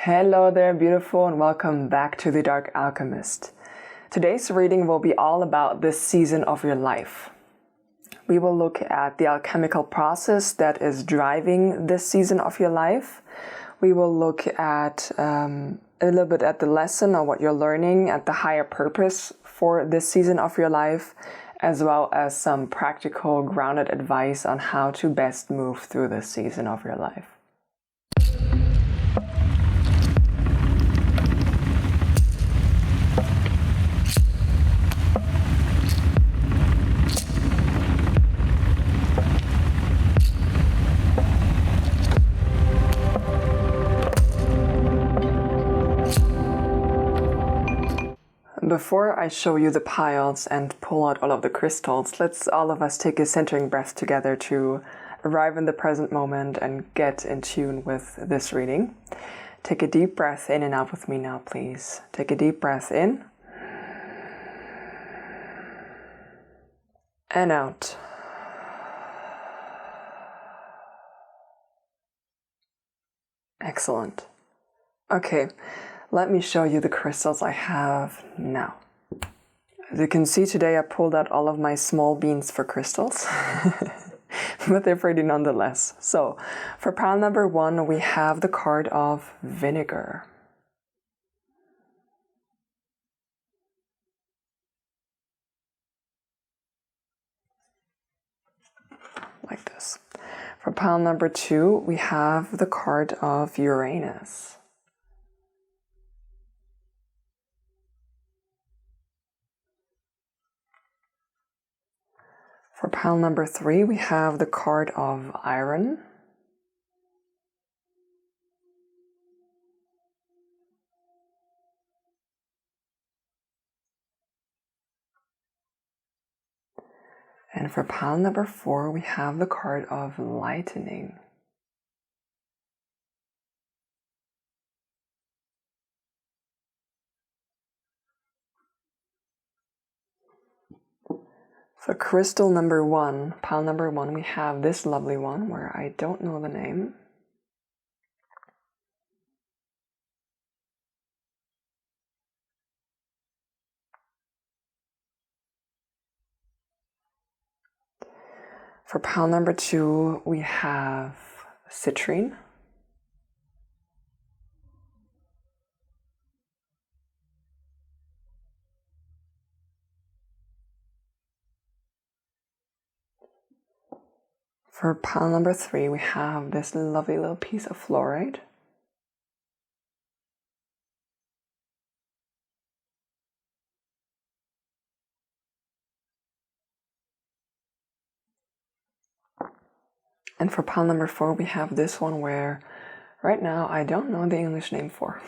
Hello there, beautiful, and welcome back to The Dark Alchemist. Today's reading will be all about this season of your life. We will look at the alchemical process that is driving this season of your life. We will look at a little bit at the lesson or what you're learning, at the higher purpose for this season of your life, as well as some practical, grounded advice on how to best move through this season of your life. Before I show you the piles and pull out all of the crystals, let's all of us take a centering breath together to arrive in the present moment and get in tune with this reading. Take a deep breath in and out with me now, please. Take a deep breath in and out. Excellent. Okay. Let me show you the crystals I have now. As you can see today, I pulled out all of my small beans for crystals, but they're pretty nonetheless. So for pile number 1, we have the card of Vinegar. Like this. For pile number 2, we have the card of Uranos. For pile number 3, we have the card of Iron. And for pile number 4, we have the card of Lightening. For crystal number 1, pile number 1, we have this lovely one where I don't know the name. For pile number 2, we have citrine. For pile number 3, we have this lovely little piece of fluorite. And for pile number 4, we have this one where right now I don't know the English name for.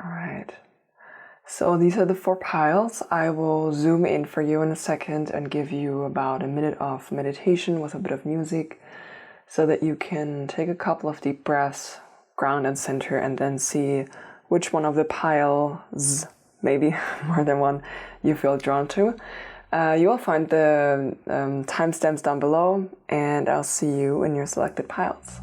All right, so these are the 4 piles. I will zoom in for you in a second and give you about a minute of meditation with a bit of music so that you can take a couple of deep breaths, ground and center, and then see which one of the piles, maybe more than one, you feel drawn to. You will find the timestamps down below, and I'll see you in your selected piles.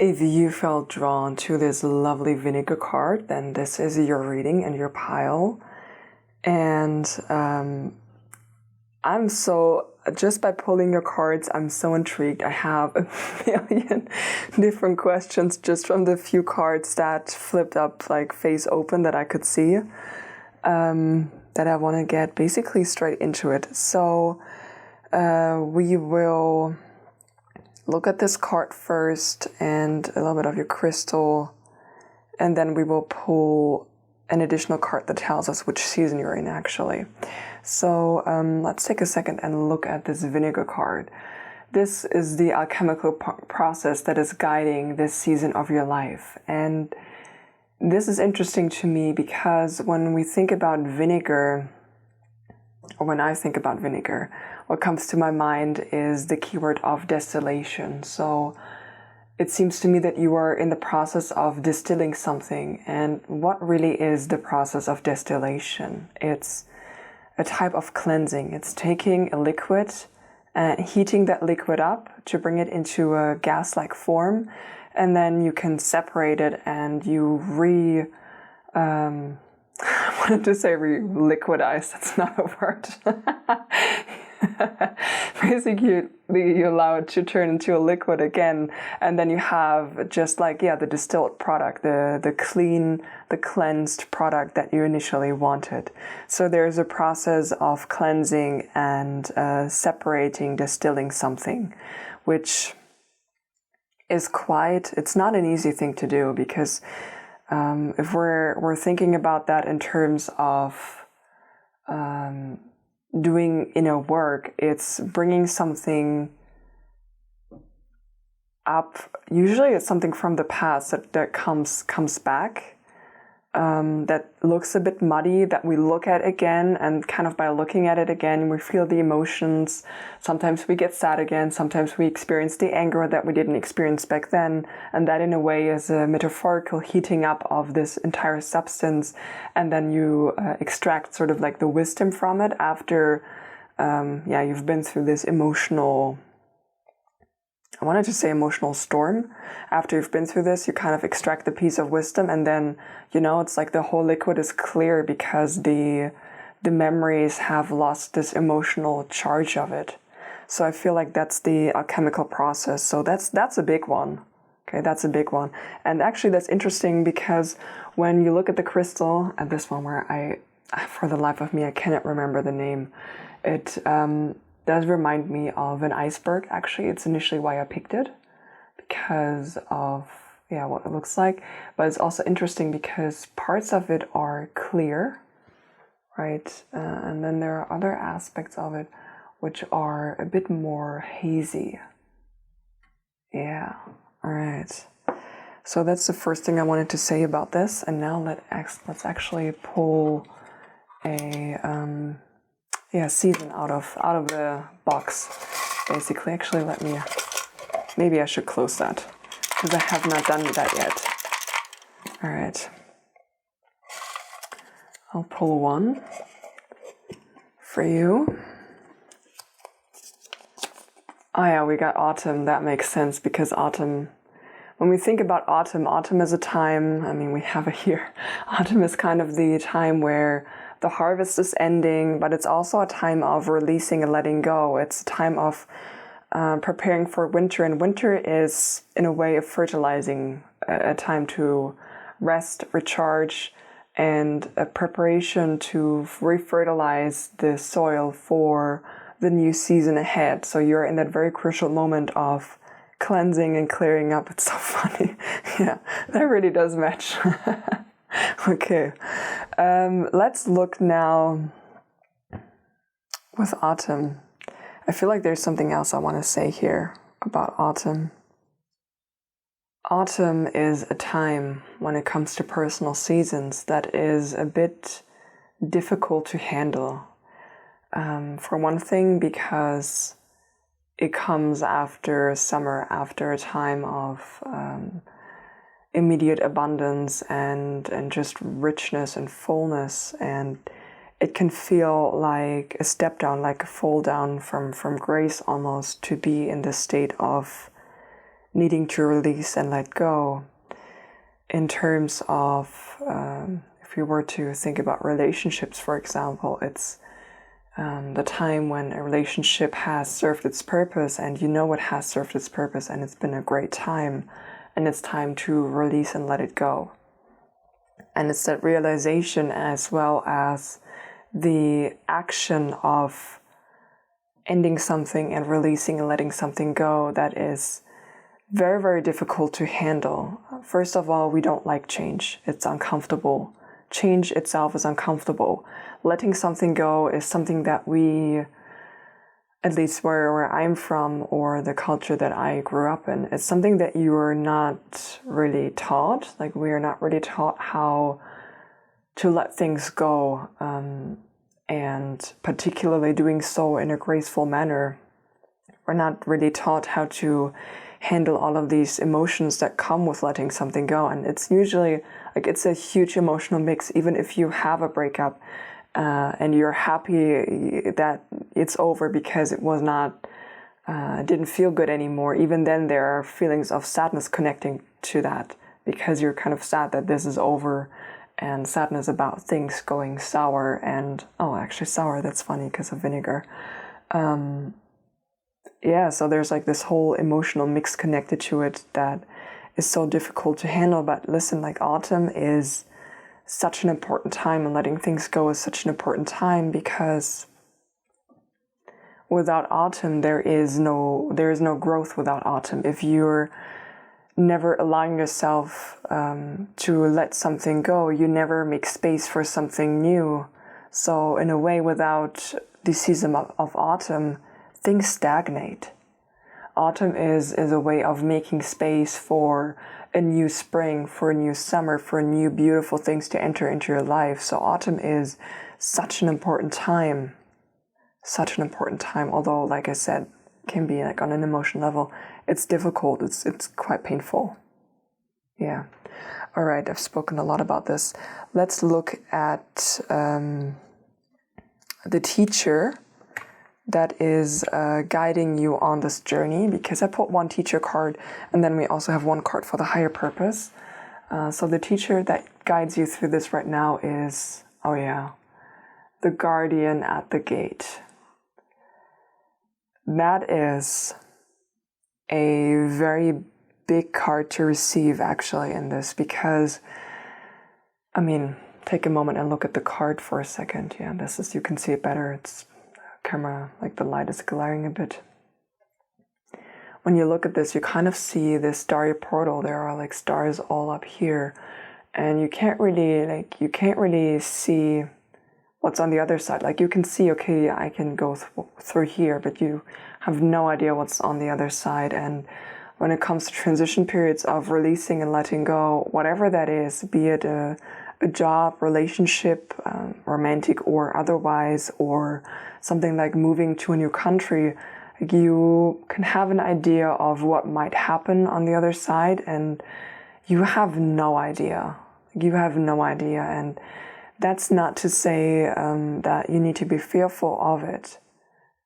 if you felt drawn to this lovely vinegar card, then this is your reading and your pile. And just by pulling your cards, I'm so intrigued. I have a million different questions just from the few cards that flipped up, like face open, that I could see, that I want to get basically straight into it. So we will look at this card first and a little bit of your crystal, and then we will pull an additional card that tells us which season you're in, actually. So let's take a second and look at this vinegar card. This is the alchemical process that is guiding this season of your life. And this is interesting to me because when we think about vinegar, or when I think about vinegar, what comes to my mind is the keyword of distillation. So it seems to me that you are in the process of distilling something. And what really is the process of distillation? It's a type of cleansing. It's taking a liquid and heating that liquid up to bring it into a gas-like form. And then you can separate it and you I wanted to say re-liquidize. That's not a word. Basically, you allow it to turn into a liquid again, and then you have just like, the distilled product, the clean, the cleansed product that you initially wanted. So there's a process of cleansing and separating, distilling something, which is it's not an easy thing to do, because if we're thinking about that in terms of doing inner work, it's bringing something up. Usually it's something from the past that comes back, that looks a bit muddy, that we look at again, and kind of by looking at it again, we feel the emotions. Sometimes we get sad again, sometimes we experience the anger that we didn't experience back then, and that in a way is a metaphorical heating up of this entire substance, and then you extract sort of like the wisdom from it after you've been through this emotional storm. After you've been through this, you kind of extract the piece of wisdom, and then, it's like the whole liquid is clear because the memories have lost this emotional charge of it. So I feel like that's the alchemical process. So that's a big one. Okay, that's a big one. And actually that's interesting because when you look at the crystal, at this one where for the life of me, I cannot remember the name, it does remind me of an iceberg. Actually, it's initially why I picked it, because of what it looks like. But it's also interesting because parts of it are clear, right? And then there are other aspects of it which are a bit more hazy. Yeah, all right. So that's the first thing I wanted to say about this. And now let's actually pull a season out of the box, basically. Actually, maybe I should close that, because I have not done that yet. All right. I'll pull one for you. Oh yeah, we got autumn. That makes sense, because autumn, when we think about autumn is a time, we have it here. Autumn is kind of the time where the harvest is ending, but it's also a time of releasing and letting go. It's a time of preparing for winter, and winter is, in a way, of fertilizing, a time to rest, recharge, and a preparation to refertilize the soil for the new season ahead. So you're in that very crucial moment of cleansing and clearing up. It's so funny. Yeah, that really does match. Okay, let's look now with autumn. I feel like there's something else I want to say here about autumn. Autumn is a time, when it comes to personal seasons, that is a bit difficult to handle. For one thing, because it comes after summer, after a time of immediate abundance and just richness and fullness, and it can feel like a step down, like a fall down from grace almost, to be in this state of needing to release and let go. In terms of, if you were to think about relationships, for example, it's the time when a relationship has served its purpose, and you know it has served its purpose and it's been a great time, and it's time to release and let it go. And it's that realization as well as the action of ending something and releasing and letting something go that is very, very difficult to handle. First of all, we don't like change. It's uncomfortable. Change itself is uncomfortable. Letting something go is something that we, at least where I'm from, or the culture that I grew up in, it's something that you are not really taught. Like, we are not really taught how to let things go, and particularly doing so in a graceful manner. We're not really taught how to handle all of these emotions that come with letting something go. And it's usually, like, it's a huge emotional mix. Even if you have a breakup and you're happy that it's over because it was not, didn't feel good anymore, even then there are feelings of sadness connecting to that, because you're kind of sad that this is over, and sadness about things going sour. And, oh, actually sour, that's funny because of vinegar. Yeah, so there's like this whole emotional mix connected to it that is so difficult to handle. But listen, like, autumn is such an important time, and letting things go is such an important time, because without autumn, there is no growth without autumn. If you're never allowing yourself to let something go, you never make space for something new. So in a way, without the season of autumn, things stagnate. Autumn is a way of making space for a new spring, for a new summer, for new beautiful things to enter into your life. So autumn is such an important time. Such an important time, although, like I said, can be, like, on an emotional level, it's difficult, it's quite painful. Yeah. All right, I've spoken a lot about this. Let's look at the teacher that is guiding you on this journey, because I put one teacher card, and then we also have one card for the higher purpose. So the teacher that guides you through this right now is, oh yeah, the guardian at the gate. That is a very big card to receive, actually, in this, because, I mean, take a moment and look at the card for a second. Yeah, this is, you can see it better. It's camera, like, the light is glaring a bit. When you look at this, you kind of see this starry portal. There are, like, stars all up here, and you can't really see what's on the other side. Like, you can see, okay, I can go through here, but you have no idea what's on the other side. And when it comes to transition periods of releasing and letting go, whatever that is, be it a job, relationship, romantic or otherwise, or something like moving to a new country, you can have an idea of what might happen on the other side, and you have no idea. You have no idea. And that's not to say that you need to be fearful of it.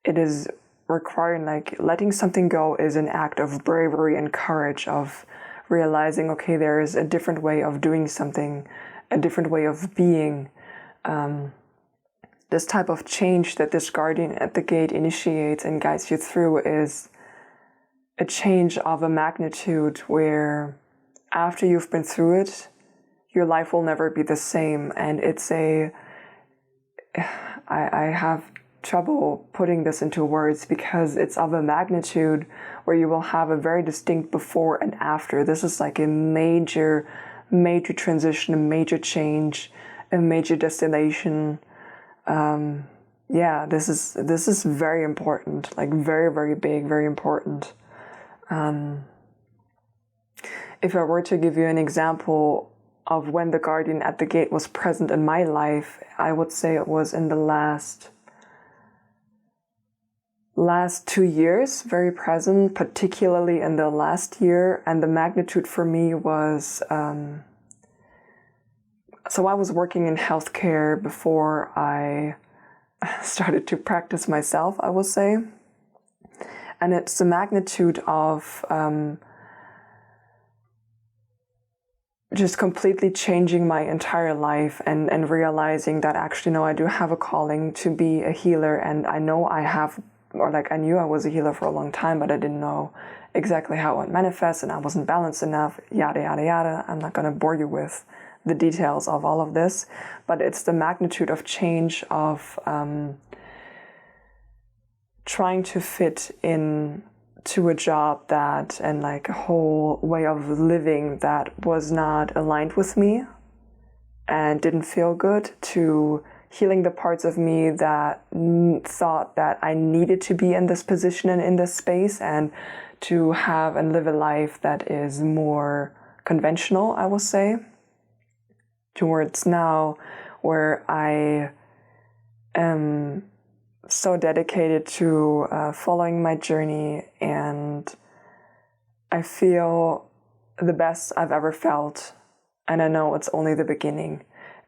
It is requiring, like, letting something go is an act of bravery and courage, of realizing, okay, there is a different way of doing something, a different way of being. This type of change that this guardian at the gate initiates and guides you through is a change of a magnitude where, after you've been through it, your life will never be the same. And it's I have trouble putting this into words, because it's of a magnitude where you will have a very distinct before and after. This is like a major transition, a major change, a major destination. Yeah, this is very important, like, very, very big, very important. If I were to give you an example of when the guardian at the gate was present in my life, I would say it was in the last 2 years, very present, particularly in the last year. And the magnitude for me was, so I was working in healthcare before I started to practice myself, I will say. And it's the magnitude of just completely changing my entire life and realizing that actually, no, I do have a calling to be a healer, and I know I have, or like I knew I was a healer for a long time, but I didn't know exactly how it manifests, and I wasn't balanced enough, yada, yada, yada. I'm not going to bore you with the details of all of this, but it's the magnitude of change of trying to fit in to a job that, and like a whole way of living that was not aligned with me and didn't feel good, to healing the parts of me that thought that I needed to be in this position and in this space, and to have and live a life that is more conventional, I will say, towards now where I am so dedicated to following my journey, and I feel the best I've ever felt, and I know it's only the beginning.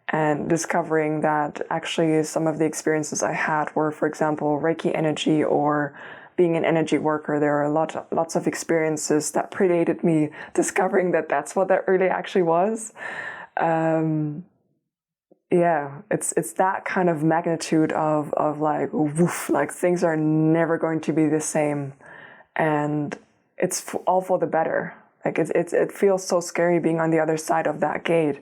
And discovering that actually some of the experiences I had were, for example, Reiki energy or being an energy worker. There are lots of experiences that predated me discovering that that's what that really actually was. Yeah, it's that kind of magnitude of like, woof, like things are never going to be the same, and it's all for the better. Like it feels so scary being on the other side of that gate,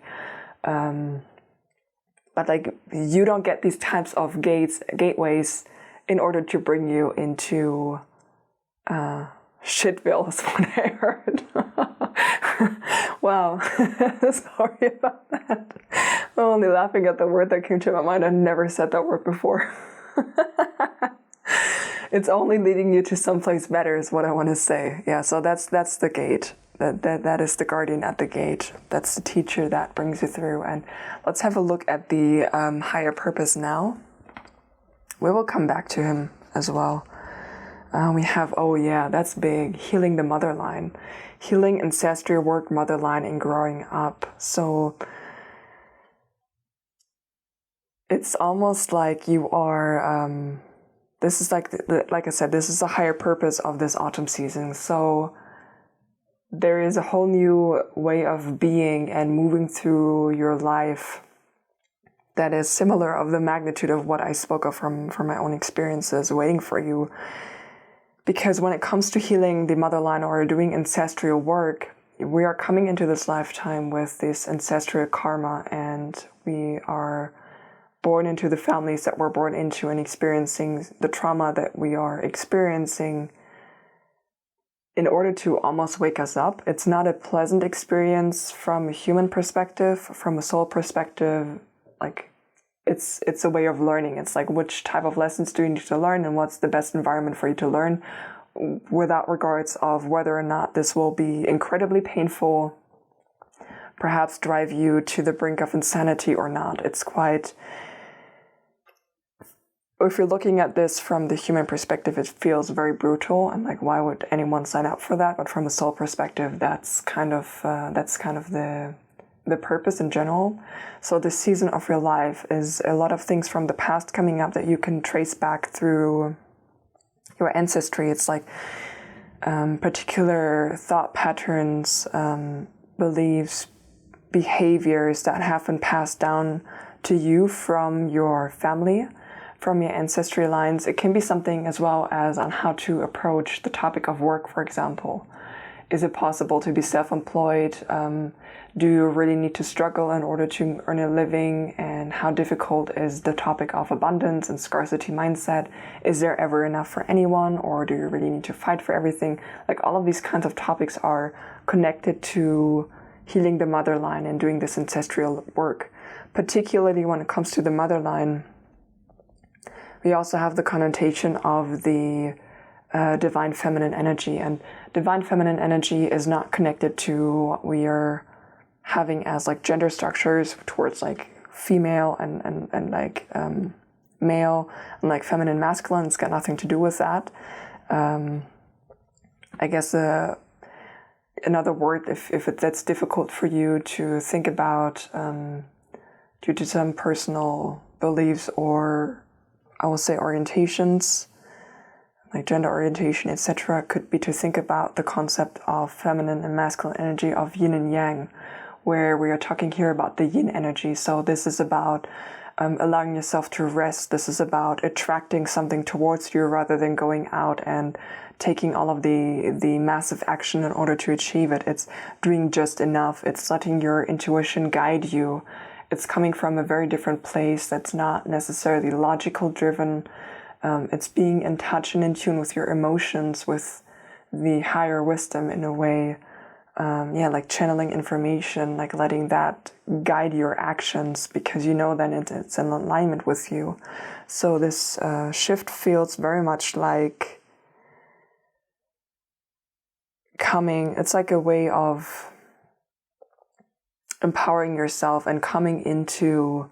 but like you don't get these types of gateways in order to bring you into Shitville, is what I heard. Wow, sorry about that. I'm only laughing at the word that came to my mind. I've never said that word before. It's only leading you to someplace better is what I want to say. Yeah, so that's the gate. That is the guardian at the gate. That's the teacher that brings you through. And let's have a look at the higher purpose now. We will come back to him as well. We have, oh yeah, that's big, healing the mother line. Healing ancestral work, mother line, and growing up. So it's almost like you are, this is like, like I said, this is the higher purpose of this autumn season. So there is a whole new way of being and moving through your life that is similar of the magnitude of what I spoke of from my own experiences waiting for you. Because when it comes to healing the mother line or doing ancestral work, we are coming into this lifetime with this ancestral karma, and we are born into the families that we're born into and experiencing the trauma that we are experiencing in order to almost wake us up. It's not a pleasant experience from a human perspective, from a soul perspective. Like it's a way of learning. It's like, which type of lessons do you need to learn, and what's the best environment for you to learn, without regards of whether or not this will be incredibly painful, perhaps drive you to the brink of insanity or not. It's quite, if you're looking at this from the human perspective, it feels very brutal, and like, why would anyone sign up for that? But from a soul perspective, that's kind of the purpose in general. So this season of your life is a lot of things from the past coming up that you can trace back through your ancestry. It's like particular thought patterns, beliefs, behaviors that have been passed down to you from your family, from your ancestry lines. It can be something as well as on how to approach the topic of work, for example. Is it possible to be self-employed? Do you really need to struggle in order to earn a living? And how difficult is the topic of abundance and scarcity mindset? Is there ever enough for anyone, or do you really need to fight for everything? Like, all of these kinds of topics are connected to healing the mother line and doing this ancestral work. Particularly when it comes to the mother line, we also have the connotation of the divine feminine energy, and divine feminine energy is not connected to what we are having as like gender structures towards like female and like male, and like feminine masculine. It's got nothing to do with that. I guess another word, if that's difficult for you to think about due to some personal beliefs, or I will say orientations, like gender orientation, etc., could be to think about the concept of feminine and masculine energy, of yin and yang, where we are talking here about the yin energy. So this is about allowing yourself to rest. This is about attracting something towards you rather than going out and taking all of the massive action in order to achieve it. It's doing just enough. It's letting your intuition guide you. It's coming from a very different place that's not necessarily logical driven. It's being in touch and in tune with your emotions, with the higher wisdom in a way. Like channeling information, like letting that guide your actions, because you know then it's in alignment with you. So this shift feels very much like it's like a way of empowering yourself and coming into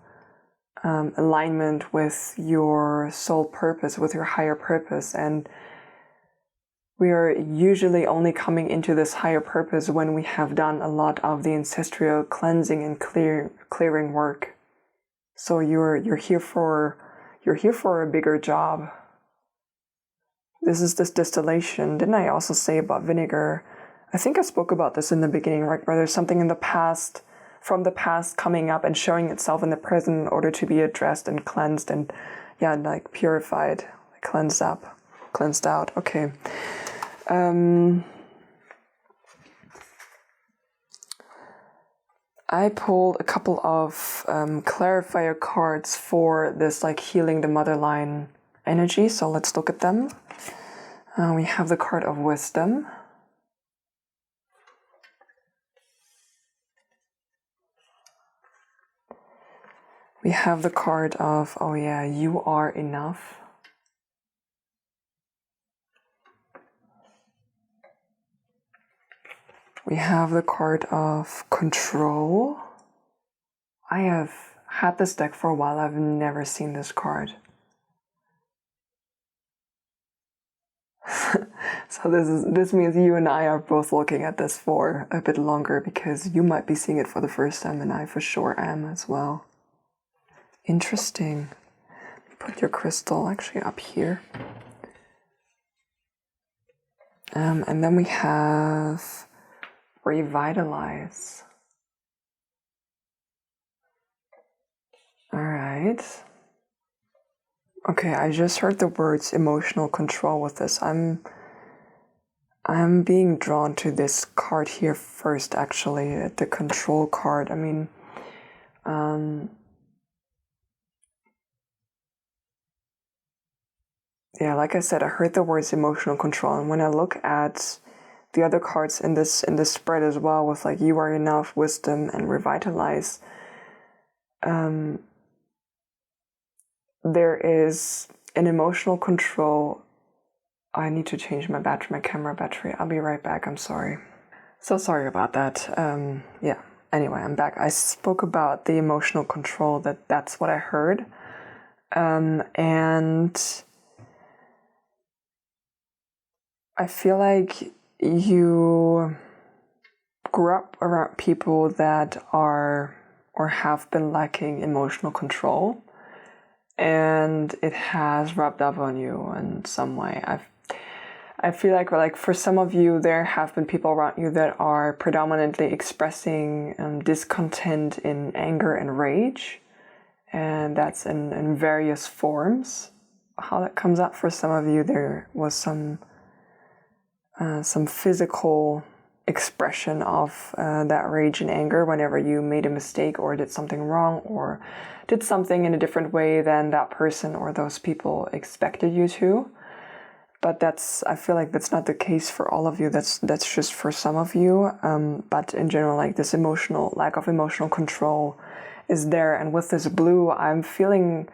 alignment with your soul purpose, with your higher purpose. And we are usually only coming into this higher purpose when we have done a lot of the ancestral cleansing and clearing work. So you're here for a bigger job. This is this distillation. Didn't I also say about vinegar? I think I spoke about this in the beginning, right? Where there's something in the past, from the past coming up and showing itself in the present in order to be addressed and cleansed and like purified, like cleansed out. Okay. I pulled a couple of clarifier cards for this, like healing the motherline energy. So let's look at them. We have the card of wisdom. We have the card of, you are enough. We have the card of control. I have had this deck for a while. I've never seen this card. So this means you and I are both looking at this for a bit longer, because you might be seeing it for the first time and I for sure am as well. Interesting. Put your crystal actually up here. And then we have revitalize. All right. Okay, I just heard the words emotional control with this. I'm being drawn to this card here first, actually, the control card. I mean, like I said, I heard the words emotional control, and when I look at the other cards in this spread as well, with like you are enough, wisdom, and revitalize, there is an emotional control. I need to change my camera battery. I'll be right back. I'm sorry. So sorry about that. Anyway, I'm back. I spoke about the emotional control, that's what I heard. And I feel like you grew up around people that are or have been lacking emotional control, and it has rubbed off on you in some way. I feel like for some of you, there have been people around you that are predominantly expressing discontent in anger and rage, and that's in various forms. How that comes up for some of you, there was some physical expression of that rage and anger whenever you made a mistake or did something wrong or did something in a different way than that person or those people expected you to. But I feel like that's not the case for all of you. That's just for some of you. But in general, like this lack of emotional control is there. And with this blue, I'm feeling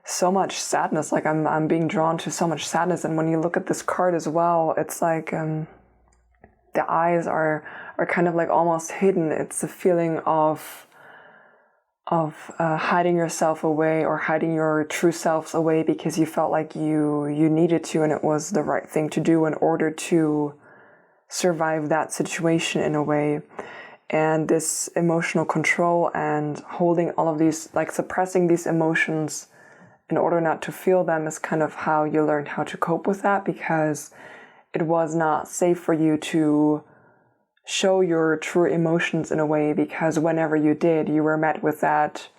so much sadness. Like I'm being drawn to so much sadness. And when you look at this card as well, it's like the eyes are kind of like almost hidden. It's a feeling of hiding yourself away or hiding your true selves away because you felt like you needed to, and it was the right thing to do in order to survive that situation in a way. And this emotional control and holding all of these, like suppressing these emotions in order not to feel them, is kind of how you learned how to cope with that, because it was not safe for you to show your true emotions in a way, because whenever you did, you were met with that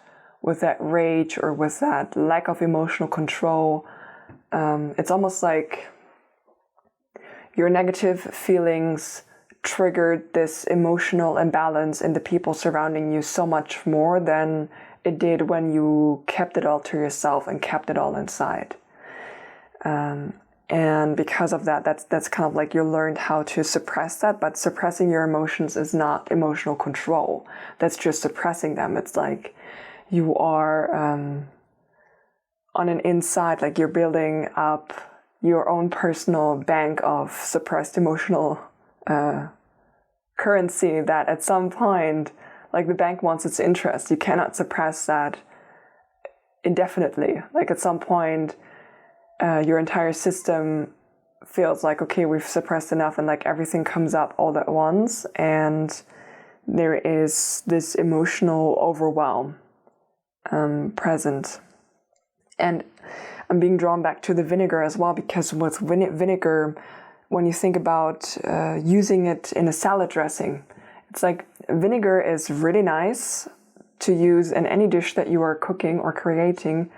rage or with that lack of emotional control. It's almost like your negative feelings triggered this emotional imbalance in the people surrounding you so much more than it did when you kept it all to yourself and kept it all inside. And because of that, that's kind of like you learned how to suppress that, but suppressing your emotions is not emotional control. That's just suppressing them. It's like you are on an inside, like you're building up your own personal bank of suppressed emotional currency that at some point, like the bank wants its interest. You cannot suppress that indefinitely. Like at some point, your entire system feels like, okay, we've suppressed enough, and like everything comes up all at once, and there is this emotional overwhelm present. And I'm being drawn back to the vinegar as well, because with vinegar, when you think about using it in a salad dressing, it's like vinegar is really nice to use in any dish that you are cooking or creating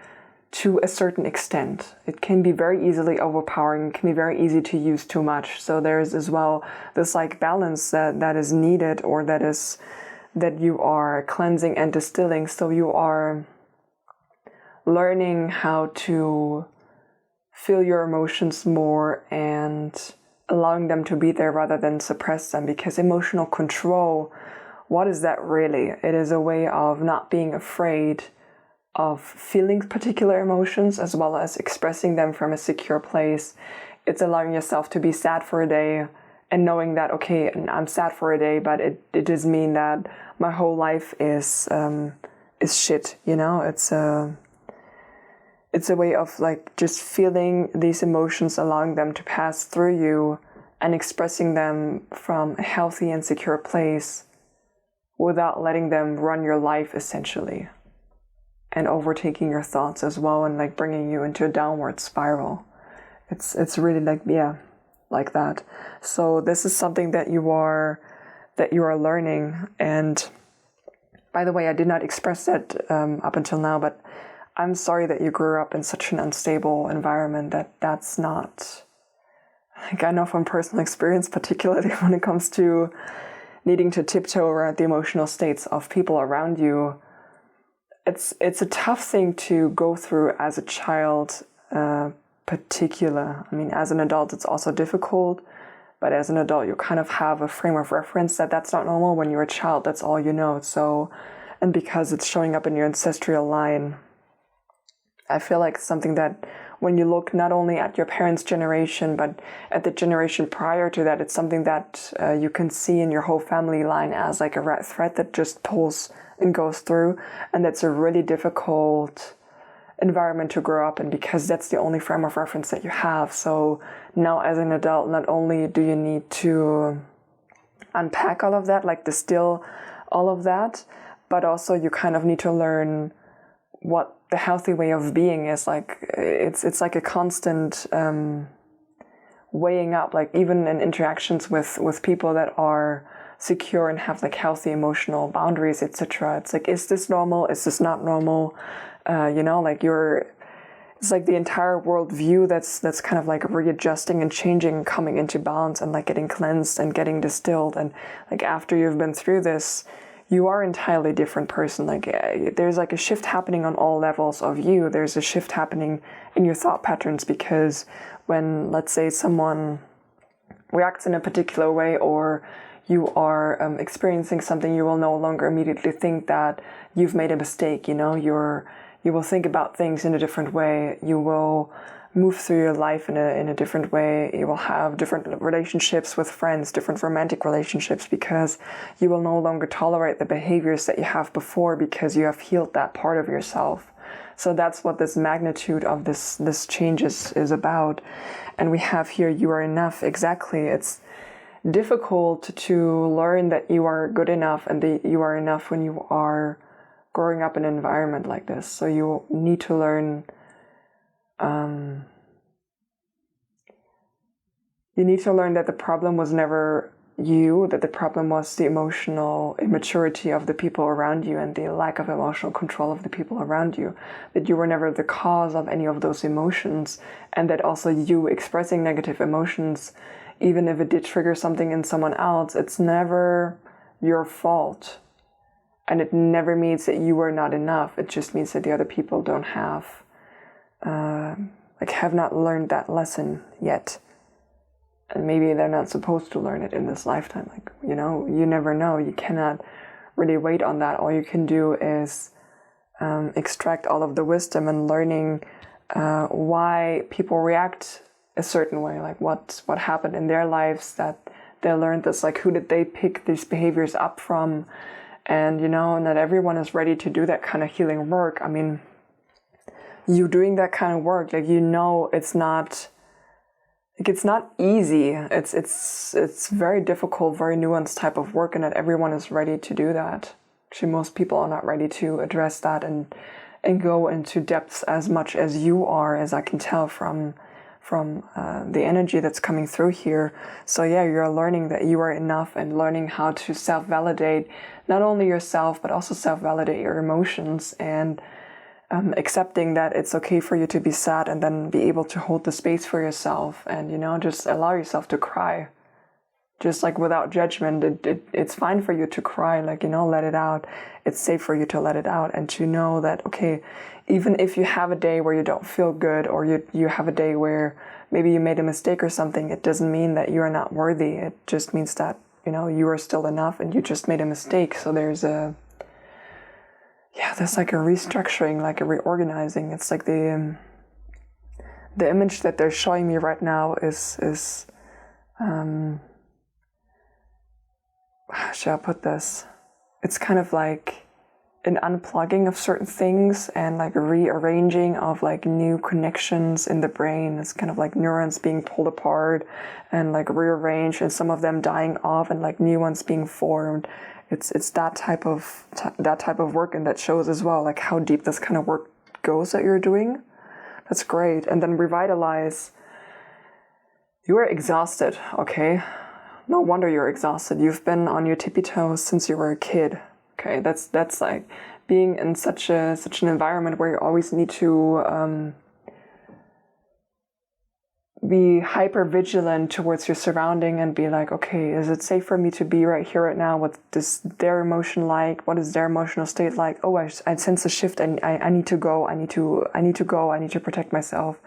to a certain extent. It can be very easily overpowering, it can be very easy to use too much. So there's as well this like balance that is needed, or that you are cleansing and distilling. So you are learning how to feel your emotions more and allowing them to be there rather than suppress them. Because emotional control, what is that really? It is a way of not being afraid of feeling particular emotions, as well as expressing them from a secure place. It's allowing yourself to be sad for a day and knowing that, okay, I'm sad for a day, but it does mean that my whole life is shit, you know? It's a way of like just feeling these emotions, allowing them to pass through you and expressing them from a healthy and secure place without letting them run your life, essentially, and overtaking your thoughts as well, and like bringing you into a downward spiral. It's really like, yeah, like that. So this is something that you are learning. And by the way, I did not express that up until now, but I'm sorry that you grew up in such an unstable environment. That's not, like, I know from personal experience, particularly when it comes to needing to tiptoe around the emotional states of people around you. It's a tough thing to go through as a child, particular. I mean, as an adult, it's also difficult, but as an adult, you kind of have a frame of reference that's not normal. When you're a child, that's all you know. So, and because it's showing up in your ancestral line, I feel like something that when you look not only at your parents' generation, but at the generation prior to that, it's something that you can see in your whole family line as like a red thread that just pulls and goes through. And that's a really difficult environment to grow up in, because that's the only frame of reference that you have. So now as an adult, not only do you need to unpack all of that, like distill all of that, but also you kind of need to learn what the healthy way of being is. Like it's like a constant weighing up, like even in interactions with people that are secure and have like healthy emotional boundaries, etc. It's like, is this normal? Is this not normal? You know, like it's like the entire worldview that's kind of like readjusting and changing, coming into balance, and like getting cleansed and getting distilled. And like after you've been through this, you are an entirely different person. Like there's like a shift happening on all levels of you. There's a shift happening in your thought patterns, because when, let's say, someone reacts in a particular way, or you are experiencing something, you will no longer immediately think that you've made a mistake. You know, you will think about things in a different way. You will move through your life in a different way. You will have different relationships with friends, different romantic relationships, because you will no longer tolerate the behaviors that you have before, because you have healed that part of yourself. So that's what this magnitude of this change is about. And we have here, you are enough. Exactly. It's difficult to learn that you are good enough and that you are enough when you are growing up in an environment like this. So you need to learn you need to learn that the problem was never you, that the problem was the emotional immaturity of the people around you and the lack of emotional control of the people around you, that you were never the cause of any of those emotions, and that also you expressing negative emotions, even if it did trigger something in someone else, it's never your fault. And it never means that you are not enough. It just means that the other people don't have not learned that lesson yet. And maybe they're not supposed to learn it in this lifetime. Like, you know, you never know. You cannot really wait on that. All you can do is extract all of the wisdom and learning why people react a certain way. Like what happened in their lives that they learned this. Like, who did they pick these behaviors up from? And, you know, not everyone is ready to do that kind of healing work. I mean, you doing that kind of work, like, you know, it's not easy. It's very difficult, very nuanced type of work, and not everyone is ready to do that. Actually, most people are not ready to address that and go into depths as much as you are, as I can tell from the energy that's coming through here. So yeah, you're learning that you are enough and learning how to self-validate not only yourself, but also self-validate your emotions, and accepting that it's okay for you to be sad, and then be able to hold the space for yourself, and, you know, just allow yourself to cry, just like without judgment. It's fine for you to cry, like, you know, let it out. It's safe for you to let it out, and to know that, okay, even if you have a day where you don't feel good, or you have a day where maybe you made a mistake or something, it doesn't mean that you are not worthy. It just means that, you know, you are still enough, and you just made a mistake. So there's like a restructuring, like a reorganizing. It's like the image that they're showing me right now is how should I put this? It's kind of like an unplugging of certain things and like a rearranging of like new connections in the brain. It's kind of like neurons being pulled apart and like rearranged, and some of them dying off and like new ones being formed. It's that type of work, and that shows as well like how deep this kind of work goes that you're doing. That's great. And then revitalize. You are exhausted, okay? No wonder you're exhausted. You've been on your tippy toes since you were a kid. Okay, that's like being in such an environment where you always need to be hyper vigilant towards your surrounding and be like, okay, is it safe for me to be right here right now? What is their emotion like? What is their emotional state like? Oh, I sense a shift, and I need to go. I need to go. I need to protect myself.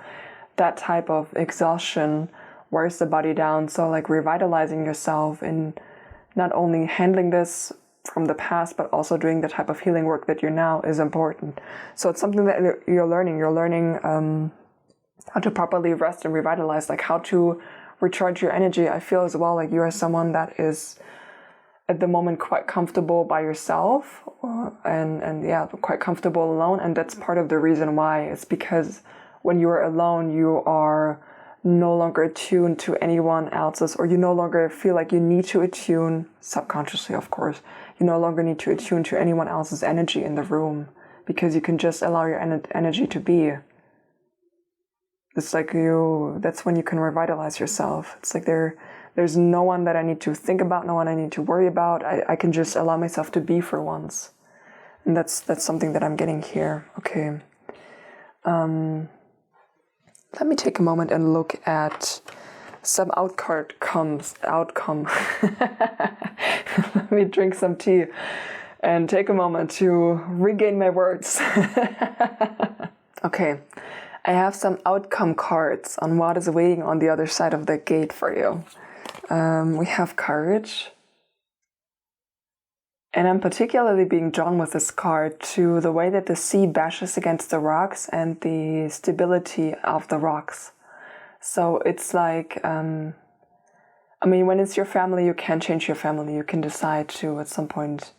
That type of exhaustion wears the body down. So like revitalizing yourself and not only handling this from the past, but also doing the type of healing work that you're now is important. So it's something that you're learning. You're learning how to properly rest and revitalize, like how to recharge your energy. I feel as well like you are someone that is at the moment quite comfortable by yourself, and yeah, quite comfortable alone. And that's part of the reason why. It's because when you are alone, you are no longer attuned to anyone else's, or you no longer feel like you need to attune, subconsciously of course, you no longer need to attune to anyone else's energy in the room, because you can just allow your energy to be. It's like that's when you can revitalize yourself. It's like there's no one that I need to think about, no one I need to worry about. I can just allow myself to be for once. And that's something that I'm getting here. Okay. Let me take a moment and look at some outcome. Let me drink some tea and take a moment to regain my words. Okay. I have some outcome cards on what is waiting on the other side of the gate for you. We have courage. And I'm particularly being drawn with this card to the way that the sea bashes against the rocks and the stability of the rocks. So it's like, when it's your family, you can change your family. You can decide to at some point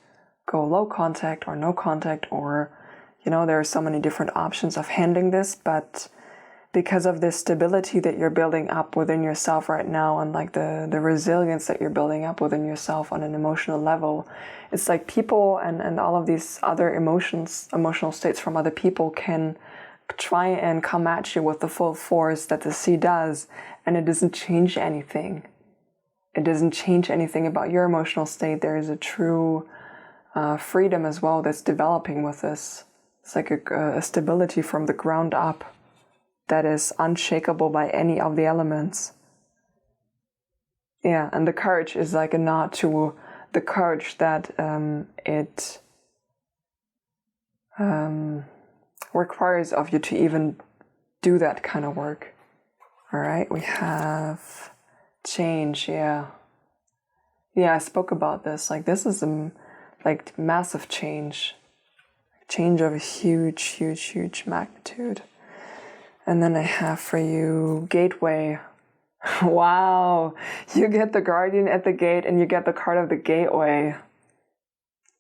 go low contact or no contact, or there are so many different options of handling this, but because of the stability that you're building up within yourself right now, and like the resilience that you're building up within yourself on an emotional level, it's like people and all of these other emotional states from other people can try and come at you with the full force that the sea does, and it doesn't change anything. it doesn't change anything about your emotional state. There is a true freedom as well that's developing with this. It's like a stability from the ground up that is unshakable by any of the elements. Yeah, and the courage is like a nod to the courage that it requires of you to even do that kind of work. All right, we have change. Yeah, I spoke about this. Like, this is like massive change of a huge magnitude. And then I have for you gateway. Wow, you get the guardian at the gate and you get the card of the gateway.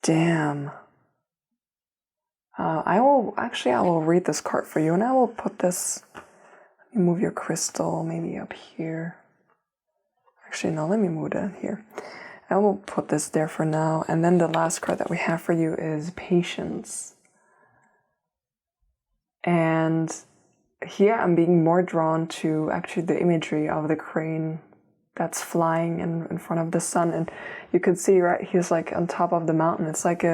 Damn. I will read this card for you, and I will put this, let me move your crystal maybe up here. Actually, no, let me move it here. I will put this there for now. And then the last card that we have for you is patience. And here I'm being more drawn to actually the imagery of the crane that's flying in front of the sun. And you can see, right, he's like on top of the mountain. It's like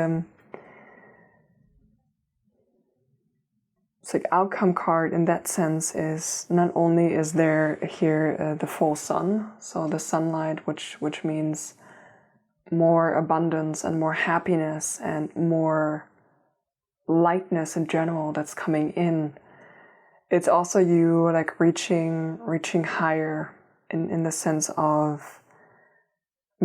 outcome card in that sense. Is not only is there here the full sun, so the sunlight, which means more abundance and more happiness and more lightness in general that's coming in. It's also you like reaching higher in the sense of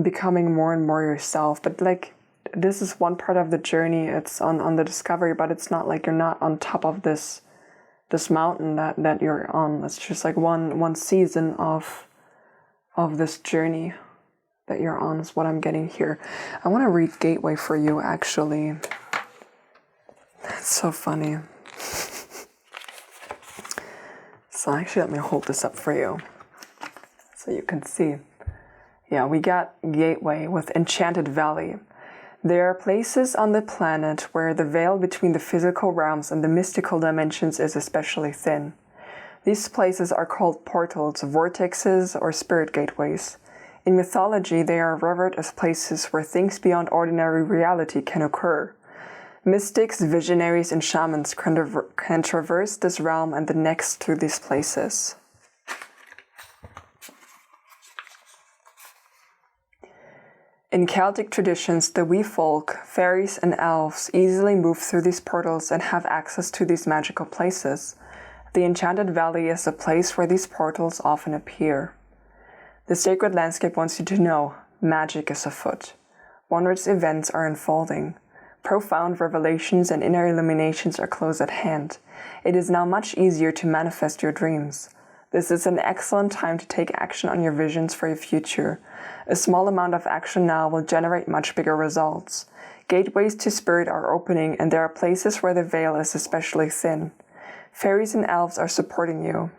becoming more and more yourself. But like, this is one part of the journey. It's on the discovery, but it's not like you're not on top of this mountain that you're on. It's just like one season of this journey that you're on is what I'm getting here. I want to read Gateway for you, actually. That's so funny. So actually, let me hold this up for you so you can see. Yeah, we got Gateway with Enchanted Valley. There are places on the planet where the veil between the physical realms and the mystical dimensions is especially thin. These places are called portals, vortexes, or spirit gateways. In mythology, they are revered as places where things beyond ordinary reality can occur. Mystics, visionaries, and shamans can traverse this realm and the next through these places. In Celtic traditions, the wee folk, fairies, and elves easily move through these portals and have access to these magical places. The Enchanted Valley is the place where these portals often appear. The sacred landscape wants you to know magic is afoot. Wondrous events are unfolding. Profound revelations and inner illuminations are close at hand. It is now much easier to manifest your dreams. This is an excellent time to take action on your visions for your future. A small amount of action now will generate much bigger results. Gateways to spirit are opening, and there are places where the veil is especially thin. Fairies and elves are supporting you.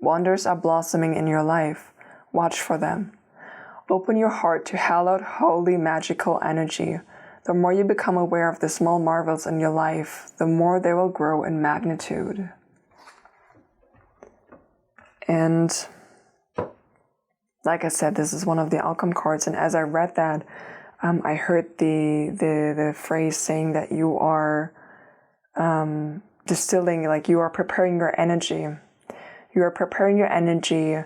Wonders are blossoming in your life. Watch for them. Open your heart to hallowed, holy, magical energy. The more you become aware of the small marvels in your life, the more they will grow in magnitude. And like I said, this is one of the outcome cards. And as I read that, I heard the phrase saying that you are distilling, like you are preparing your energy. You are preparing your energy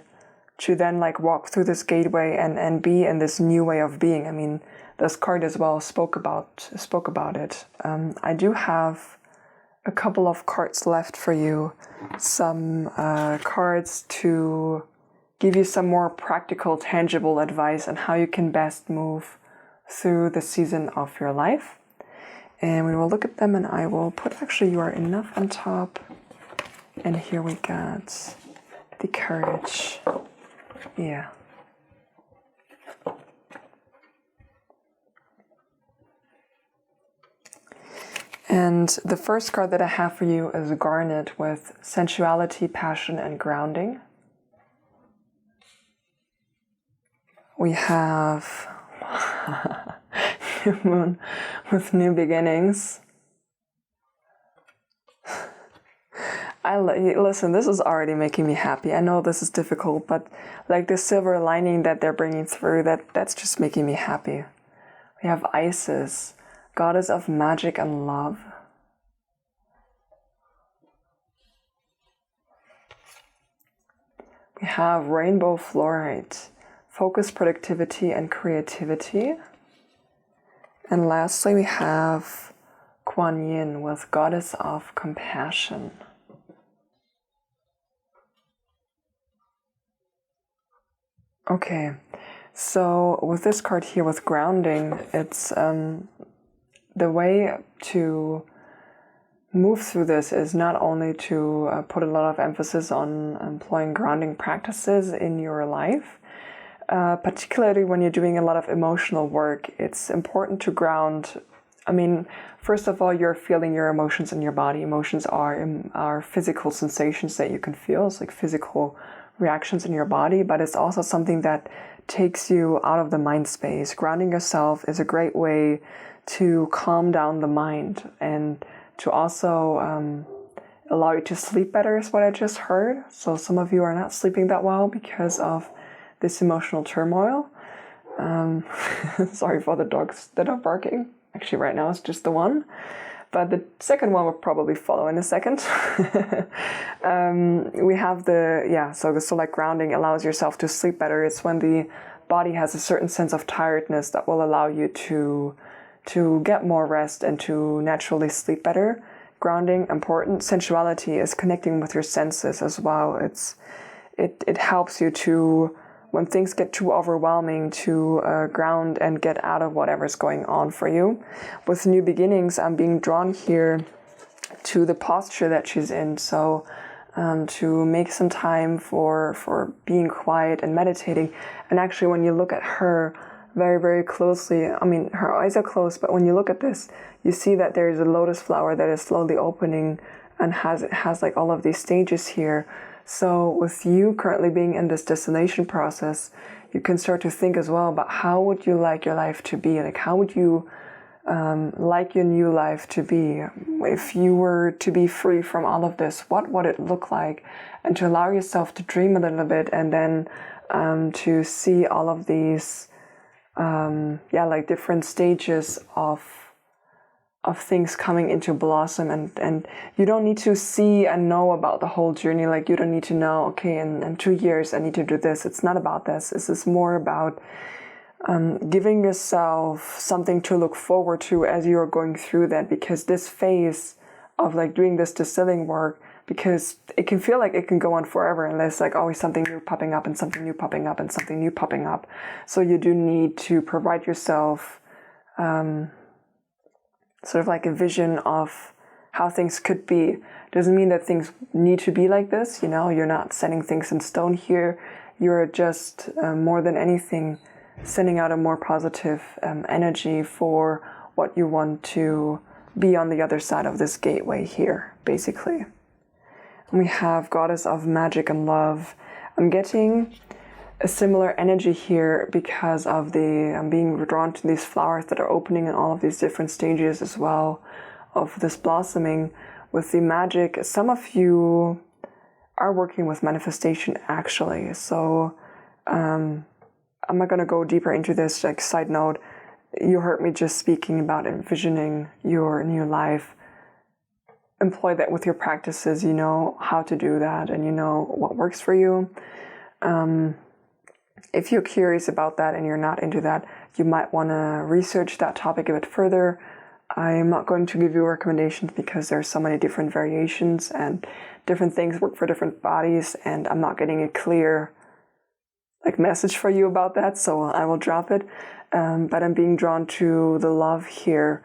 to then like walk through this gateway and be in this new way of being. I mean, this card as well spoke about it. I do have a couple of cards left for you. Some cards to give you some more practical, tangible advice on how you can best move through the season of your life. And we will look at them, and I will put actually You Are Enough on top. And here we got the Courage. Yeah. And the first card that I have for you is Garnet with Sensuality, Passion, and Grounding. We have New Moon with New Beginnings. Listen, this is already making me happy. I know this is difficult, but like the silver lining that they're bringing through, that's just making me happy. We have Isis, goddess of magic and love. We have rainbow fluorite, focus, productivity, and creativity. And lastly, we have Kuan Yin with goddess of compassion. Okay, so with this card here with grounding, it's the way to move through this is not only to put a lot of emphasis on employing grounding practices in your life, particularly when you're doing a lot of emotional work. It's important to ground. I mean, first of all, you're feeling your emotions in your body. Emotions are physical sensations that you can feel. It's like physical reactions in your body, but it's also something that takes you out of the mind space. Grounding yourself is a great way to calm down the mind and to also allow you to sleep better, is what I just heard. So some of you are not sleeping that well because of this emotional turmoil. Sorry for the dogs that are barking. Actually, right now it's just the one. But the second one will probably follow in a second. We have so like grounding allows yourself to sleep better. It's when the body has a certain sense of tiredness that will allow you to get more rest and to naturally sleep better. Grounding, important. Sensuality is connecting with your senses as well. It helps you to, when things get too overwhelming, to ground and get out of whatever's going on for you. With new beginnings, I'm being drawn here to the posture that she's in. So to make some time for being quiet and meditating. And actually, when you look at her very, very closely, I mean, her eyes are closed, but when you look at this, you see that there's a lotus flower that is slowly opening and has like all of these stages here. So with you currently being in this distillation process, you can start to think as well about how would you like your life to be? Like, how would you like your new life to be? If you were to be free from all of this, what would it look like? And to allow yourself to dream a little bit, and then to see all of these, like different stages of things coming into blossom, and you don't need to see and know about the whole journey. Like, you don't need to know, okay, in 2 years I need to do this. It's not about this. This is more about giving yourself something to look forward to as you're going through that, because this phase of like doing this distilling work, because it can feel like it can go on forever, and there's like always something new popping up and something new popping up and something new popping up. So you do need to provide yourself sort of like a vision of how things could be. Doesn't mean that things need to be like this, you know, you're not setting things in stone here. You're just more than anything sending out a more positive energy for what you want to be on the other side of this gateway here, basically. And we have Goddess of Magic and Love. I'm getting a similar energy here because of I'm being drawn to these flowers that are opening in all of these different stages as well of this blossoming with the magic. Some of you are working with manifestation, actually. So I'm not going to go deeper into this. Like, side note, you heard me just speaking about envisioning your new life. Employ that with your practices. You know how to do that, and you know what works for you. If you're curious about that and you're not into that, you might want to research that topic a bit further. I'm not going to give you recommendations because there's so many different variations and different things work for different bodies, and I'm not getting a clear message for you about that, so I will drop it. But I'm being drawn to the love here.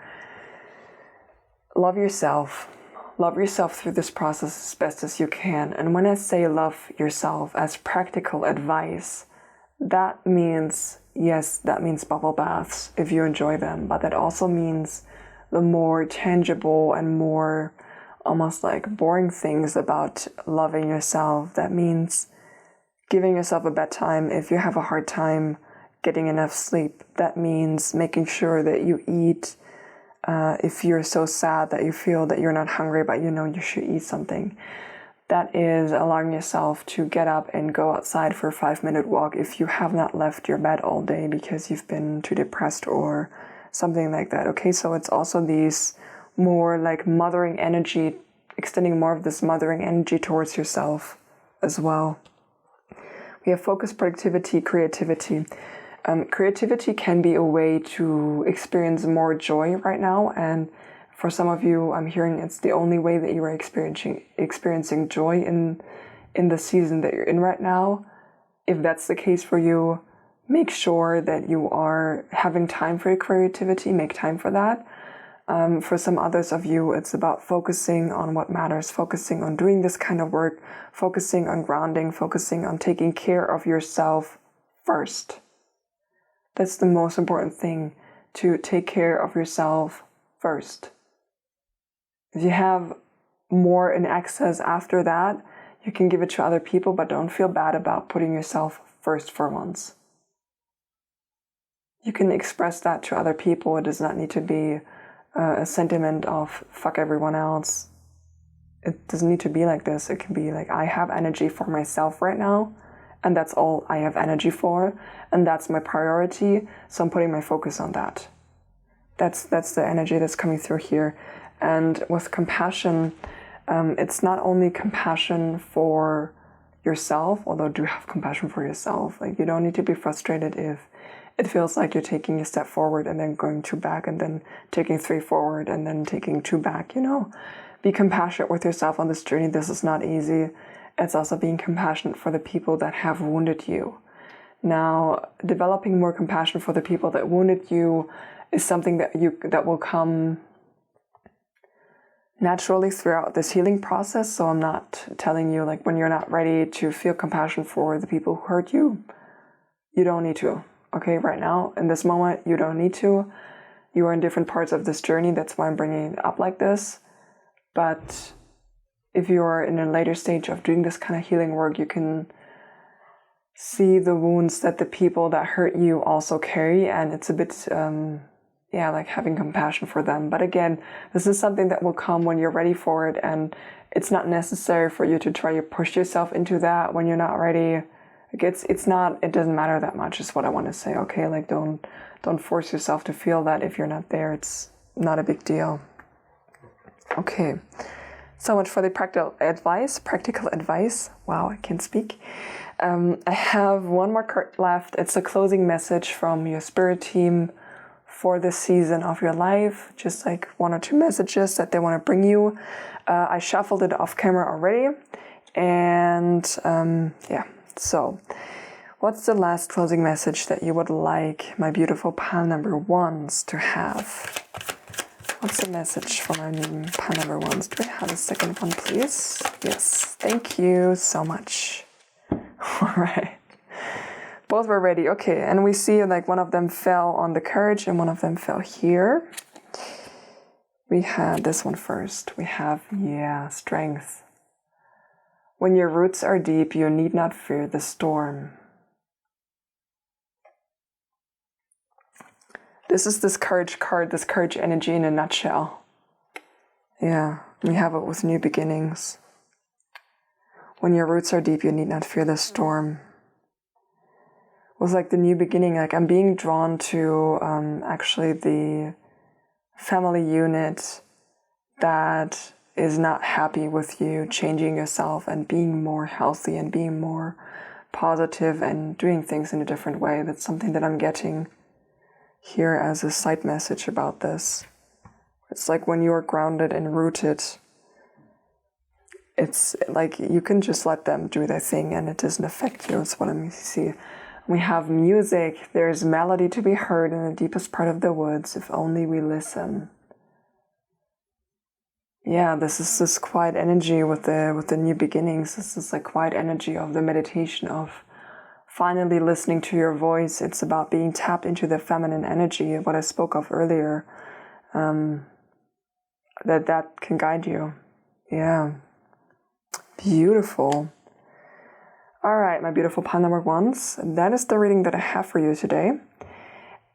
Love yourself. Love yourself through this process as best as you can. And when I say love yourself as practical advice, that means, yes, that means bubble baths if you enjoy them, but that also means the more tangible and more almost like boring things about loving yourself. That means giving yourself a bedtime if you have a hard time getting enough sleep. That means making sure that you eat if you're so sad that you feel that you're not hungry but you know you should eat something. that is allowing yourself to get up and go outside for a 5-minute walk if you have not left your bed all day because you've been too depressed or something like that. Okay, so it's also these more like mothering energy, extending more of this mothering energy towards yourself as well. We have focus, productivity, creativity. Creativity can be a way to experience more joy right now, and for some of you, I'm hearing it's the only way that you are experiencing joy in the season that you're in right now. If that's the case for you, make sure that you are having time for your creativity. Make time for that. For some others of you, it's about focusing on what matters, focusing on doing this kind of work, focusing on grounding, focusing on taking care of yourself first. That's the most important thing, to take care of yourself first. If you have more in excess after that, you can give it to other people, but don't feel bad about putting yourself first for once. You can express that to other people. It does not need to be a sentiment of fuck everyone else. It doesn't need to be like this. It can be like, I have energy for myself right now, and that's all I have energy for, and that's my priority, so I'm putting my focus on that. That's the energy that's coming through here. And with compassion, it's not only compassion for yourself, although do have compassion for yourself. Like, you don't need to be frustrated if it feels like you're taking a step forward and then going 2 back, and then taking 3 forward and then taking 2 back, you know. Be compassionate with yourself on this journey. This is not easy. It's also being compassionate for the people that have wounded you. Now, developing more compassion for the people that wounded you is something that will come naturally throughout this healing process. So I'm not telling you, like, when you're not ready to feel compassion for the people who hurt you, you don't need to. Okay, right now, in this moment, you don't need to. You are in different parts of this journey. That's why I'm bringing it up like this. But if you're in a later stage of doing this kind of healing work, you can see the wounds that the people that hurt you also carry. And it's a bit, like having compassion for them. But again, this is something that will come when you're ready for it. And it's not necessary for you to try to push yourself into that when you're not ready. Like, it doesn't matter that much, is what I want to say. Okay, like, don't force yourself to feel that if you're not there. It's not a big deal. Okay, so much for the practical advice. Wow, I can't speak. I have one more card left. It's a closing message from your spirit team for this season of your life. Just like 1 or 2 messages that they want to bring you. I shuffled it off camera already. And so what's the last closing message that you would like my beautiful pile number 1s to have? What's the message for my pile number 1s? Do I have a second one, please? Yes, thank you so much. All right. Both were ready. Okay, and we see like one of them fell on the courage and one of them fell here. We have this one first. We have, strength. When your roots are deep, you need not fear the storm. This is this courage card, this courage energy in a nutshell. Yeah, we have it with new beginnings. When your roots are deep, you need not fear the storm. With like the new beginning, like I'm being drawn to actually the family unit that is not happy with you changing yourself and being more healthy and being more positive and doing things in a different way. That's something that I'm getting here as a side message about this. It's like when you are grounded and rooted, it's like you can just let them do their thing and it doesn't affect you. That's what I see. We have music. There's melody to be heard in the deepest part of the woods if only we listen. Yeah, this is this quiet energy with the new beginnings. This is like quiet energy of the meditation of finally listening to your voice. It's about being tapped into the feminine energy, what I spoke of earlier, that can guide you. Yeah, beautiful. All right, my beautiful pile number 1s. That is the reading that I have for you today.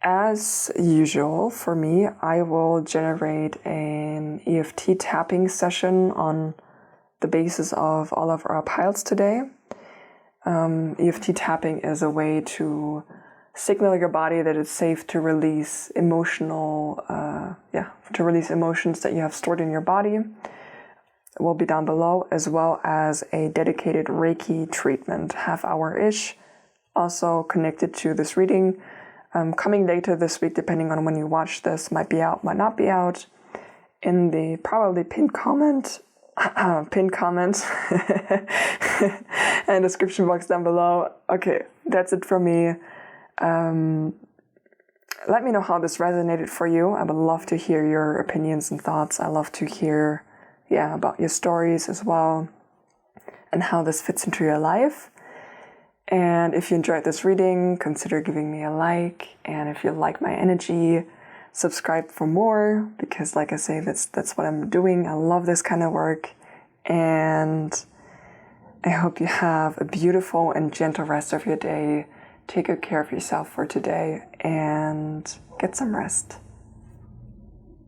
As usual, for me, I will generate an EFT tapping session on the basis of all of our piles today. EFT tapping is a way to signal your body that it's safe to release emotions that you have stored in your body. It will be down below, as well as a dedicated Reiki treatment, half-hour-ish, also connected to this reading. Coming later this week, depending on when you watch this, might be out, might not be out. In the probably pinned comment and description box down below. Okay, that's it from me. Let me know how this resonated for you. I would love to hear your opinions and thoughts. I love to hear, about your stories as well and how this fits into your life. And if you enjoyed this reading, consider giving me a like. And if you like my energy, subscribe for more, because like I say, that's what I'm doing. I love this kind of work. And I hope you have a beautiful and gentle rest of your day. Take good care of yourself for today and get some rest.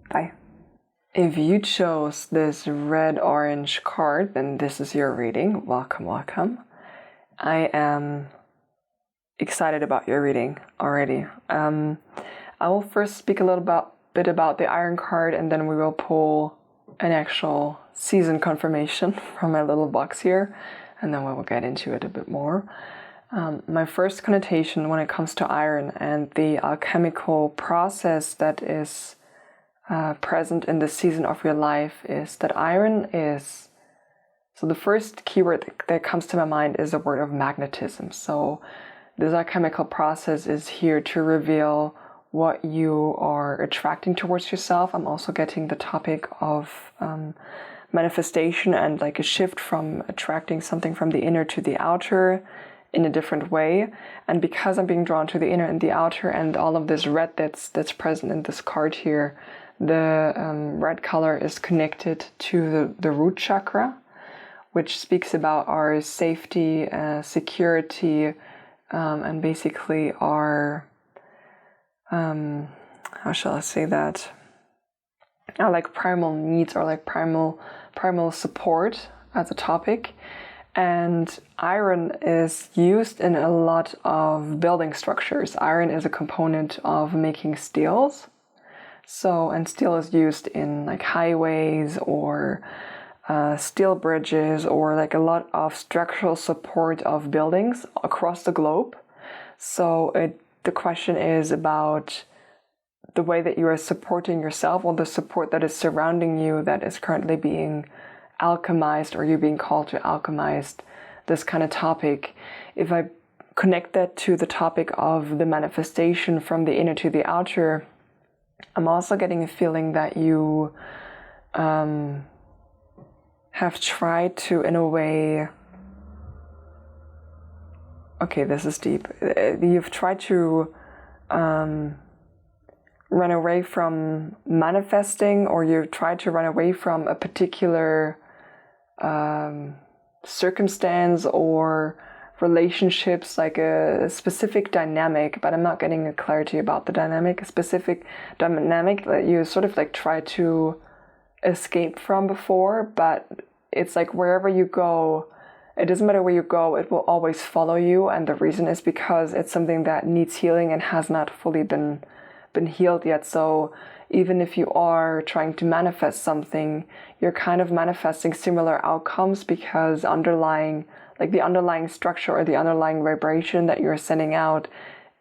Bye. If you chose this red-orange card, then this is your reading. Welcome, welcome. I am excited about your reading already. I will first speak a little bit about the Iron card, and then we will pull an actual season confirmation from my little box here, and then we will get into it a bit more. My first connotation when it comes to iron and the alchemical process that is present in the season of your life is that iron is, so the first keyword that comes to my mind is the word of magnetism. So this alchemical process is here to reveal what you are attracting towards yourself. I'm also getting the topic of manifestation and like a shift from attracting something from the inner to the outer in a different way. And because I'm being drawn to the inner and the outer and all of this red that's present in this card here, the red color is connected to the root chakra, which speaks about our safety, security, and basically our, how shall I say that? Our like primal needs or like primal support as a topic. And iron is used in a lot of building structures. Iron is a component of making steels. So, and steel is used in like highways or steel bridges or like a lot of structural support of buildings across the globe. So the question is about the way that you are supporting yourself or the support that is surrounding you that is currently being alchemized or you're being called to alchemize this kind of topic. If I connect that to the topic of the manifestation from the inner to the outer, I'm also getting a feeling that you have tried to, in a way, okay, this is deep. You've tried to run away from manifesting, or you've tried to run away from a particular circumstance or relationships, like a specific dynamic, but I'm not getting a clarity about the dynamic, a specific dynamic that you sort of like try to escape from before, but it's like wherever you go, it doesn't matter where you go, it will always follow you. And the reason is because it's something that needs healing and has not fully been healed yet. So even if you are trying to manifest something, you're kind of manifesting similar outcomes because the underlying structure or the underlying vibration that you're sending out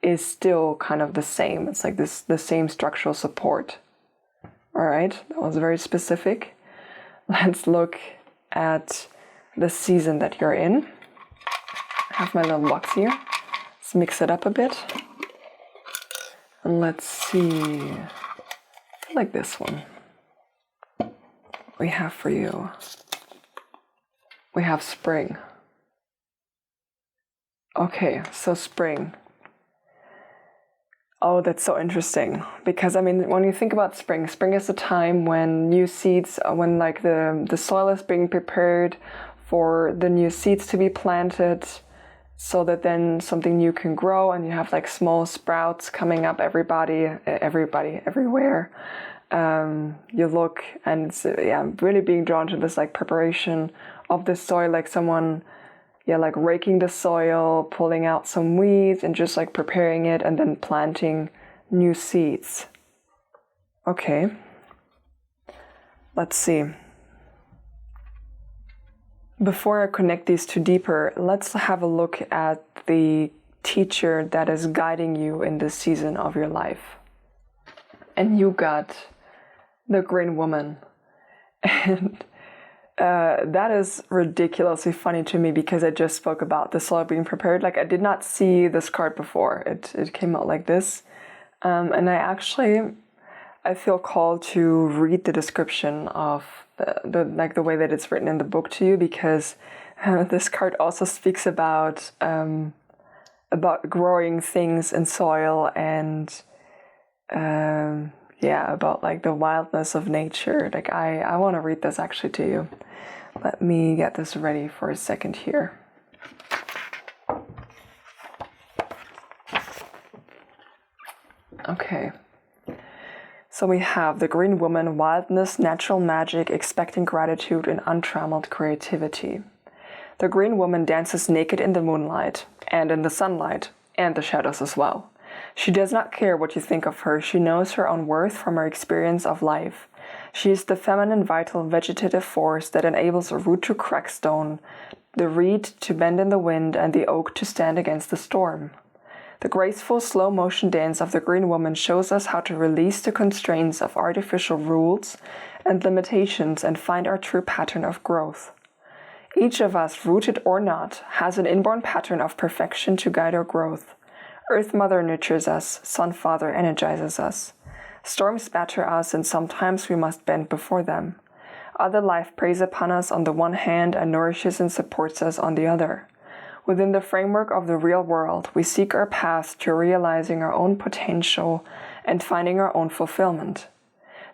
is still kind of the same. It's like the same structural support. All right, that was very specific. Let's look at the season that you're in. I have my little box here. Let's mix it up a bit. And let's see, like this one. We have for you, we have spring. Okay, so spring. Oh, that's so interesting. Because I mean, when you think about spring, spring is a time when new seeds, when like the soil is being prepared for the new seeds to be planted, so that then something new can grow and you have like small sprouts coming up everywhere. you look, and it's really being drawn to this like preparation of the soil, like someone like raking the soil, pulling out some weeds and just like preparing it and then planting new seeds. Okay, let's see. Before I connect these two deeper, let's have a look at the teacher that is guiding you in this season of your life. And you got the Green Woman. And that is ridiculously funny to me because I just spoke about the soil being prepared. Like, I did not see this card before. It came out like this. And I feel called to read the description of the way that it's written in the book to you, because this card also speaks about growing things in soil and about like the wildness of nature. Like I want to read this actually to you. Let me get this ready for a second here. Okay. So we have the Green Woman, wildness, natural magic, expecting gratitude, and untrammeled creativity. The Green Woman dances naked in the moonlight, and in the sunlight, and the shadows as well. She does not care what you think of her. She knows her own worth from her experience of life. She is the feminine, vital, vegetative force that enables a root to crack stone, the reed to bend in the wind, and the oak to stand against the storm. The graceful, slow-motion dance of the Green Woman shows us how to release the constraints of artificial rules and limitations and find our true pattern of growth. Each of us, rooted or not, has an inborn pattern of perfection to guide our growth. Earth Mother nurtures us, Sun Father energizes us. Storms batter us, and sometimes we must bend before them. Other life preys upon us on the one hand and nourishes and supports us on the other. Within the framework of the real world, we seek our path to realizing our own potential and finding our own fulfillment.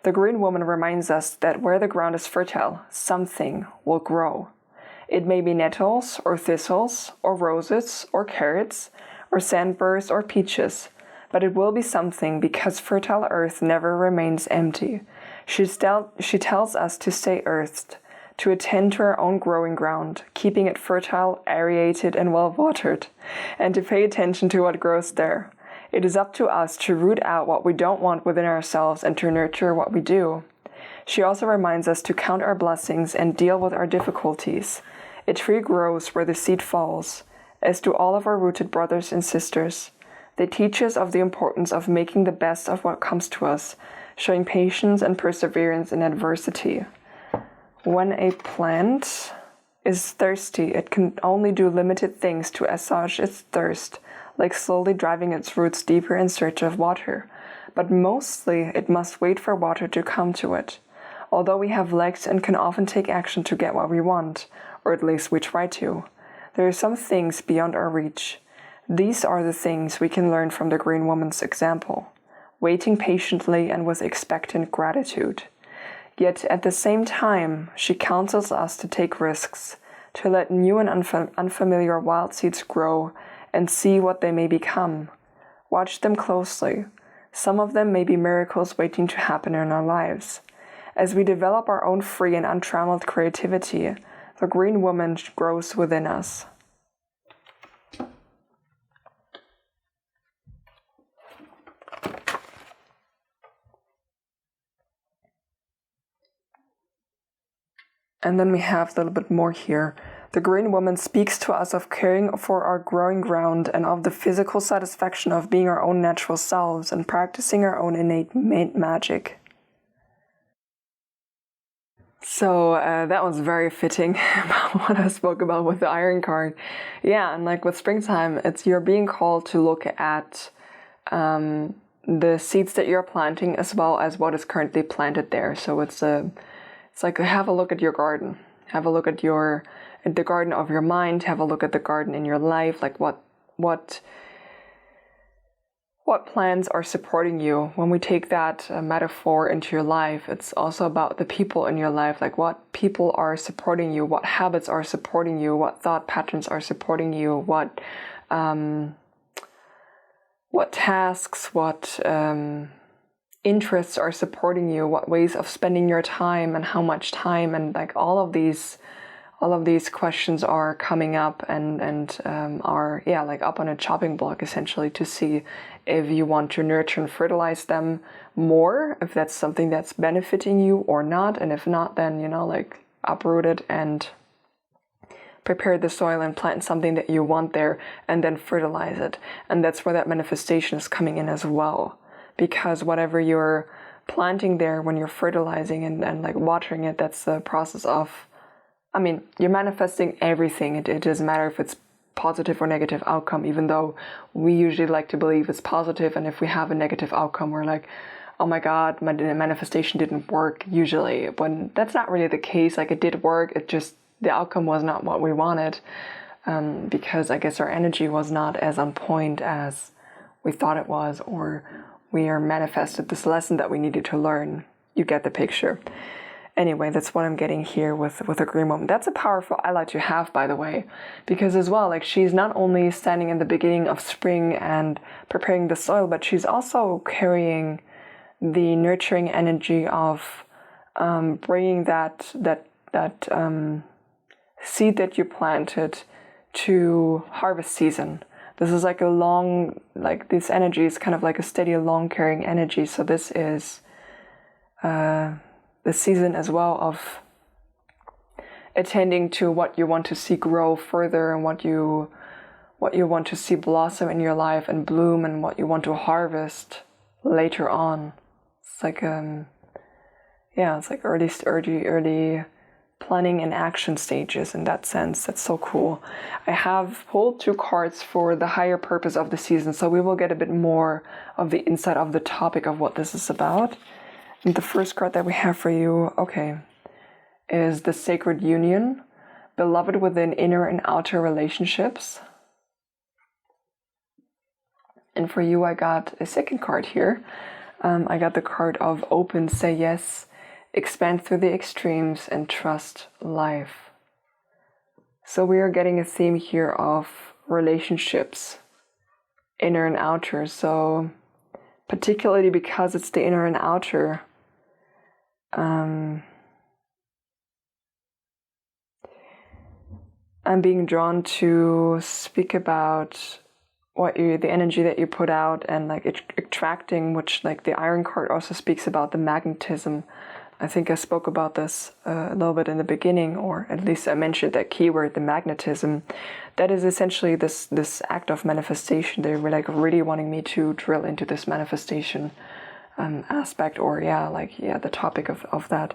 The Green Woman reminds us that where the ground is fertile, something will grow. It may be nettles or thistles or roses or carrots or sandburrs or peaches, but it will be something because fertile earth never remains empty. She tells us to stay earthed, to attend to our own growing ground, keeping it fertile, aerated, and well-watered, and to pay attention to what grows there. It is up to us to root out what we don't want within ourselves and to nurture what we do. She also reminds us to count our blessings and deal with our difficulties. A tree grows where the seed falls, as do all of our rooted brothers and sisters. They teach us of the importance of making the best of what comes to us, showing patience and perseverance in adversity. When a plant is thirsty, it can only do limited things to assuage its thirst, like slowly driving its roots deeper in search of water. But mostly, it must wait for water to come to it. Although we have legs and can often take action to get what we want, or at least we try to, there are some things beyond our reach. These are the things we can learn from the Green Woman's example, waiting patiently and with expectant gratitude. Yet at the same time, she counsels us to take risks, to let new and unfamiliar wild seeds grow and see what they may become. Watch them closely. Some of them may be miracles waiting to happen in our lives. As we develop our own free and untrammeled creativity, the Green Woman grows within us. And then we have a little bit more here. The Green Woman speaks to us of caring for our growing ground and of the physical satisfaction of being our own natural selves and practicing our own innate magic. So that was very fitting about what I spoke about with the Iron card. Yeah, and like with springtime, you're being called to look at the seeds that you're planting as well as what is currently planted there. So it's like have a look at your garden. Have a look at the garden of your mind. Have a look at the garden in your life. Like what plants are supporting you. When we take that metaphor into your life, it's also about the people in your life. Like what people are supporting you, what habits are supporting you, what thought patterns are supporting you, what tasks, what interests are supporting you, what ways of spending your time and how much time, and like all of these questions are coming up and are like up on a chopping block essentially, to see if you want to nurture and fertilize them more, if that's something that's benefiting you or not, and if not, then like uproot it and prepare the soil and plant something that you want there, and then fertilize it. And that's where that manifestation is coming in as well, because whatever you're planting there when you're fertilizing and like watering it, that's the process of, you're manifesting everything. It doesn't matter if it's positive or negative outcome, even though we usually like to believe it's positive, and if we have a negative outcome, we're like, oh my god, my manifestation didn't work, usually, when that's not really the case. Like, it did work, it just, the outcome was not what we wanted, because I guess our energy was not as on point as we thought it was, or we are manifested this lesson that we needed to learn. You get the picture. Anyway, that's what I'm getting here with a green woman. That's a powerful ally to have, by the way, because as well, like, she's not only standing in the beginning of spring and preparing the soil, but she's also carrying the nurturing energy of bringing that seed that you planted to harvest season. This is like a long, like, this energy is kind of like a steady, long carrying energy. So this is the season as well of attending to what you want to see grow further, and what you want to see blossom in your life and bloom, and what you want to harvest later on. It's like it's like early planning and action stages in that sense. That's so cool. I have pulled 2 cards for the higher purpose of the season, so we will get a bit more of the insight of the topic of what this is about. And the first card that we have for you, is the Sacred Union, beloved within inner and outer relationships. And for you, I got a second card here. I got the card of Open, Say Yes, Expand through the extremes, and trust life. So we are getting a theme here of relationships, inner and outer. So particularly because it's the inner and outer, I'm being drawn to speak about the energy that you put out, and like attracting, which like the Iron card also speaks about the magnetism. I think I spoke about this a little bit in the beginning, or at least I mentioned that keyword, the magnetism. That is essentially this act of manifestation. They were like really wanting me to drill into this manifestation aspect, or the topic of that.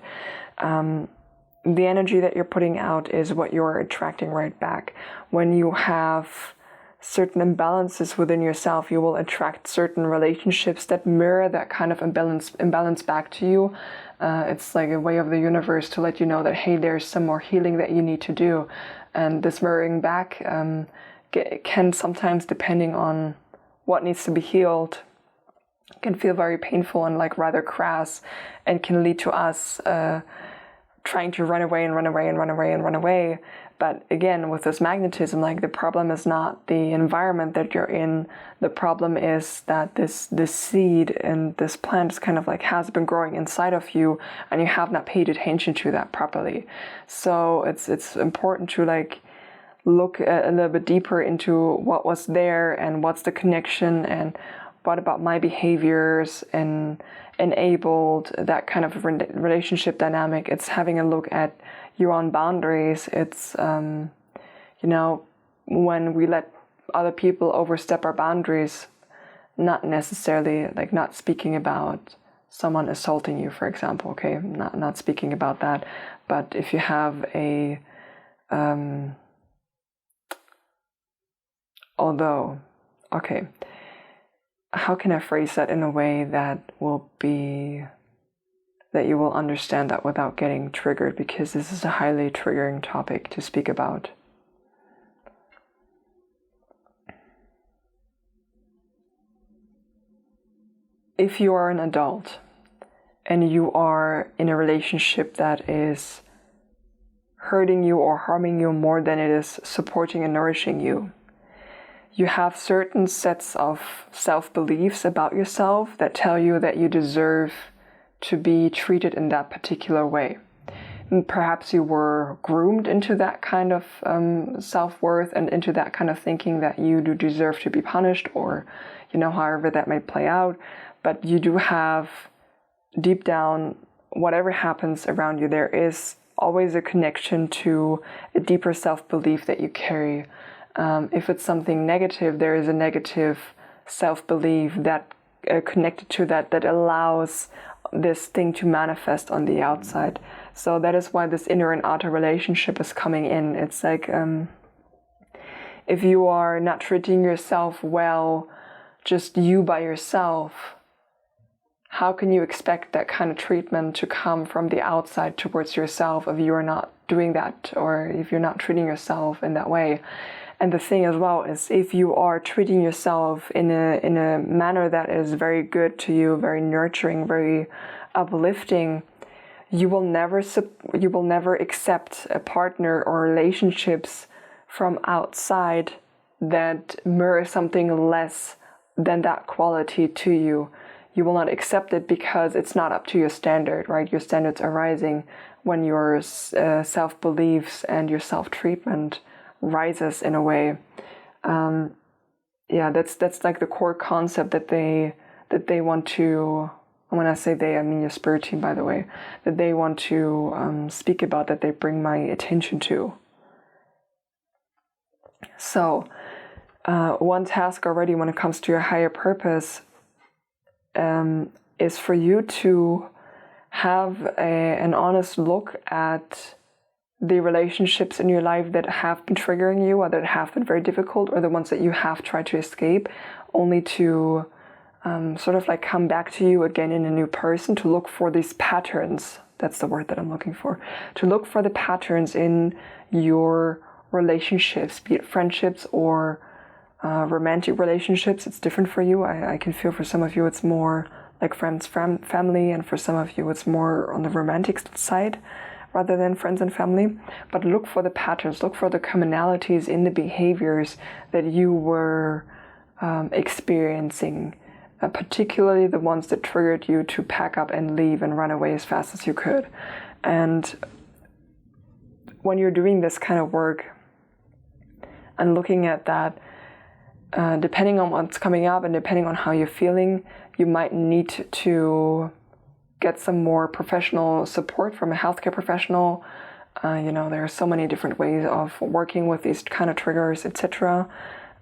The energy that you're putting out is what you're attracting right back. When you have certain imbalances within yourself, you will attract certain relationships that mirror that kind of imbalance back to you. It's like a way of the universe to let you know that, hey, there's some more healing that you need to do. And this mirroring back can sometimes, depending on what needs to be healed, can feel very painful and like rather crass, and can lead to us trying to run away. But again, with this magnetism, like, the problem is not the environment that you're in. The problem is that this seed and this plant is kind of like has been growing inside of you, and you have not paid attention to that properly. So it's important to like look a little bit deeper into what was there, and what's the connection, and what about my behaviors and enabled that kind of relationship dynamic. It's having a look at your own boundaries. It's, when we let other people overstep our boundaries, not necessarily, like, not speaking about someone assaulting you, for example, okay? Not speaking about that. But if you have a, how can I phrase that in a way that you will understand that without getting triggered, because this is a highly triggering topic to speak about. If you are an adult and you are in a relationship that is hurting you or harming you more than it is supporting and nourishing you, you have certain sets of self-beliefs about yourself that tell you that you deserve to be treated in that particular way. And perhaps you were groomed into that kind of self-worth and into that kind of thinking that you do deserve to be punished, or, however that may play out. But you do have, deep down, whatever happens around you, there is always a connection to a deeper self-belief that you carry. If it's something negative, there is a negative self-belief that connected to that allows this thing to manifest on the outside. So that is why this inner and outer relationship is coming in. It's like, if you are not treating yourself well, just you by yourself, how can you expect that kind of treatment to come from the outside towards yourself if you are not doing that, or if you're not treating yourself in that way? And the thing as well is, if you are treating yourself in a manner that is very good to you, very nurturing, very uplifting, you will never accept a partner or relationships from outside that mirror something less than that quality to you. You will not accept it because it's not up to your standard, right? Your standards are rising when your self-beliefs and your self-treatment rises in a way. That's like the core concept that they want to, when I say they, I mean your spirit team, by the way, that they want to speak about, that they bring my attention to. So one task already when it comes to your higher purpose is for you to have an honest look at the relationships in your life that have been triggering you, or that have been very difficult, or the ones that you have tried to escape, only to sort of like come back to you again in a new person, to look for these patterns. That's the word that I'm looking for. To look for the patterns in your relationships, be it friendships or romantic relationships. It's different for you. I can feel for some of you it's more like friends, family, and for some of you it's more on the romantic side rather than friends and family. But look for the patterns, look for the commonalities in the behaviors that you were experiencing, particularly the ones that triggered you to pack up and leave and run away as fast as you could. And when you're doing this kind of work and looking at that, depending on what's coming up and depending on how you're feeling, you might need to get some more professional support from a healthcare professional. There are so many different ways of working with these kind of triggers, etc.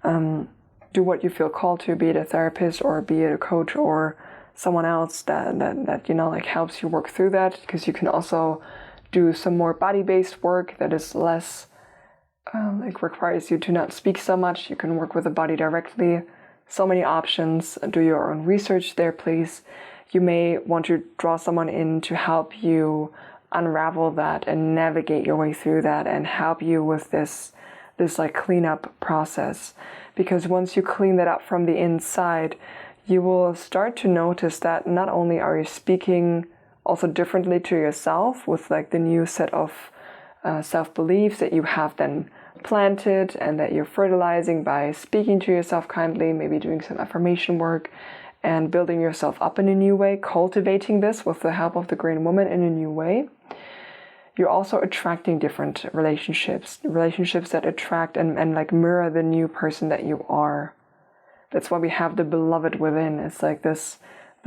Do what you feel called to, be it a therapist or be it a coach or someone else that helps you work through that, because you can also do some more body-based work that is less requires you to not speak so much. You can work with the body directly. So many options. Do your own research there, please. You may want to draw someone in to help you unravel that and navigate your way through that and help you with this cleanup process. Because once you clean that up from the inside, you will start to notice that not only are you speaking also differently to yourself with the new set of self-beliefs that you have then planted and that you're fertilizing by speaking to yourself kindly, maybe doing some affirmation work and building yourself up in a new way, cultivating this with the help of the Green Woman in a new way. You're also attracting different relationships that attract and mirror the new person that you are. That's why we have the beloved within. It's like this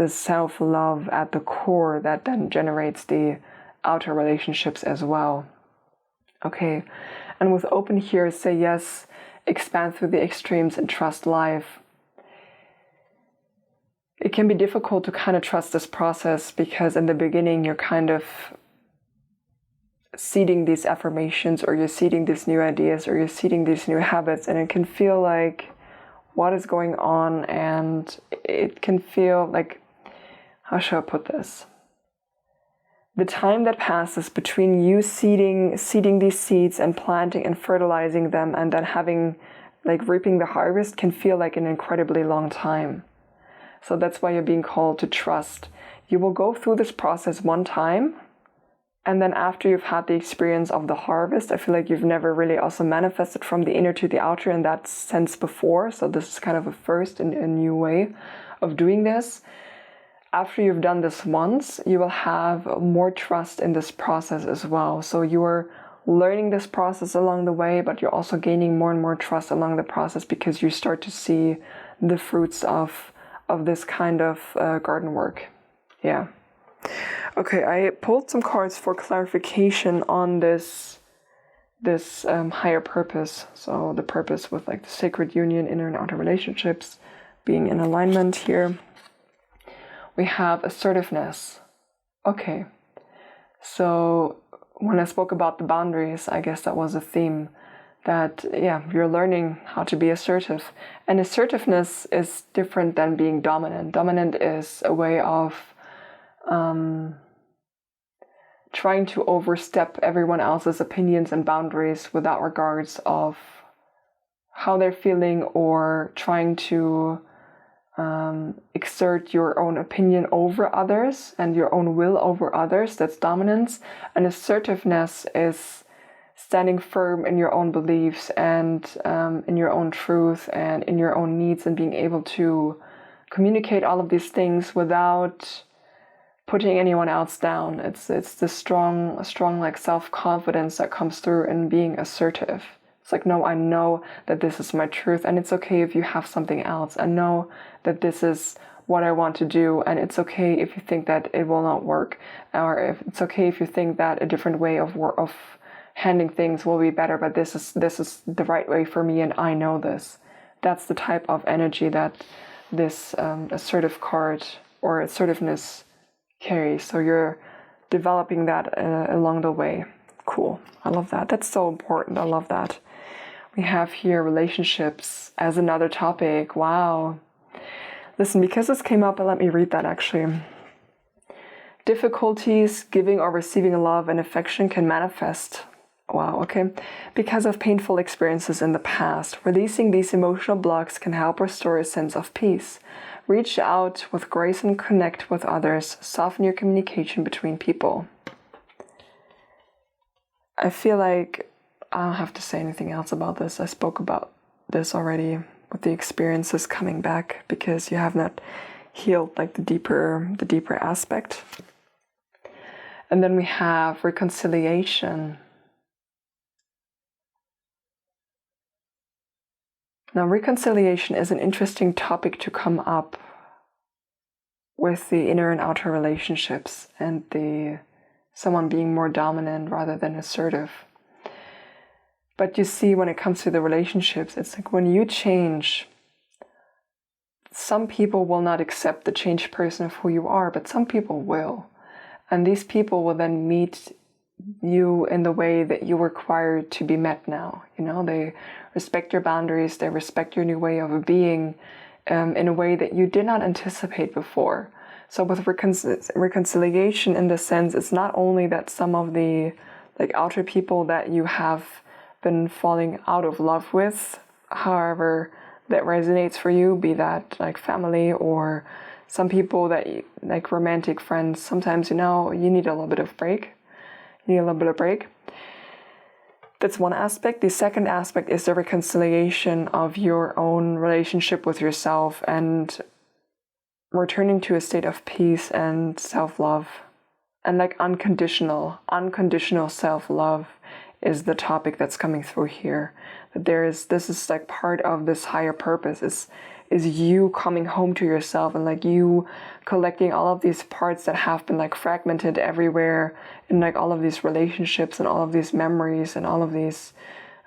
self-love at the core that then generates the outer relationships as well. Okay, and with open here, say yes, expand through the extremes and trust life. It can be difficult to kind of trust this process because in the beginning you're kind of seeding these affirmations, or you're seeding these new ideas, or you're seeding these new habits, and it can feel like what is going on, and it can feel like, how should I put this? The time that passes between you seeding these seeds and planting and fertilizing them and then having reaping the harvest can feel like an incredibly long time. So that's why you're being called to trust. You will go through this process one time And then after you've had the experience of the harvest, I feel like you've never really also manifested from the inner to the outer in that sense before. So this is kind of a first and a new way of doing this. After you've done this once, you will have more trust in this process as well. So you're learning this process along the way, but you're also gaining more and more trust along the process because you start to see the fruits of this kind of garden work. Yeah. Okay, I pulled some cards for clarification on this higher purpose. So the purpose with like the sacred union, inner and outer relationships being in alignment here. We have assertiveness. Okay, so when I spoke about the boundaries, I guess that was a theme that, yeah, you're learning how to be assertive. And assertiveness is different than being dominant. Dominant is a way of trying to overstep everyone else's opinions and boundaries without regards of how they're feeling, or trying to exert your own opinion over others and your own will over others. That's dominance. And assertiveness is standing firm in your own beliefs and in your own truth and in your own needs, and being able to communicate all of these things without putting anyone else down. It's the strong like self-confidence that comes through in being assertive. It's like, no, I know that this is my truth, and it's okay if you have something else. I know that this is what I want to do, and it's okay if you think that it will not work, or if it's okay if you think that a different way of handling things will be better, but this is the right way for me, and I know this. That's the type of energy that this assertive card or assertiveness carries. So you're developing that along the way. Cool. I love that. That's so important. I love that. We have here relationships as another topic. Wow. Listen, because this came up, let me read that actually. Difficulties giving or receiving love and affection can manifest. Wow, okay. Because of painful experiences in the past, releasing these emotional blocks can help restore a sense of peace. Reach out with grace and connect with others. Soften your communication between people. I feel like I don't have to say anything else about this. I spoke about this already with the experiences coming back, because you have not healed like the deeper aspect. And then we have reconciliation. Now, reconciliation is an interesting topic to come up with the inner and outer relationships and someone being more dominant rather than assertive. But you see, when it comes to the relationships, it's like when you change, some people will not accept the changed person of who you are, but some people will. And these people will then meet you in the way that you require to be met now. You know, they respect your boundaries, they respect your new way of being in a way that you did not anticipate before. So with reconciliation, in this sense, it's not only that some of the like outer people that you have been falling out of love with, however that resonates for you, be that like family or some people that like romantic friends, sometimes, you know, you need a little bit of break. That's one aspect. The second aspect is the reconciliation of your own relationship with yourself and returning to a state of peace and self-love. And like unconditional self-love is the topic that's coming through here. That this is like part of this higher purpose is you coming home to yourself, and like you collecting all of these parts that have been like fragmented everywhere in like all of these relationships and all of these memories and all of these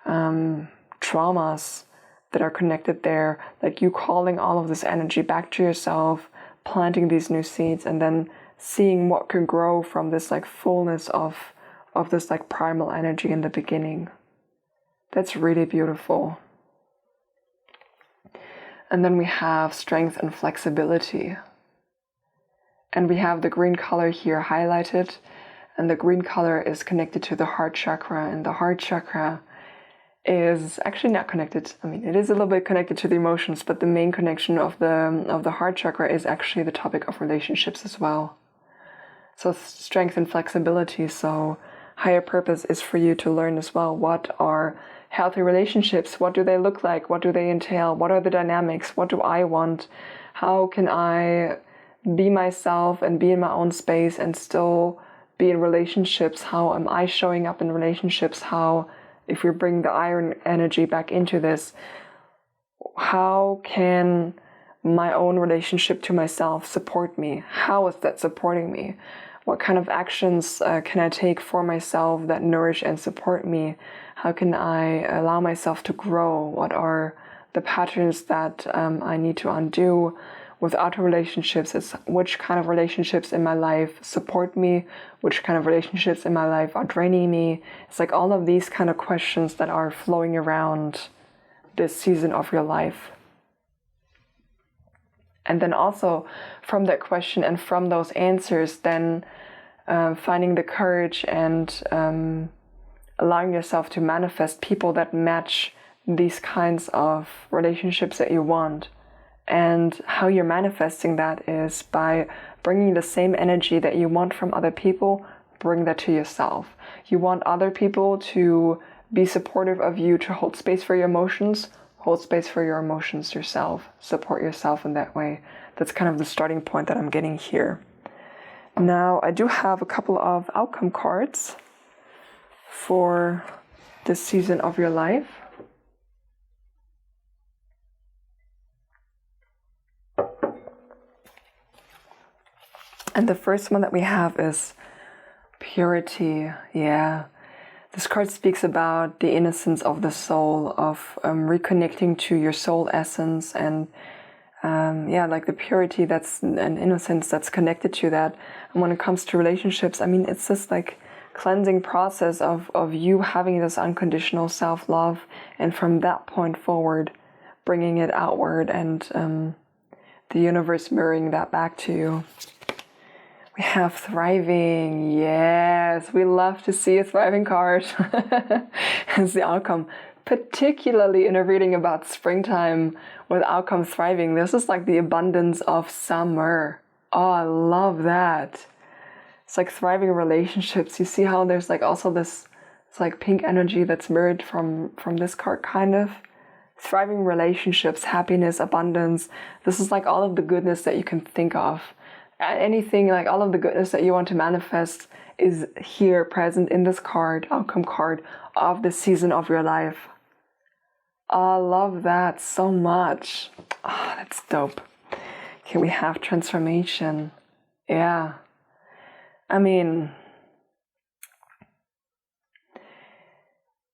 traumas that are connected there. Like you calling all of this energy back to yourself, planting these new seeds, and then seeing what can grow from this like fullness of this like primal energy in the beginning. That's really beautiful. And then we have strength and flexibility. And we have the green color here highlighted. And the green color is connected to the heart chakra. And the heart chakra is actually not connected. I mean, it is a little bit connected to the emotions, but the main connection of the heart chakra is actually the topic of relationships as well. So strength and flexibility. So higher purpose is for you to learn as well. What are healthy relationships? What do they look like? What do they entail? What are the dynamics? What do I want? How can I be myself and be in my own space and still be in relationships? How am I showing up in relationships? How, if we bring the iron energy back into this, how can my own relationship to myself support me? How is that supporting me? What kind of actions can I take for myself that nourish and support me? How can I allow myself to grow? What are the patterns that I need to undo? With outer relationships, it's which kind of relationships in my life support me? Which kind of relationships in my life are draining me? It's like all of these kind of questions that are flowing around this season of your life. And then also from that question and from those answers, then finding the courage and allowing yourself to manifest people that match these kinds of relationships that you want. And how you're manifesting that is by bringing the same energy that you want from other people, bring that to yourself. You want other people to be supportive of you, to hold space for your emotions, hold space for your emotions yourself, support yourself in that way. That's kind of the starting point that I'm getting here. Now, I do have a couple of outcome cards for this season of your life. And the first one that we have is purity. Yeah. This card speaks about the innocence of the soul, of reconnecting to your soul essence and like the purity that's an innocence that's connected to that. And when it comes to relationships, I mean, it's this like cleansing process of you having this unconditional self-love, and from that point forward, bringing it outward and the universe mirroring that back to you. We have thriving. Yes, we love to see a thriving card. It's the outcome. Particularly in a reading about springtime with outcome thriving. This is like the abundance of summer. Oh, I love that. It's like thriving relationships. You see how there's like also this, it's like pink energy that's mirrored from this card kind of. Thriving relationships, happiness, abundance. This is like all of the goodness that you can think of. Anything, like all of the goodness that you want to manifest is here present in this card, outcome card of the season of your life. I love that so much. Oh, that's dope. Okay, we have transformation. Yeah. I mean,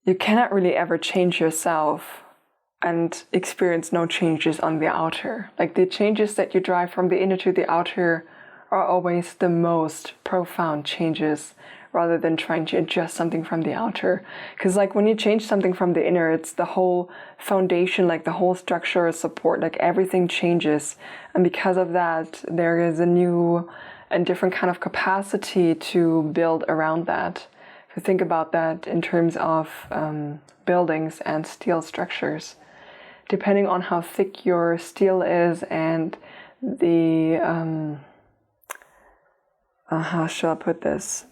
you cannot really ever change yourself and experience no changes on the outer. Like the changes that you drive from the inner to the outer are always the most profound changes, rather than trying to adjust something from the outer. Because like when you change something from the inner, it's the whole foundation, like the whole structure of support, like everything changes. And because of that, there is a new and different kind of capacity to build around that. If you think about that in terms of buildings and steel structures, depending on how thick your steel is and the how shall I put this?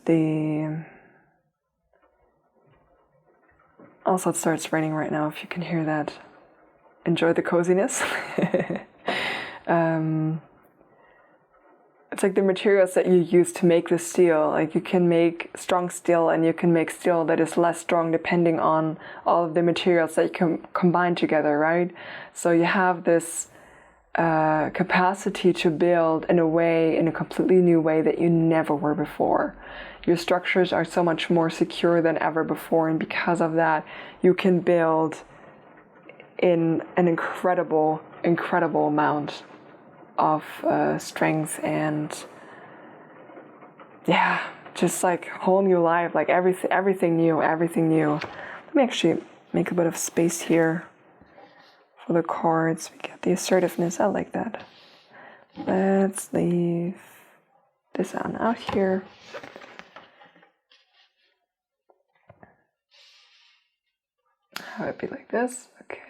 Also, it starts raining right now, if you can hear that. Enjoy the coziness. It's like the materials that you use to make the steel. Like you can make strong steel and you can make steel that is less strong depending on all of the materials that you can combine together, right? So you have this capacity to build in a completely new way that you never were before. Your structures are so much more secure than ever before, and because of that, you can build in an incredible amount of strength and just like whole new life, like everything new. Let me actually make a bit of space here for the cards. We get the assertiveness. I like that. Let's leave this on out here. Have it be like this. Okay.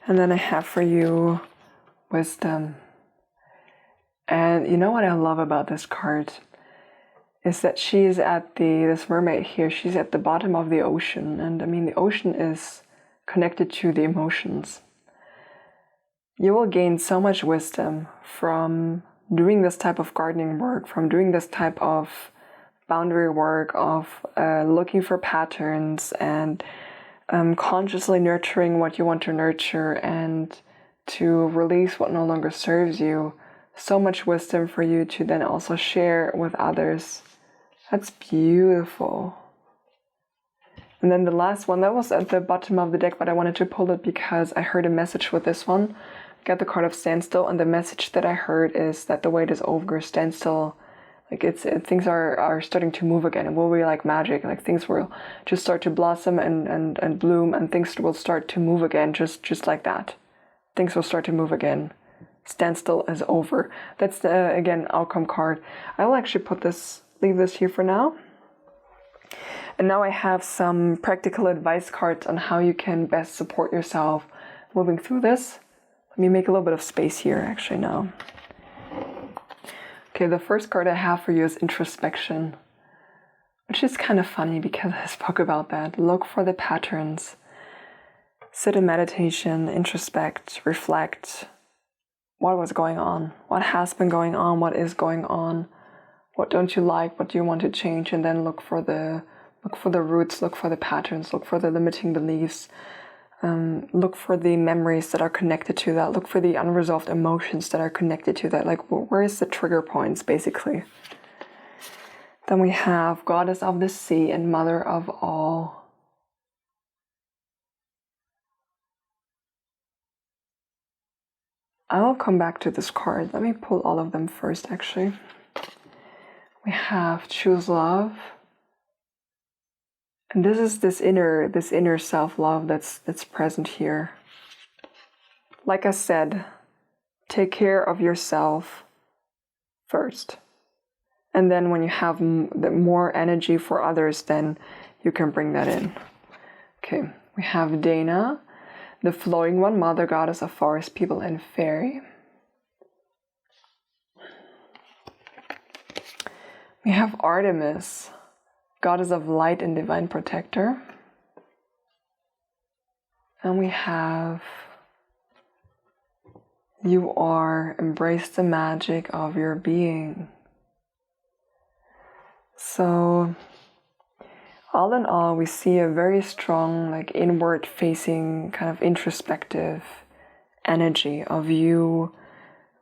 And then I have for you wisdom. And you know what I love about this card? is that she is at this mermaid here, she's at the bottom of the ocean. And I mean, the ocean is connected to the emotions. You will gain so much wisdom from doing this type of gardening work, from doing this type of boundary work, of looking for patterns and consciously nurturing what you want to nurture and to release what no longer serves you. So much wisdom for you to then also share with others. That's beautiful. And then the last one, that was at the bottom of the deck, but I wanted to pull it because I heard a message with this one. I got the card of standstill, and the message that I heard is that the wait is over, standstill. Like things are starting to move again. It will be like magic. Like things will just start to blossom and bloom, and things will start to move again, just like that. Things will start to move again. Standstill is over. That's the, again, outcome card. I will actually leave this here for now. And now I have some practical advice cards on how you can best support yourself moving through this. Let me make a little bit of space here actually now. Okay, the first card I have for you is introspection, which is kind of funny because I spoke about that. Look for the patterns. Sit in meditation, introspect, reflect. What was going on? What has been going on? What is going on? What don't you like? What do you want to change? And then look for the roots, look for the patterns, look for the limiting beliefs, look for the memories that are connected to that, look for the unresolved emotions that are connected to that. Like, where is the trigger points, basically? Then we have Goddess of the Sea and Mother of All. I will come back to this card. Let me pull all of them first, actually. We have Choose Love. And this is this inner self-love that's present here. Like I said, take care of yourself first. And then when you have more energy for others, then you can bring that in. Okay, we have Dana, the flowing one, Mother Goddess of Forest People and Fairy. We have Artemis, Goddess of Light and Divine Protector. And we have You Are, embrace the magic of your being. So, all in all, we see a very strong, like inward facing, kind of introspective energy of you.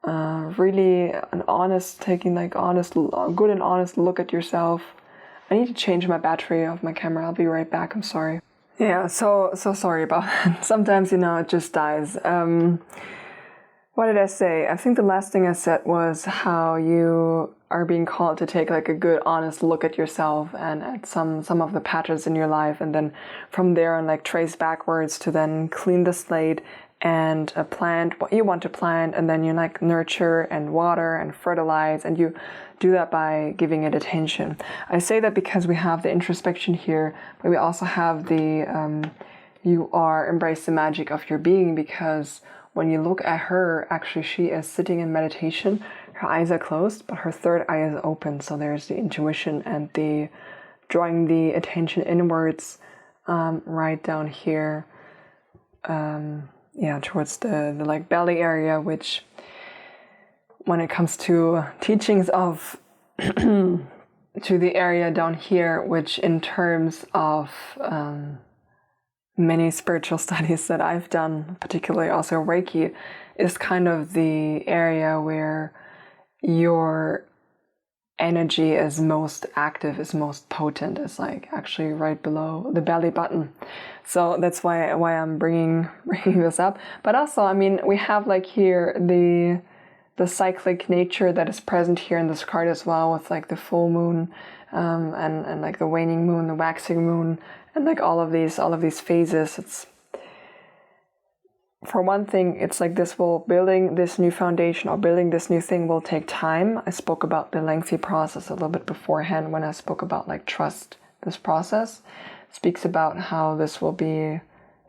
Really an honest, taking like good and honest look at yourself. I need to change my battery of my camera. I'll be right back. I'm sorry. Yeah, so sorry about that. Sometimes, it just dies. What did I say? I think the last thing I said was how you are being called to take like a good, honest look at yourself and at some of the patterns in your life, and then from there on like trace backwards to then clean the slate and plant what you want to plant, and then you like nurture and water and fertilize, and you do that by giving it attention. I say that because we have the introspection here, but we also have the You Are, embrace the magic of your being, because when you look at her, actually she is sitting in meditation. Her eyes are closed, but her third eye is open. So there's the intuition and the drawing the attention inwards, right down here. Towards the like belly area, which when it comes to teachings of to the area down here, which in terms of many spiritual studies that I've done, particularly also Reiki, is kind of the area where your energy is most active, is most potent, is like actually right below the belly button. So that's why I'm bringing this up. But also, I mean, we have like here the cyclic nature that is present here in this card as well, with like the full moon and like the waning moon, the waxing moon, and like all of these phases. It's, for one thing, it's like building this new foundation or building this new thing will take time. I spoke about the lengthy process a little bit beforehand when I spoke about like trust this process. It speaks about how this will be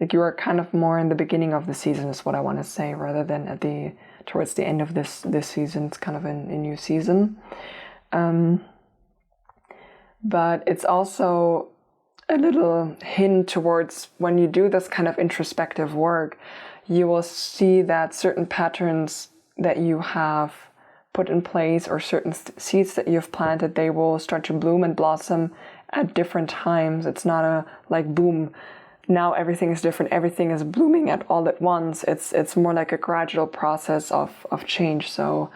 like you are kind of more in the beginning of the season is what I want to say, rather than towards the end of this season. It's kind of a new season. But it's also a little hint towards when you do this kind of introspective work, you will see that certain patterns that you have put in place or certain seeds that you've planted, they will start to bloom and blossom at different times. It's not a like boom, now everything is different, everything is blooming all at once. It's more like a gradual process of change. So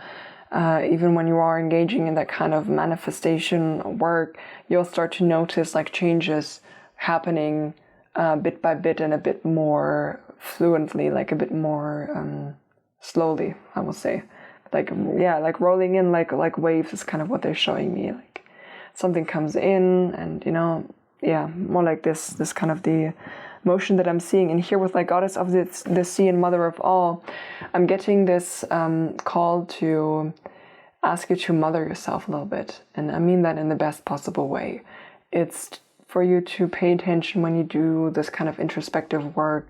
even when you are engaging in that kind of manifestation work, you'll start to notice like changes happening bit by bit and a bit more fluently, like a bit more slowly, I will say. Like, yeah, like rolling in like waves is kind of what they're showing me. Like something comes in and, you know, yeah, more like this kind of the motion that I'm seeing. And here with like Goddess of the Sea and Mother of All, I'm getting this call to ask you to mother yourself a little bit. And I mean that in the best possible way. It's for you to pay attention when you do this kind of introspective work.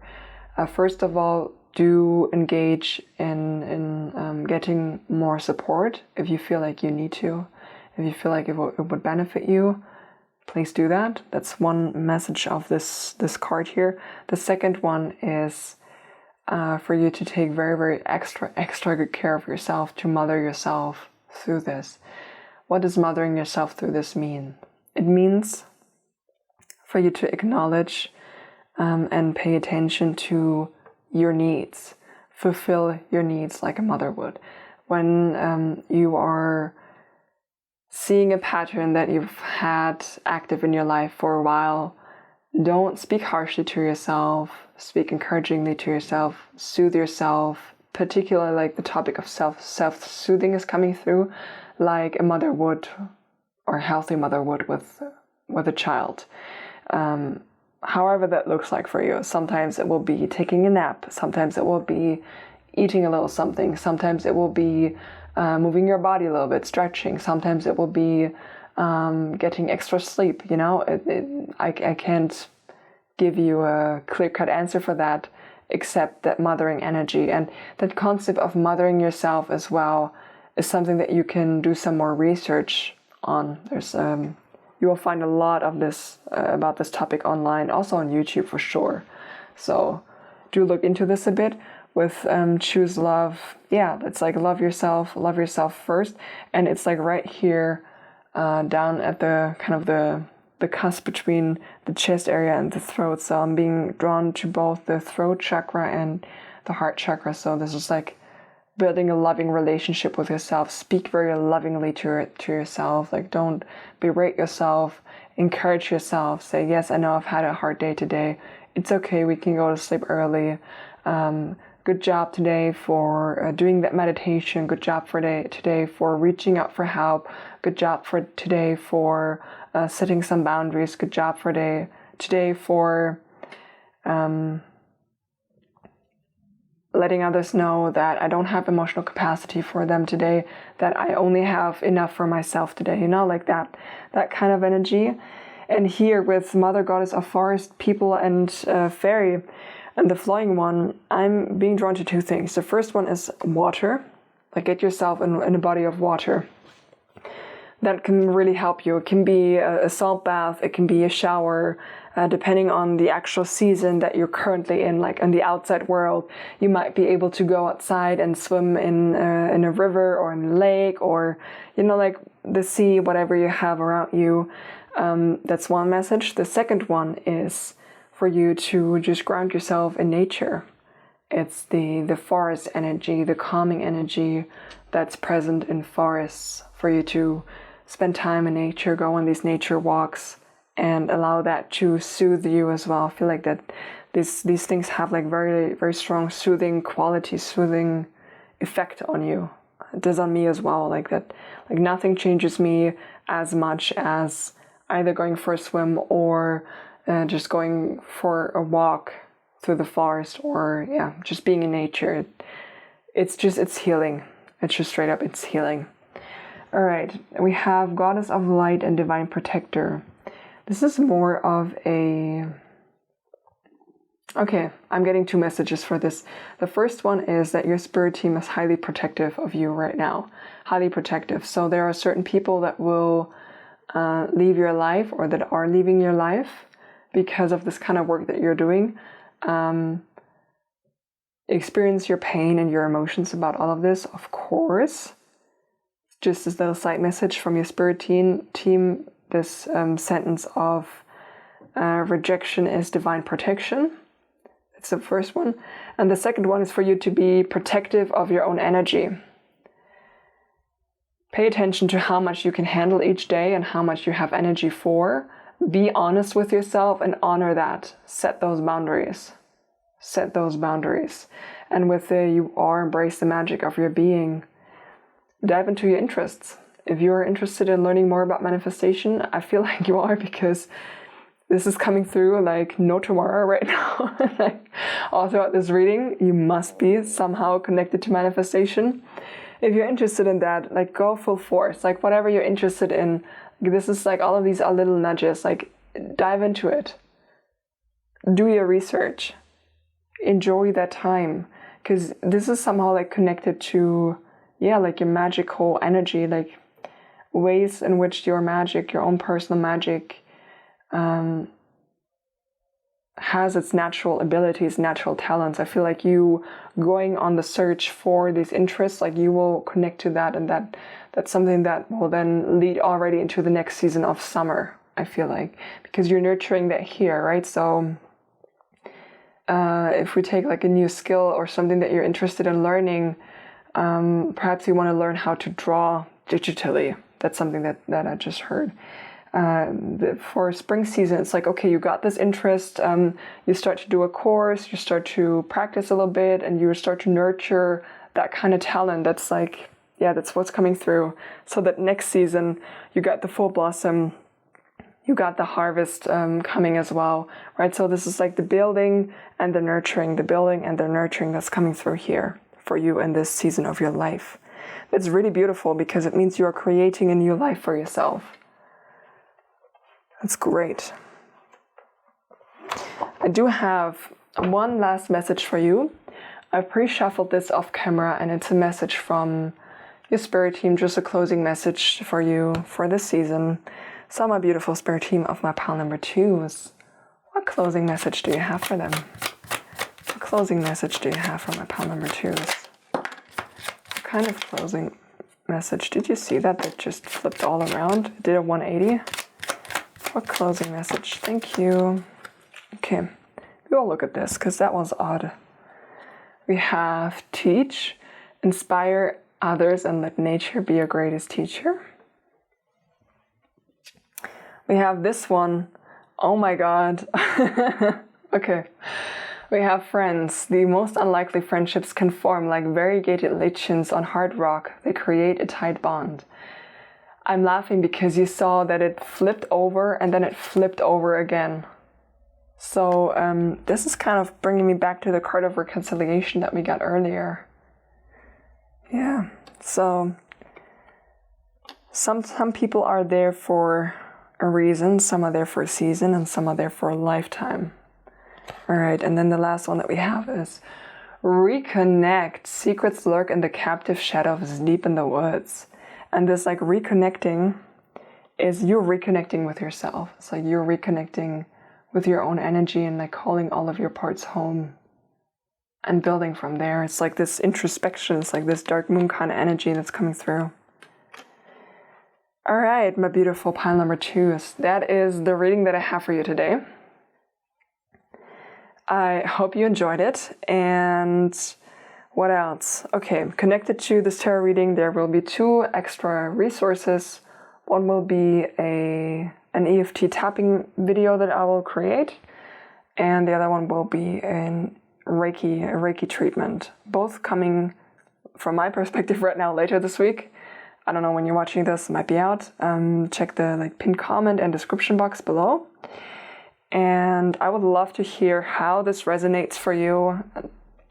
First of all, do engage in getting more support if you feel like you need to. If you feel like it would benefit you, please do that. That's one message of this card here. The second one is for you to take very, very extra good care of yourself, to mother yourself through this. What does mothering yourself through this mean? It means for you to acknowledge and pay attention to your needs, fulfill your needs like a mother would. When you are seeing a pattern that you've had active in your life for a while, don't speak harshly to yourself, speak encouragingly to yourself, soothe yourself, particularly like the topic of self-soothing is coming through, like a mother would, or a healthy mother would with a child. However that looks like for you. Sometimes it will be taking a nap. Sometimes it will be eating a little something. Sometimes it will be moving your body a little bit, stretching. Sometimes it will be getting extra sleep. You know, I can't give you a clear-cut answer for that, except that mothering energy. And that concept of mothering yourself as well is something that you can do some more research on. There's you will find a lot of this about this topic online, also on YouTube for sure. So do look into this a bit. With choose love, yeah, it's like love yourself first, and it's like right here down at the kind of the cusp between the chest area and the throat. So I'm being drawn to both the throat chakra and the heart chakra. So this is like building a loving relationship with yourself. Speak very lovingly to yourself. Like, don't berate yourself. Encourage yourself. Say, yes, I know I've had a hard day today. It's okay. We can go to sleep early. Good job today for doing that meditation. Good job for today for reaching out for help. Good job for today for setting some boundaries. Good job for today for letting others know that I don't have emotional capacity for them today, that I only have enough for myself today, you know, like that kind of energy. And here with Mother Goddess of Forest, People, and Fairy, and the flowing one, I'm being drawn to two things. The first one is water, like get yourself in a body of water. That can really help you. It can be a salt bath, it can be a shower, depending on the actual season that you're currently in. Like in the outside world, you might be able to go outside and swim in a river or in a lake, or, you know, like the sea, whatever you have around you. That's one message. The second one is for you to just ground yourself in nature. It's the forest energy, the calming energy that's present in forests, for you to spend time in nature, go on these nature walks, and allow that to soothe you as well. I feel like that these things have like very, very strong soothing quality, soothing effect on you. It does on me as well. Like that, like nothing changes me as much as either going for a swim or just going for a walk through the forest, or yeah, just being in nature. It's healing. It's just straight up, it's healing. All right, we have Goddess of Light and Divine Protector. This is more of a... Okay, I'm getting two messages for this. The first one is that your spirit team is highly protective of you right now. Highly protective. So there are certain people that will leave your life or that are leaving your life because of this kind of work that you're doing. Experience your pain and your emotions about all of this, of course. Just this little side message from your spirit team, this sentence of rejection is divine protection. It's the first one. And the second one is for you to be protective of your own energy. Pay attention to how much you can handle each day and how much you have energy for. Be honest with yourself and honor that. Set those boundaries. Set those boundaries. And with the you are, embrace the magic of your being. Dive into your interests. If you're interested in learning more about manifestation, I feel like you are, because this is coming through like no tomorrow right now. Like all throughout this reading, you must be somehow connected to manifestation. If you're interested in that, like go full force, like whatever you're interested in. This is like all of these are little nudges, like dive into it. Do your research. Enjoy that time, because this is somehow like connected to, like your magical energy, like ways in which your magic, your own personal magic, has its natural abilities, natural talents. I feel like you going on the search for these interests, like you will connect to that, and that's something that will then lead already into the next season of summer, I feel like, because you're nurturing that here, right? So if we take like a new skill or something that you're interested in learning, perhaps you want to learn how to draw digitally. That's something that I just heard. For spring season, it's like, okay, you got this interest, you start to do a course, you start to practice a little bit, and you start to nurture that kind of talent. That's like, that's what's coming through. So that next season, you got the full blossom, you got the harvest coming as well, right? So this is like the building and the nurturing, that's coming through here for you in this season of your life. It's really beautiful because it means you are creating a new life for yourself. That's great. I do have one last message for you. I've pre-shuffled this off camera, and it's a message from your spirit team, just a closing message for you for this season. So my beautiful spirit team of my pile number 2s, what closing message do you have for them? What closing message do you have for my pile number 2s? What kind of closing message? Did you see that? It just flipped all around. It did a 180. What closing message? Thank you. Okay, we'll look at this because that was odd. We have teach, inspire others, and let nature be your greatest teacher. We have this one. Oh my God. Okay. We have friends. The most unlikely friendships can form like variegated lichens on hard rock. They create a tight bond. I'm laughing because you saw that it flipped over and then it flipped over again. So this is kind of bringing me back to the card of reconciliation that we got earlier. Yeah, so some people are there for a reason, some are there for a season, and some are there for a lifetime. All right, and then the last one that we have is reconnect. Secrets lurk in the captive shadows deep in the woods. And this like reconnecting is you're reconnecting with yourself. It's like you're reconnecting with your own energy and like calling all of your parts home and building from there. It's like this introspection. It's like this dark moon kind of energy that's coming through. All right, my beautiful pile number 2s. That is the reading that I have for you today. I hope you enjoyed it. And what else? Okay, connected to this tarot reading, there will be 2 extra resources. One will be an EFT tapping video that I will create, and the other one will be a Reiki treatment. Both coming from my perspective right now later this week. I don't know when you're watching this, it might be out. Check the pinned comment and description box below. And I would love to hear how this resonates for you.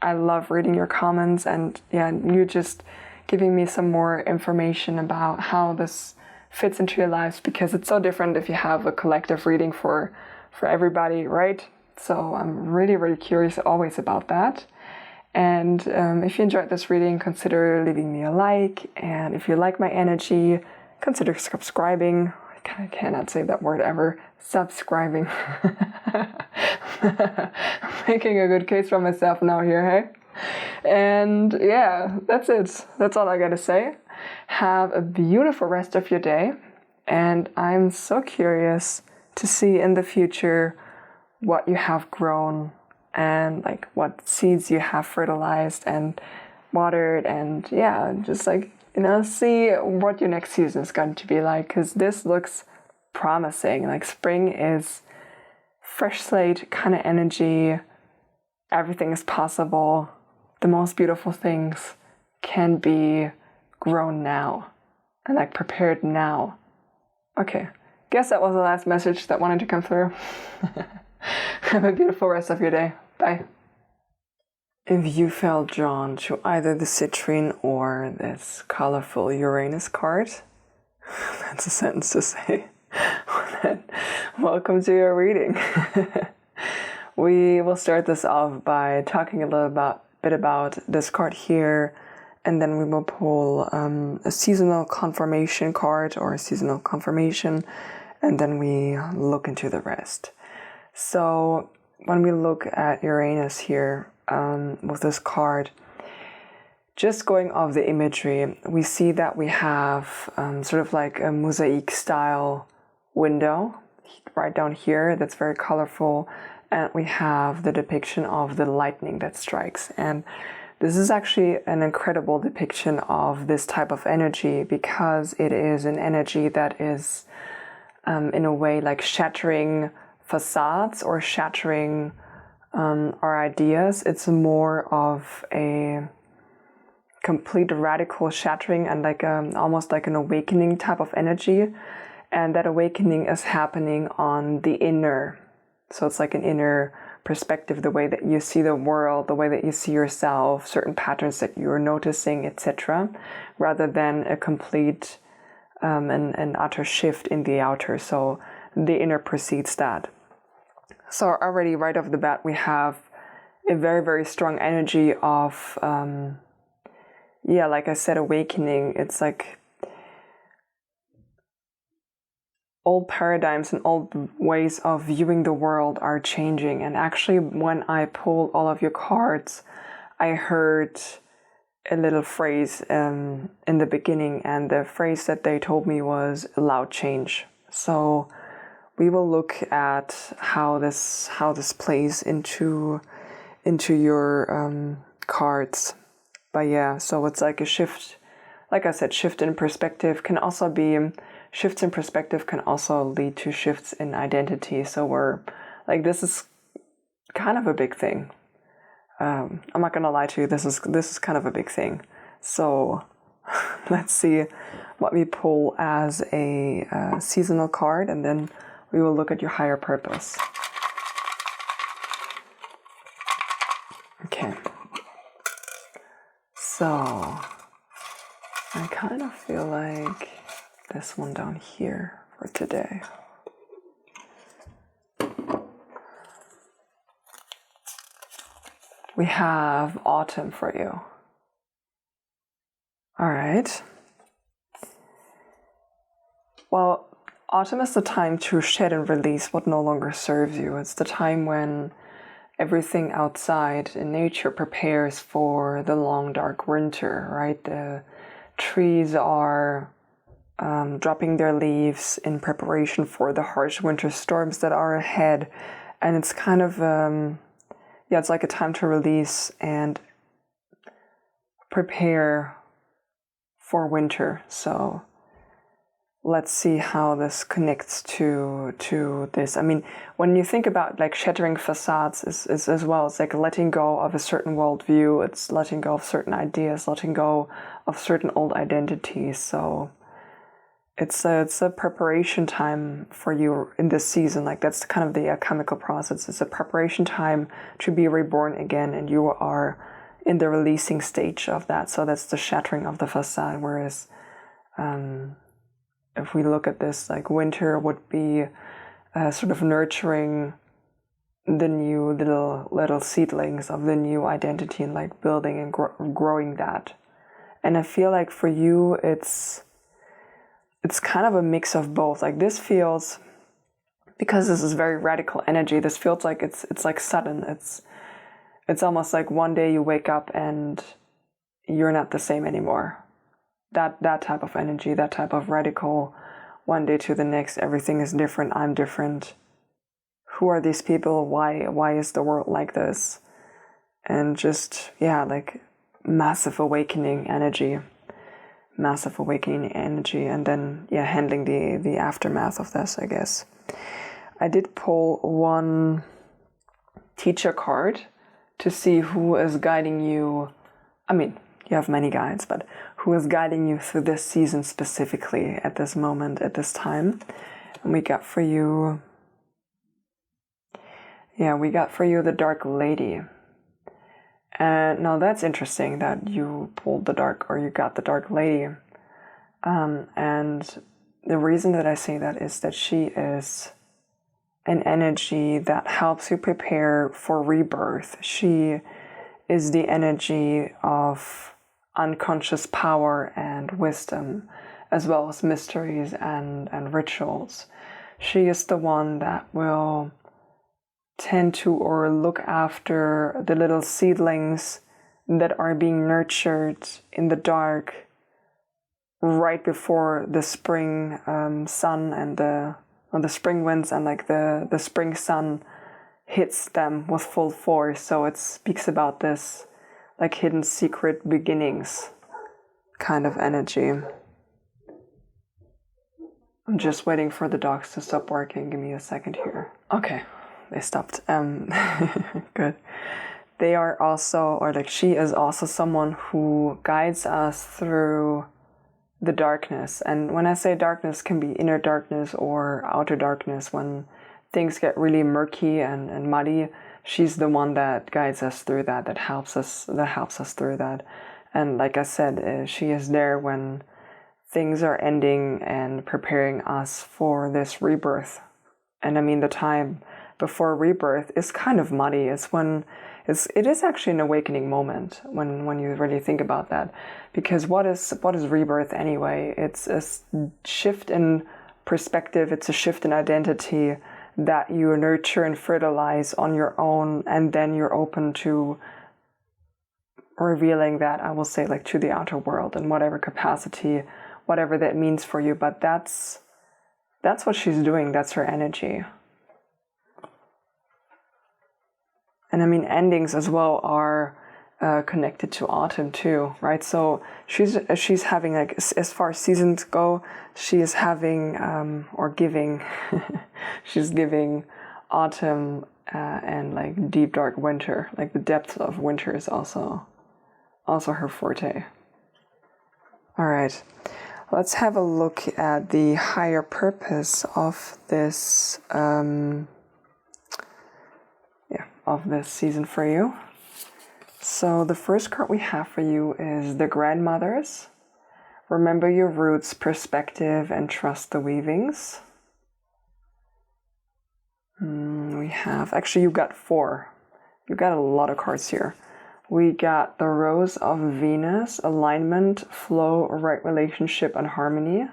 I love reading your comments, and you just giving me some more information about how this fits into your lives, because it's so different if you have a collective reading for everybody, right? So I'm really, really curious always about that. And if you enjoyed this reading, consider leaving me a like. And if you like my energy, consider subscribing, I cannot say that word ever. Subscribing. Making a good case for myself now here, hey? And yeah, that's it. That's all I gotta say. Have a beautiful rest of your day. And I'm so curious to see in the future what you have grown and like what seeds you have fertilized and watered, and yeah, just like, you know, see what your next season is going to be like, because this looks promising. Like spring is fresh slate kind of energy. Everything is possible. The most beautiful things can be grown now and like prepared now. Okay, guess that was the last message that wanted to come through. Have a beautiful rest of your day. Bye. If you felt drawn to either the citrine or this colorful Uranus card, that's a sentence to say, then welcome to your reading. We will start this off by talking a little bit about this card here, and then we will pull a seasonal confirmation card or a seasonal confirmation, and then we look into the rest. So when we look at Uranus here with this card, just going off the imagery, we see that we have sort of like a mosaic style window right down here that's very colorful, and we have the depiction of the lightning that strikes. And this is actually an incredible depiction of this type of energy, because it is an energy that is in a way like shattering facades or shattering our ideas. It's more of a complete radical shattering and like almost like an awakening type of energy. And that awakening is happening on the inner. So it's like an inner perspective, the way that you see the world, the way that you see yourself, certain patterns that you're noticing, etc., rather than a complete and utter shift in the outer. So the inner precedes that. So already right off the bat, we have a very, very strong energy of, like I said, awakening. It's like old paradigms and old ways of viewing the world are changing. And actually, when I pulled all of your cards, I heard a little phrase in the beginning, and the phrase that they told me was allow change. So we will look at how this plays into your cards. But yeah, so it's like a shift. Like I said, shift in perspective can also be. Shifts in perspective can also lead to shifts in identity. So we're like, this is kind of a big thing. I'm not gonna lie to you. This is kind of a big thing. So let's see what we pull as a seasonal card, and then we will look at your higher purpose. Okay. So I kind of feel like this one down here for today. We have autumn for you. All right. Well, autumn is the time to shed and release what no longer serves you. It's the time when everything outside in nature prepares for the long, dark winter, right? The trees are dropping their leaves in preparation for the harsh winter storms that are ahead. And it's kind of, it's like a time to release and prepare for winter. So let's see how this connects to this. I mean, when you think about like shattering facades is as well, it's like letting go of a certain worldview. It's letting go of certain ideas, letting go of certain old identities. So it's a preparation time for you in this season. Like that's kind of the alchemical process. It's a preparation time to be reborn again, and you are in the releasing stage of that. So that's the shattering of the facade. Whereas if we look at this, like winter would be sort of nurturing the new little seedlings of the new identity, and like building and growing that. And I feel like for you, it's it's kind of a mix of both. Like this feels, because this is very radical energy, this feels like it's like sudden. It's almost like one day you wake up and you're not the same anymore. That type of energy, that type of radical, one day to the next, everything is different, I'm different. Who are these people? Why is the world like this? And just, yeah, like massive awakening energy. And then, yeah, handling the aftermath of this, I guess. I did pull one teacher card to see who is guiding you. I mean, you have many guides, but who is guiding you through this season specifically at this moment, at this time. And we got for you the Dark Lady. And now that's interesting that you pulled you got the Dark Lady. And the reason that I say that is that she is an energy that helps you prepare for rebirth. She is the energy of unconscious power and wisdom, as well as mysteries and rituals. She is the one that will tend to or look after the little seedlings that are being nurtured in the dark right before the spring sun and the spring winds and like the spring sun hits them with full force. So it speaks about this like hidden secret beginnings kind of energy. I'm just waiting for the dogs to stop working. Give me a second here. Okay. They stopped. Good. They are also, or like she is also someone who guides us through the darkness. And when I say darkness, can be inner darkness or outer darkness. When things get really murky and muddy, she's the one that guides us through that helps us through that. And like I said, she is there when things are ending and preparing us for this rebirth. And I mean, the time before rebirth is kind of muddy. It is actually an awakening moment when you really think about that. Because what is rebirth anyway? It's a shift in perspective, it's a shift in identity that you nurture and fertilize on your own, and then you're open to revealing that, I will say, like to the outer world in whatever capacity, whatever that means for you. But that's what she's doing, that's her energy. And I mean, endings as well are connected to autumn too, right? So she's having, like, as far as seasons go, she is having or giving, she's giving autumn and like deep dark winter, like the depth of winter is also her forte. All right, let's have a look at the higher purpose of this. Of this season for you. So the first card we have for you is the Grandmothers. Remember your roots, perspective, and trust the weavings. We have, actually you got 4. You got a lot of cards here. We got the Rose of Venus, alignment, flow, right relationship, and harmony.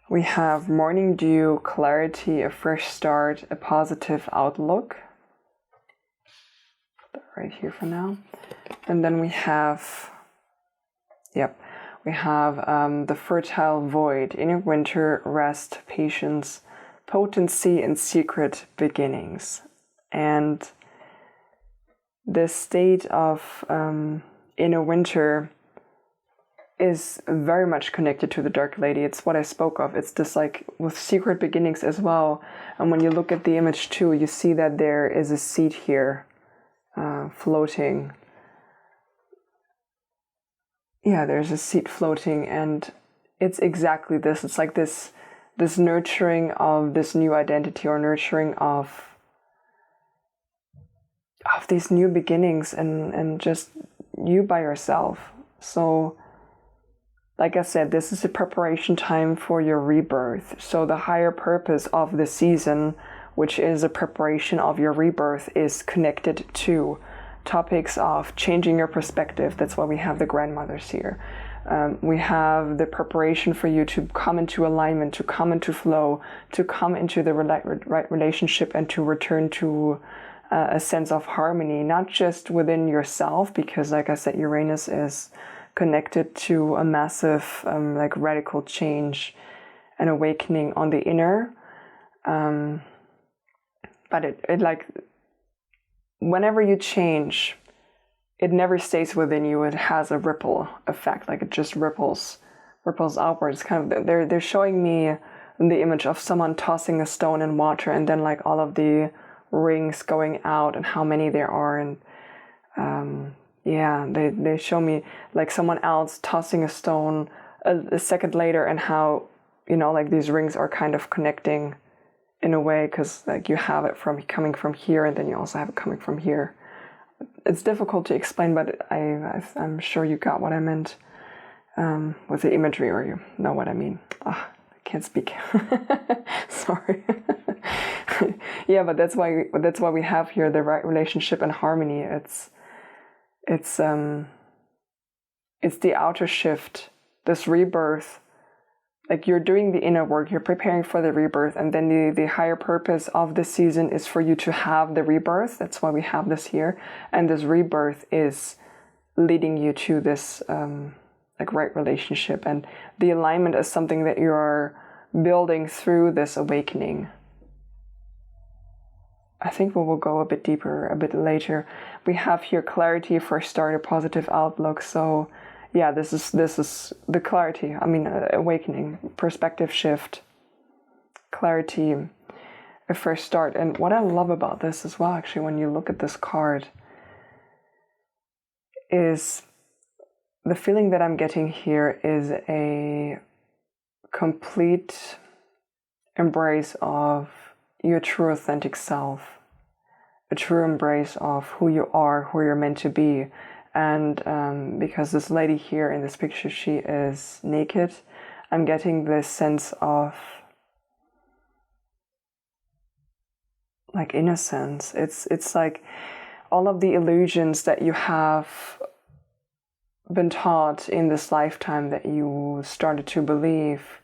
We have Morning Dew, clarity, a fresh start, a positive outlook. Put that right here for now. And then we have, the Fertile Void, inner winter, rest, patience, potency, and secret beginnings. And this state of inner winter is very much connected to the Dark Lady. It's what I spoke of. It's just like with secret beginnings as well. And when you look at the image too, you see that there is a seed here floating. Yeah, there's a seed floating, and it's exactly this. It's like this nurturing of this new identity, or nurturing of these new beginnings, and just you by yourself. So like I said, this is a preparation time for your rebirth. So the higher purpose of the season, which is a preparation of your rebirth, is connected to topics of changing your perspective. That's why we have the Grandmothers here. We have the preparation for you to come into alignment, to come into flow, to come into the right relationship, and to return to a sense of harmony, not just within yourself, because like I said, Uranus is connected to a massive like radical change and awakening on the inner. But it like, whenever you change, it never stays within you. It has a ripple effect, like it just ripples outwards. Kind of, they're showing me the image of someone tossing a stone in water, and then like all of the rings going out and how many there are. And they show me like someone else tossing a stone a second later, and how, you know, like these rings are kind of connecting in a way, because like you have it from coming from here, and then you also have it coming from here. It's difficult to explain, but I'm sure you got what I meant with the imagery, or you know what I mean. I can't speak. Sorry. Yeah, but that's why we have here the right relationship and harmony. It's the outer shift, this rebirth. Like, you're doing the inner work, you're preparing for the rebirth, and then the higher purpose of this season is for you to have the rebirth. That's why we have this here. And this rebirth is leading you to this like right relationship. And the alignment is something that you're building through this awakening. I think we will go a bit deeper a bit later. We have here clarity for a start, a positive outlook. So yeah, this is the clarity. I mean, awakening, perspective shift, clarity, a fresh start. And what I love about this as well, actually, when you look at this card, is the feeling that I'm getting here is a complete embrace of your true authentic self, a true embrace of who you are, who you're meant to be. And because this lady here in this picture, she is naked, I'm getting this sense of like innocence. It's like all of the illusions that you have been taught in this lifetime that you started to believe,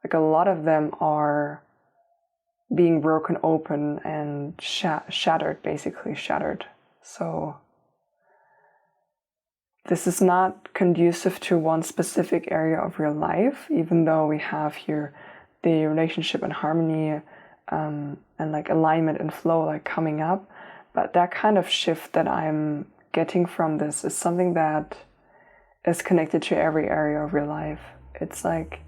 like a lot of them are being broken open and shattered, basically shattered. So this is not conducive to one specific area of your life, even though we have here the relationship and harmony and like alignment and flow like coming up. But that kind of shift that I'm getting from this is something that is connected to every area of your life. It's like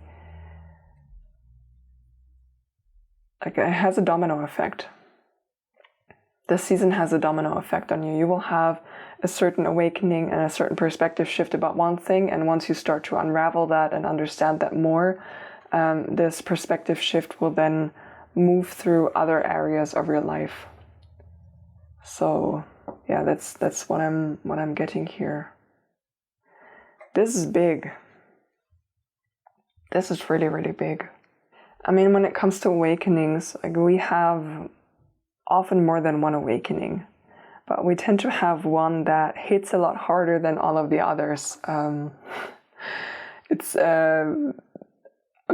it has a domino effect. This season has a domino effect on you. You will have a certain awakening and a certain perspective shift about one thing, and once you start to unravel that and understand that more, this perspective shift will then move through other areas of your life. So yeah, that's what I'm getting here. This is big. This is really, really big. I mean, when it comes to awakenings, like, we have often more than one awakening, but we tend to have one that hits a lot harder than all of the others. I'm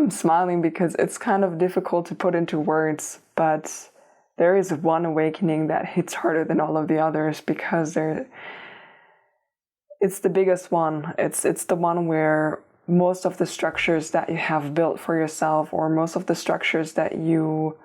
smiling because it's kind of difficult to put into words, but there is one awakening that hits harder than all of the others because it's the biggest one. It's the one where most of the structures that you have built for yourself, or most of the structures that you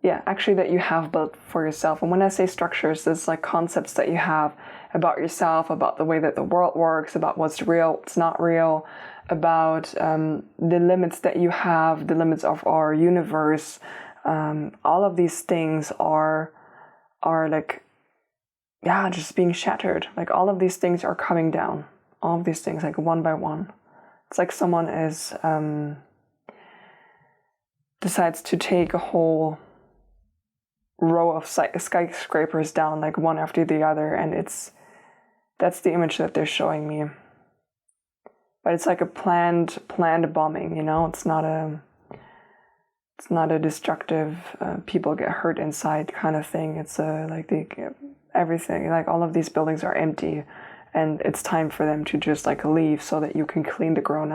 have built for yourself. And when I say structures, it's like concepts that you have about yourself, about the way that the world works, about what's real, what's not real, about the limits that you have, the limits of our universe. All of these things are like, just being shattered. Like, all of these things are coming down. All of these things, like, one by one. It's like someone decides to take a whole row of skyscrapers down, like one after the other, and that's the image that they're showing me. But it's like a planned bombing, you know. It's not a destructive people get hurt inside kind of thing. It's everything, like all of these buildings are empty, and it's time for them to just like leave so that you can clean the ground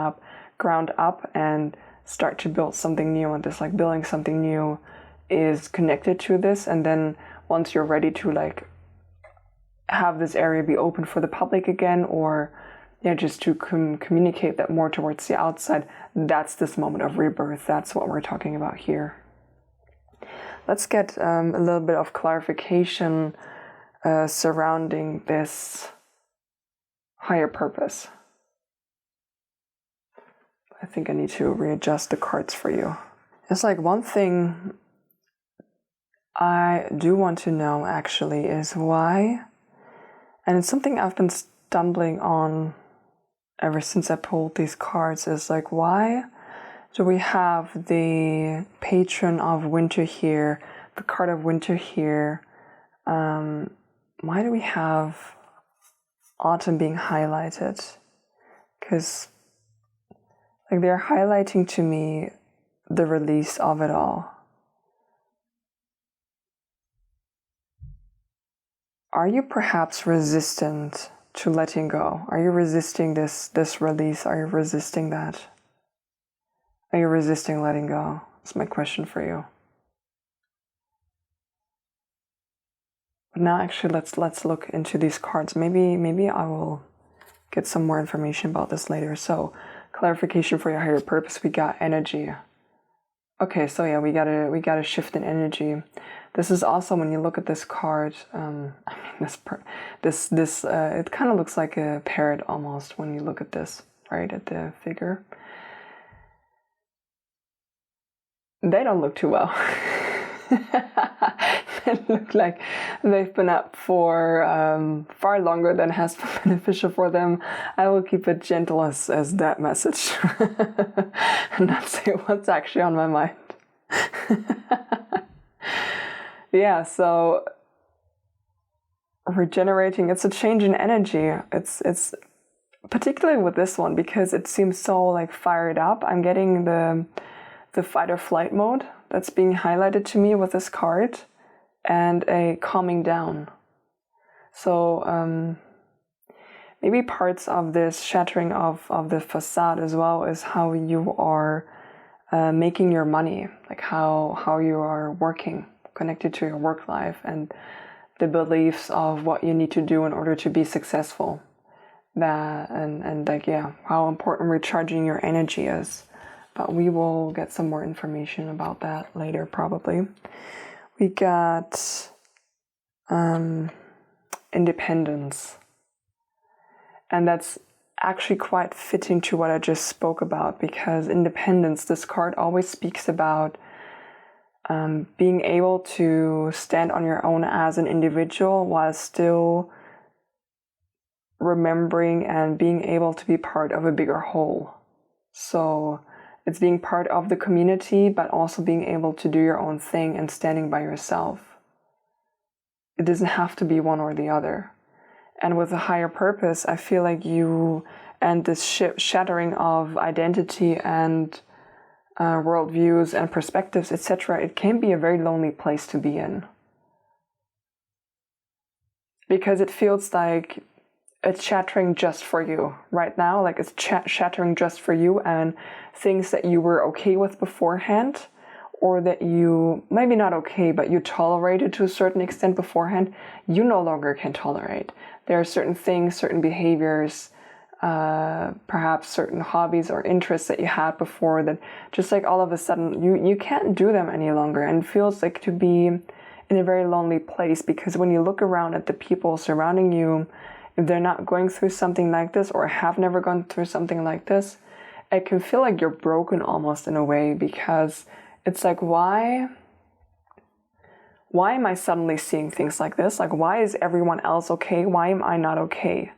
up and start to build something new. And this like building something new is connected to this. And then once you're ready to like have this area be open for the public again, or just to communicate that more towards the outside, that's this moment of rebirth. That's what we're talking about here. Let's get a little bit of clarification surrounding this higher purpose. I think I need to readjust the cards for you. It's like one thing I do want to know actually is why, and it's something I've been stumbling on ever since I pulled these cards, is like, why do we have the patron of winter here, the card of winter here? Why do we have autumn being highlighted? Because like they're highlighting to me the release of it all. Are you perhaps resistant to letting go? Are you resisting this release? Are you resisting that? Are you resisting letting go? That's my question for you. But now actually let's look into these cards. Maybe I will get some more information about this later. So clarification for your higher purpose, we got energy. Okay, so yeah, we got a shift in energy. This is also, when you look at this card, it kind of looks like a parrot almost when you look at this, right, at the figure. They don't look too well. They look like they've been up for far longer than has been beneficial for them. I will keep it gentle as that message and not say what's actually on my mind. Yeah, so regenerating, it's a change in energy. It's particularly with this one because it seems so like fired up. I'm getting the fight or flight mode that's being highlighted to me with this card, and a calming down. So maybe parts of this shattering of the facade as well is how you are making your money, like how you are working, connected to your work life and the beliefs of what you need to do in order to be successful. That and like, yeah, how important recharging your energy is. But we will get some more information about that later probably. We got independence. And that's actually quite fitting to what I just spoke about, because independence, this card always speaks about being able to stand on your own as an individual while still remembering and being able to be part of a bigger whole. So it's being part of the community, but also being able to do your own thing and standing by yourself. It doesn't have to be one or the other. And with a higher purpose, I feel like you and this shattering of identity and worldviews and perspectives, etc., it can be a very lonely place to be in. Because it feels like it's shattering just for you right now, like it's shattering just for you, and things that you were okay with beforehand, or that you, maybe not okay, but you tolerated to a certain extent beforehand, you no longer can tolerate. There are certain things, certain behaviors, perhaps certain hobbies or interests that you had before that just like all of a sudden you can't do them any longer, and it feels like to be in a very lonely place. Because when you look around at the people surrounding you, if they're not going through something like this or have never gone through something like this, it can feel like you're broken almost in a way, because it's like, why am I suddenly seeing things like this? Like, why is everyone else okay? Why am I not okay?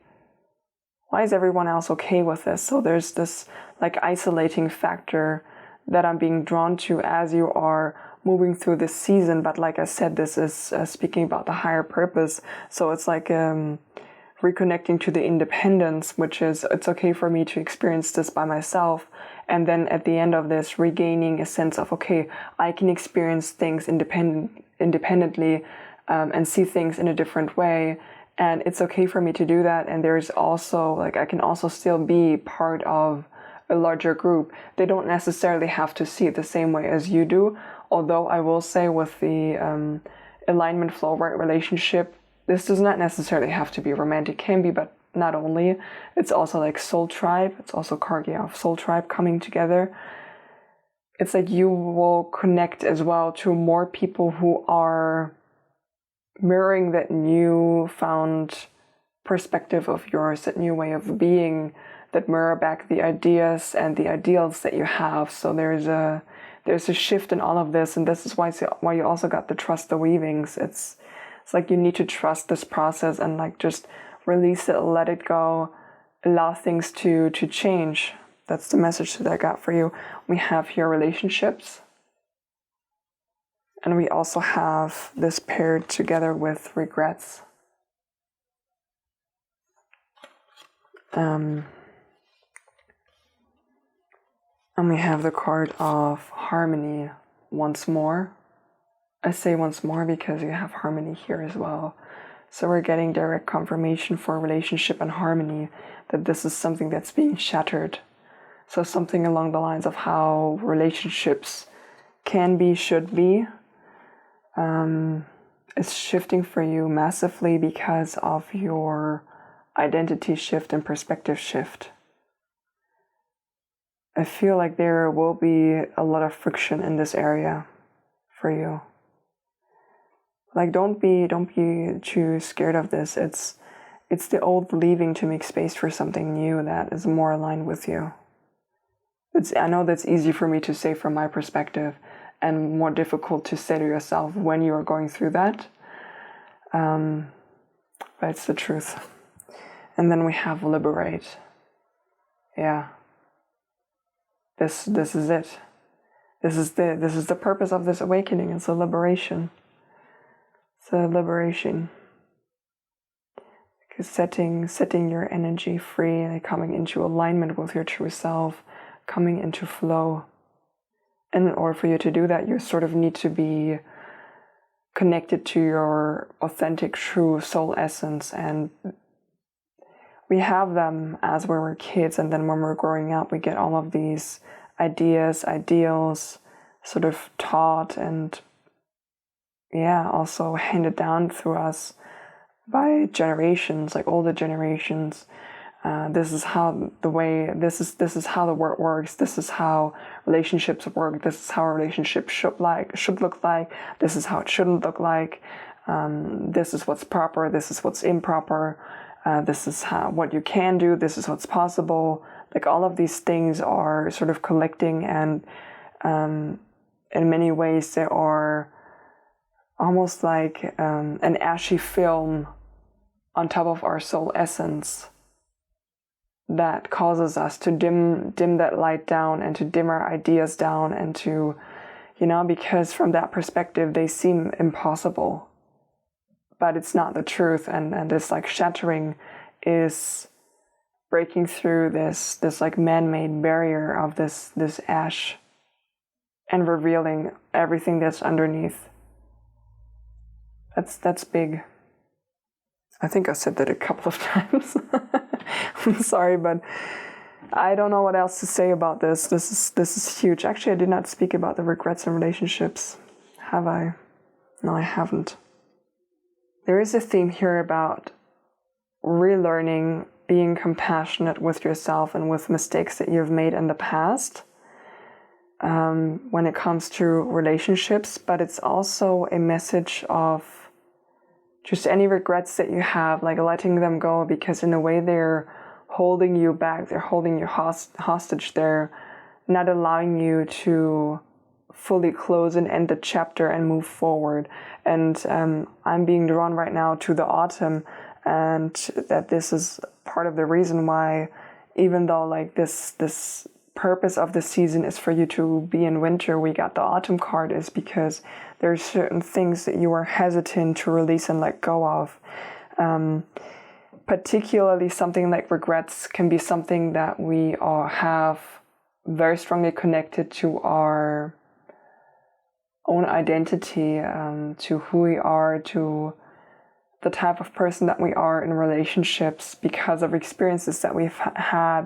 Why is everyone else okay with this? So there's this like isolating factor that I'm being drawn to as you are moving through this season. But like I said, this is speaking about the higher purpose. So it's like reconnecting to the independence, which is, it's okay for me to experience this by myself. And then at the end of this, regaining a sense of, okay, I can experience things independently and see things in a different way. And it's okay for me to do that. And there's also, like, I can also still be part of a larger group. They don't necessarily have to see it the same way as you do. Although I will say with the alignment flow right relationship, this does not necessarily have to be romantic. Can be, but not only. It's also like soul tribe. It's also card of soul tribe coming together. It's like you will connect as well to more people who are mirroring that newfound perspective of yours, that new way of being, that mirror back the ideas and the ideals that you have. So there's a shift in all of this, and this is why you also got the trust the weavings. It's like you need to trust this process and like just release it, let it go, allow things to change. That's the message that I got for you. We have here relationships. And we also have this paired together with regrets. And we have the card of harmony once more. I say once more because you have harmony here as well. So we're getting direct confirmation for relationship and harmony, that this is something that's being shattered. So something along the lines of how relationships can be, should be, is shifting for you massively because of your identity shift and perspective shift. I feel like there will be a lot of friction in this area for you. Like, don't be too scared of this. It's the old leaving to make space for something new that is more aligned with you. I know that's easy for me to say from my perspective, and more difficult to say to yourself when you are going through that. But it's the truth. And then we have liberate. Yeah. This is it. This is the purpose of this awakening. It's a liberation. It's a liberation. Because setting your energy free and coming into alignment with your true self, coming into flow. And in order for you to do that, you sort of need to be connected to your authentic, true soul essence. And we have them as when we're kids, and then when we're growing up, we get all of these ideas, ideals, sort of taught and, also handed down through us by generations, like older generations. This is how the world works. This is how relationships work. This is how a relationship should look like. This is how it shouldn't look like. This is what's proper. This is what's improper. This is what you can do. This is what's possible. Like, all of these things are sort of collecting, and in many ways they are almost like an ashy film on top of our soul essence that causes us to dim that light down, and to dim our ideas down, and to, because from that perspective they seem impossible, but it's not the truth. And this like shattering is breaking through this like man-made barrier of this ash, and revealing everything that's underneath. That's big. I think I said that a couple of times. I'm sorry, but I don't know what else to say about this. This is huge. Actually, I did not speak about the regrets in relationships. Have I? No, I haven't. There is a theme here about relearning, being compassionate with yourself and with mistakes that you've made in the past when it comes to relationships, but it's also a message of just any regrets that you have, like letting them go, because in a way they're holding you back, they're holding you hostage, they're not allowing you to fully close and end the chapter and move forward. And I'm being drawn right now to the autumn, and that this is part of the reason why, even though like this purpose of the season is for you to be in winter, we got the autumn card, is because there's certain things that you are hesitant to release and let go of. Particularly something like regrets can be something that we all have very strongly connected to our own identity, to who we are, to the type of person that we are in relationships because of experiences that we've had,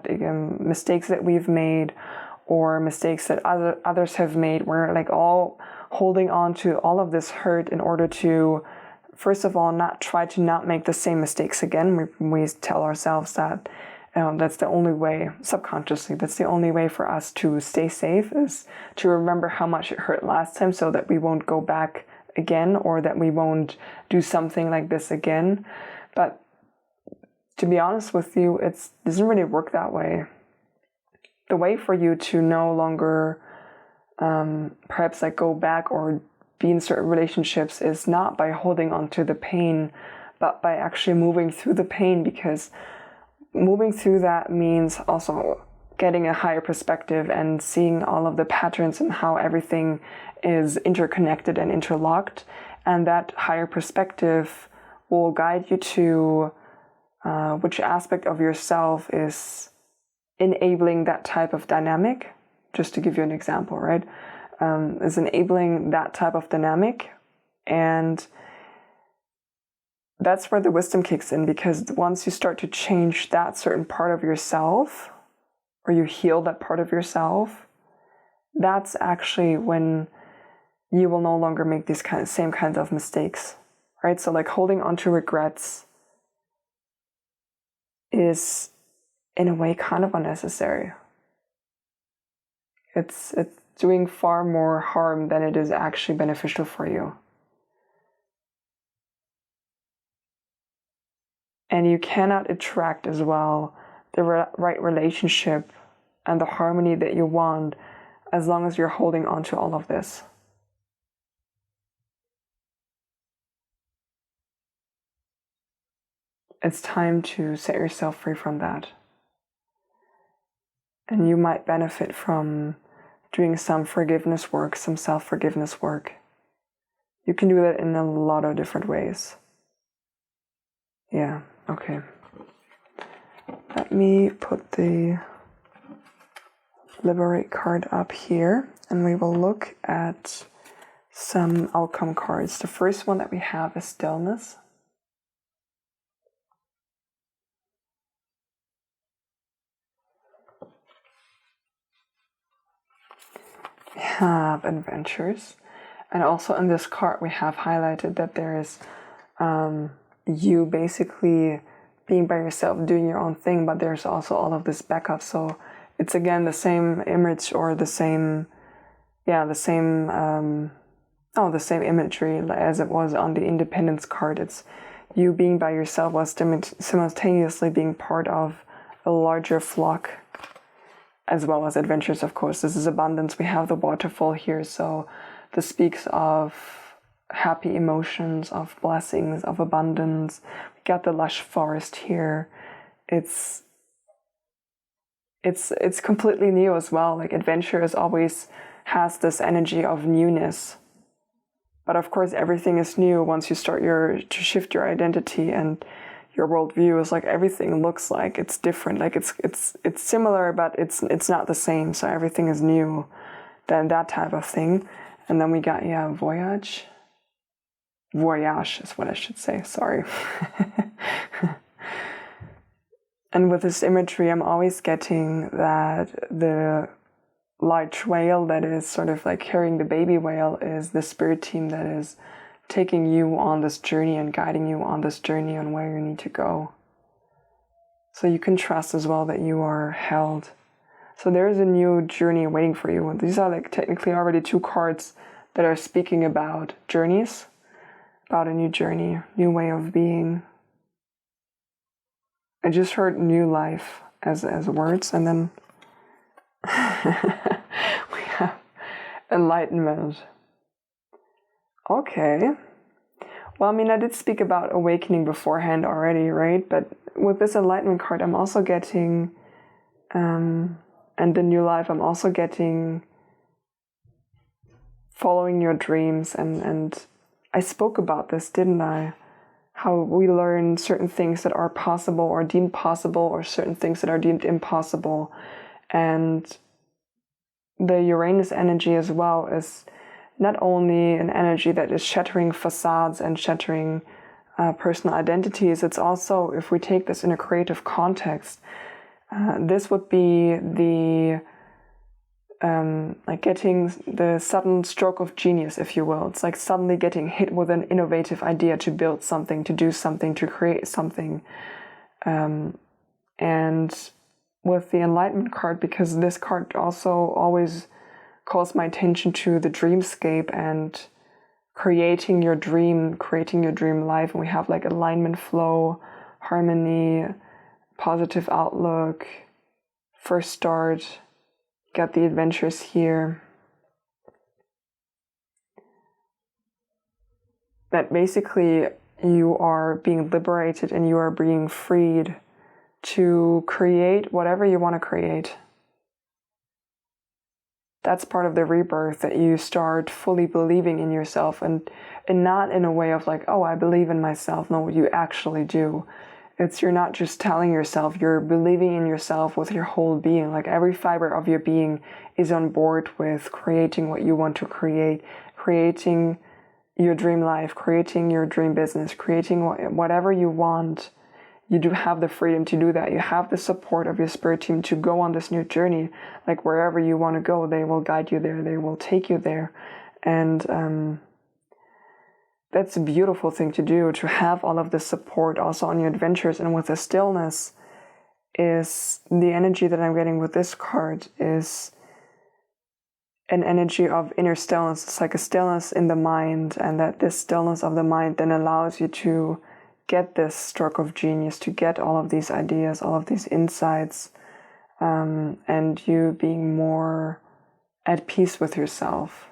mistakes that we've made, or mistakes that others have made. We're like all holding on to all of this hurt in order to, first of all, not try to not make the same mistakes again. We tell ourselves that that's the only way, subconsciously, that's the only way for us to stay safe, is to remember how much it hurt last time so that we won't go back again, or that we won't do something like this again. But to be honest with you, it doesn't really work that way. The way for you to no longer perhaps like go back or be in certain relationships is not by holding on to the pain, but by actually moving through the pain, because moving through that means also getting a higher perspective and seeing all of the patterns and how everything is interconnected and interlocked. And that higher perspective will guide you to which aspect of yourself is enabling that type of dynamic. Just to give you an example, right? Is enabling that type of dynamic. And that's where the wisdom kicks in, because once you start to change that certain part of yourself, or you heal that part of yourself, that's actually when you will no longer make these same kinds of mistakes, right? So like holding on to regrets is in a way kind of unnecessary. It's doing far more harm than it is actually beneficial for you. And you cannot attract as well the right relationship and the harmony that you want as long as you're holding on to all of this. It's time to set yourself free from that. And you might benefit from doing some forgiveness work, some self-forgiveness work. You can do that in a lot of different ways. Yeah, okay. Let me put the Liberate card up here, and we will look at some outcome cards. The first one that we have is Stillness. We have Adventures, and also in this card we have highlighted that there is you basically being by yourself doing your own thing, but there's also all of this backup. So it's again the same image, or the same imagery as it was on the Independence card. It's you being by yourself while simultaneously being part of a larger flock, as well as adventures, of course. This is abundance. We have the waterfall here, so this speaks of happy emotions, of blessings, of abundance. We got the lush forest here. It's completely new as well. Like adventure is always has this energy of newness. But of course, everything is new once you start to shift your identity and your worldview. Is like everything looks like it's different. Like it's similar, but it's not the same. So everything is new. Then that type of thing. And then we got voyage. Voyage is what I should say. Sorry. And with this imagery, I'm always getting that the large whale that is sort of like carrying the baby whale is the spirit team that is taking you on this journey and guiding you on this journey on where you need to go. So you can trust as well that you are held. So there is a new journey waiting for you. These are like technically already 2 cards that are speaking about journeys, about a new journey, new way of being. I just heard new life as words, and then we have enlightenment. Okay. Well, I mean, I did speak about awakening beforehand already, right? But with this enlightenment card, I'm also getting, and the new life, I'm also getting following your dreams. And I spoke about this, didn't I? How we learn certain things that are possible or deemed possible, or certain things that are deemed impossible. And the Uranus energy as well is not only an energy that is shattering facades and shattering personal identities, it's also, if we take this in a creative context, this would be the like getting the sudden stroke of genius, if you will. It's like suddenly getting hit with an innovative idea to build something, to do something, to create something. And with the Enlightenment card, because this card also always calls my attention to the dreamscape and creating your dream life. And we have like alignment, flow, harmony, positive outlook, first start. Got the adventures here. That basically you are being liberated and you are being freed to create whatever you want to create. That's part of the rebirth, that you start fully believing in yourself, and not in a way of like, oh, I believe in myself. No, you actually do. You're not just telling yourself, you're believing in yourself with your whole being. Like every fiber of your being is on board with creating what you want to create, creating your dream life, creating your dream business, creating whatever you want. You do have the freedom to do that. You have the support of your spirit team to go on this new journey. Like wherever you want to go, they will guide you there. They will take you there. And that's a beautiful thing to do, to have all of this support also on your adventures. And with the stillness, is the energy that I'm getting with this card is an energy of inner stillness. It's like a stillness in the mind, and that this stillness of the mind then allows you to get this stroke of genius, to get all of these ideas, all of these insights, and you being more at peace with yourself.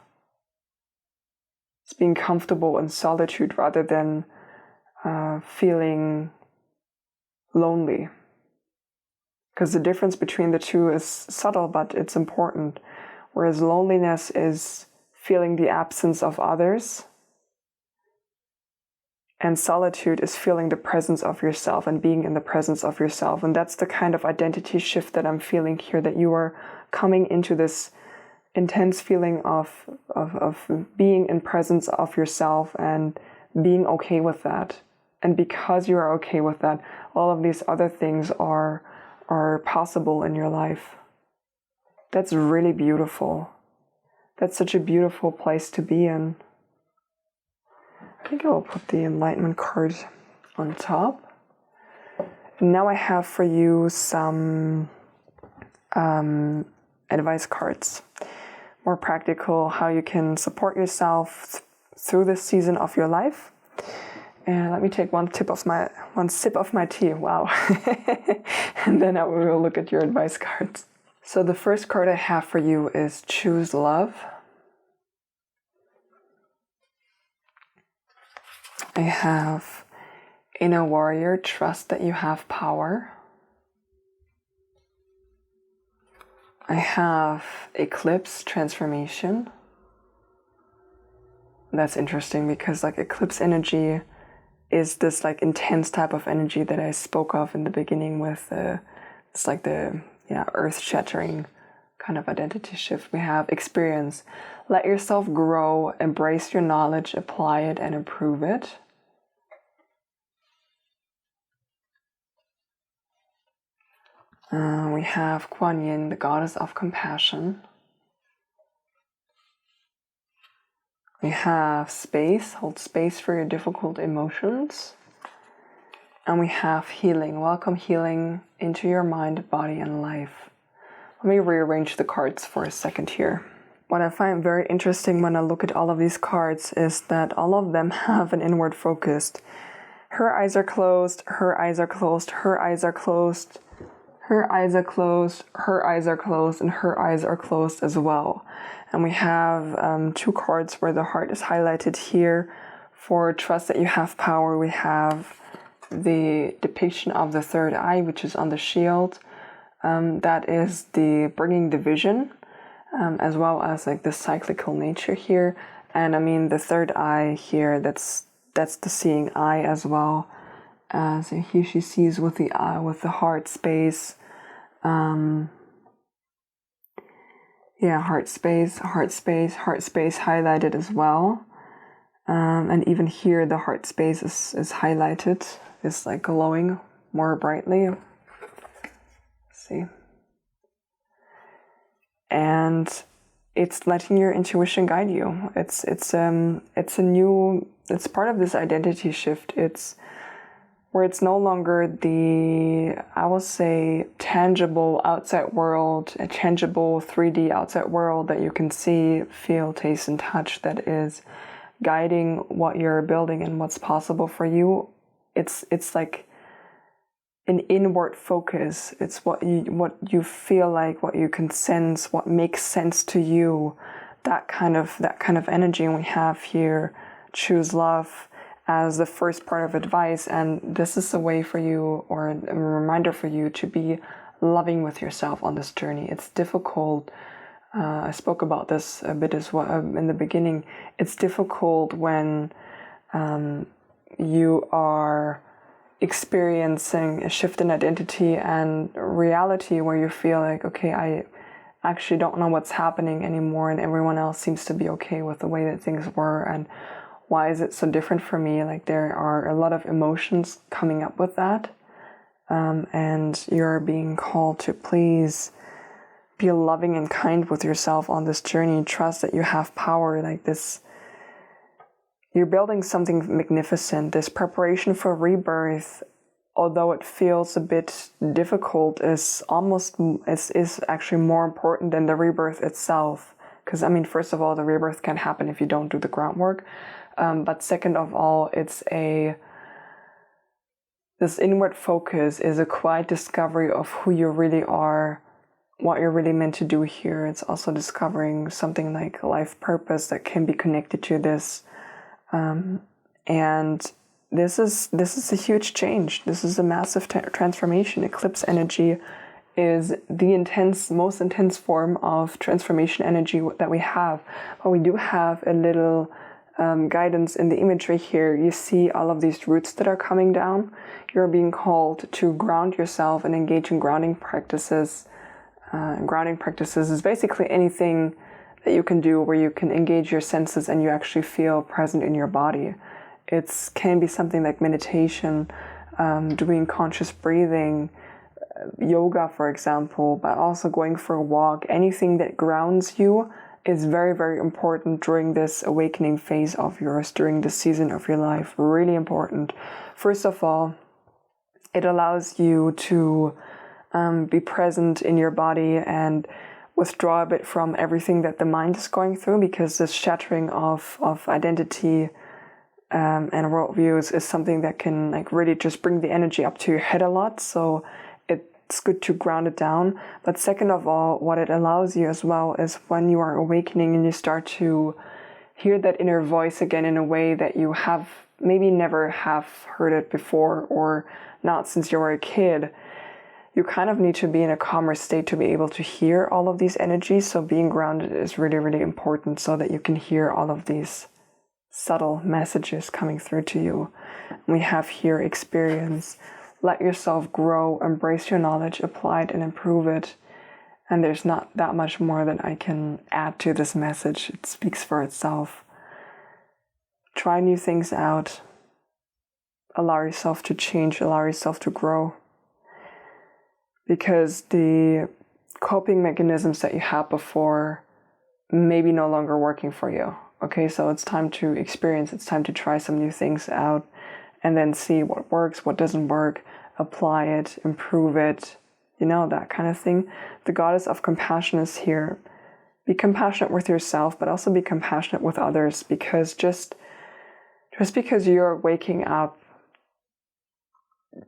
It's being comfortable in solitude rather than feeling lonely. Because the difference between the two is subtle, but it's important. Whereas loneliness is feeling the absence of others, and solitude is feeling the presence of yourself and being in the presence of yourself. And that's the kind of identity shift that I'm feeling here, that you are coming into this intense feeling of being in presence of yourself and being okay with that. And because you are okay with that, all of these other things are possible in your life. That's really beautiful. That's such a beautiful place to be in. I think I will put the Enlightenment card on top. And now I have for you some advice cards. More practical, how you can support yourself through this season of your life. And let me take one sip of my tea. Wow. And then I will look at your advice cards. So the first card I have for you is Choose Love. I have Inner Warrior, Trust that you have power. I have Eclipse, Transformation. That's interesting because like eclipse energy is this like intense type of energy that I spoke of in the beginning with it's like the earth-shattering kind of identity shift. We have Experience. Let yourself grow, embrace your knowledge, apply it and improve it. We have Kuan Yin, the goddess of compassion. We have Space, hold space for your difficult emotions. And we have Healing, welcome healing into your mind, body, and life. Let me rearrange the cards for a second here. What I find very interesting when I look at all of these cards is that all of them have an inward focus. Her eyes are closed, her eyes are closed, her eyes are closed, her eyes are closed, her eyes are closed, and her eyes are closed as well. And we have two cards where the heart is highlighted here. For Trust that you have power, we have the depiction of the third eye, which is on the shield. That is the bringing the vision, as well as like the cyclical nature here. And I mean the third eye here, that's the seeing eye as well. So here she sees with the eye, with the heart space. Heart space highlighted as well. And even here, the heart space is highlighted, is like glowing more brightly. Let's see. And it's letting your intuition guide you. It's part of this identity shift. It's where it's no longer the, I will say, tangible outside world, a tangible 3D outside world that you can see, feel, taste, and touch that is guiding what you're building and what's possible for you. It's like an inward focus. It's what you feel like, what you can sense, what makes sense to you. That kind of energy. And we have here, choose love as the first part of advice. And this is a way for you, or a reminder for you, to be loving with yourself on this journey. It's difficult. I spoke about this a bit as well in the beginning. It's difficult when you are experiencing a shift in identity and reality where you feel like, okay, I actually don't know what's happening anymore, and everyone else seems to be okay with the way that things were, and why is it so different for me? Like, there are a lot of emotions coming up with that, and you're being called to please be loving and kind with yourself on this journey. Trust that you have power. Like this, you're building something magnificent. This preparation for rebirth, although it feels a bit difficult, is actually more important than the rebirth itself. Because, I mean, first of all, the rebirth can happen if you don't do the groundwork. But second of all, this inward focus is a quiet discovery of who you really are, what you're really meant to do here. It's also discovering something like life purpose that can be connected to this. And this is a huge change. This is a massive transformation. Eclipse energy is the most intense form of transformation energy that we have. But we do have a little guidance in the imagery here. You see all of these roots that are coming down. You're being called to ground yourself and engage in grounding practices. Grounding practices is basically anything that you can do where you can engage your senses and you actually feel present in your body. It can be something like meditation, doing conscious breathing, yoga, for example, but also going for a walk. Anything that grounds you is very, very important during this awakening phase of yours, during this season of your life. Really important. First of all, it allows you to be present in your body and withdraw a bit from everything that the mind is going through, because this shattering of identity and worldviews is something that can like really just bring the energy up to your head a lot. So it's good to ground it down. But second of all, what it allows you as well is when you are awakening and you start to hear that inner voice again in a way that you have maybe never have heard it before, or not since you were a kid. You kind of need to be in a calmer state to be able to hear all of these energies. So being grounded is really, really important so that you can hear all of these subtle messages coming through to you. We have here experience. Let yourself grow, embrace your knowledge, apply it and improve it. And there's not that much more that I can add to this message. It speaks for itself. Try new things out. Allow yourself to change, allow yourself to grow. Because the coping mechanisms that you had before may be no longer working for you. Okay, so it's time to experience, it's time to try some new things out and then see what works, what doesn't work, apply it, improve it, you know, that kind of thing. The goddess of compassion is here. Be compassionate with yourself, but also be compassionate with others, because just because you're waking up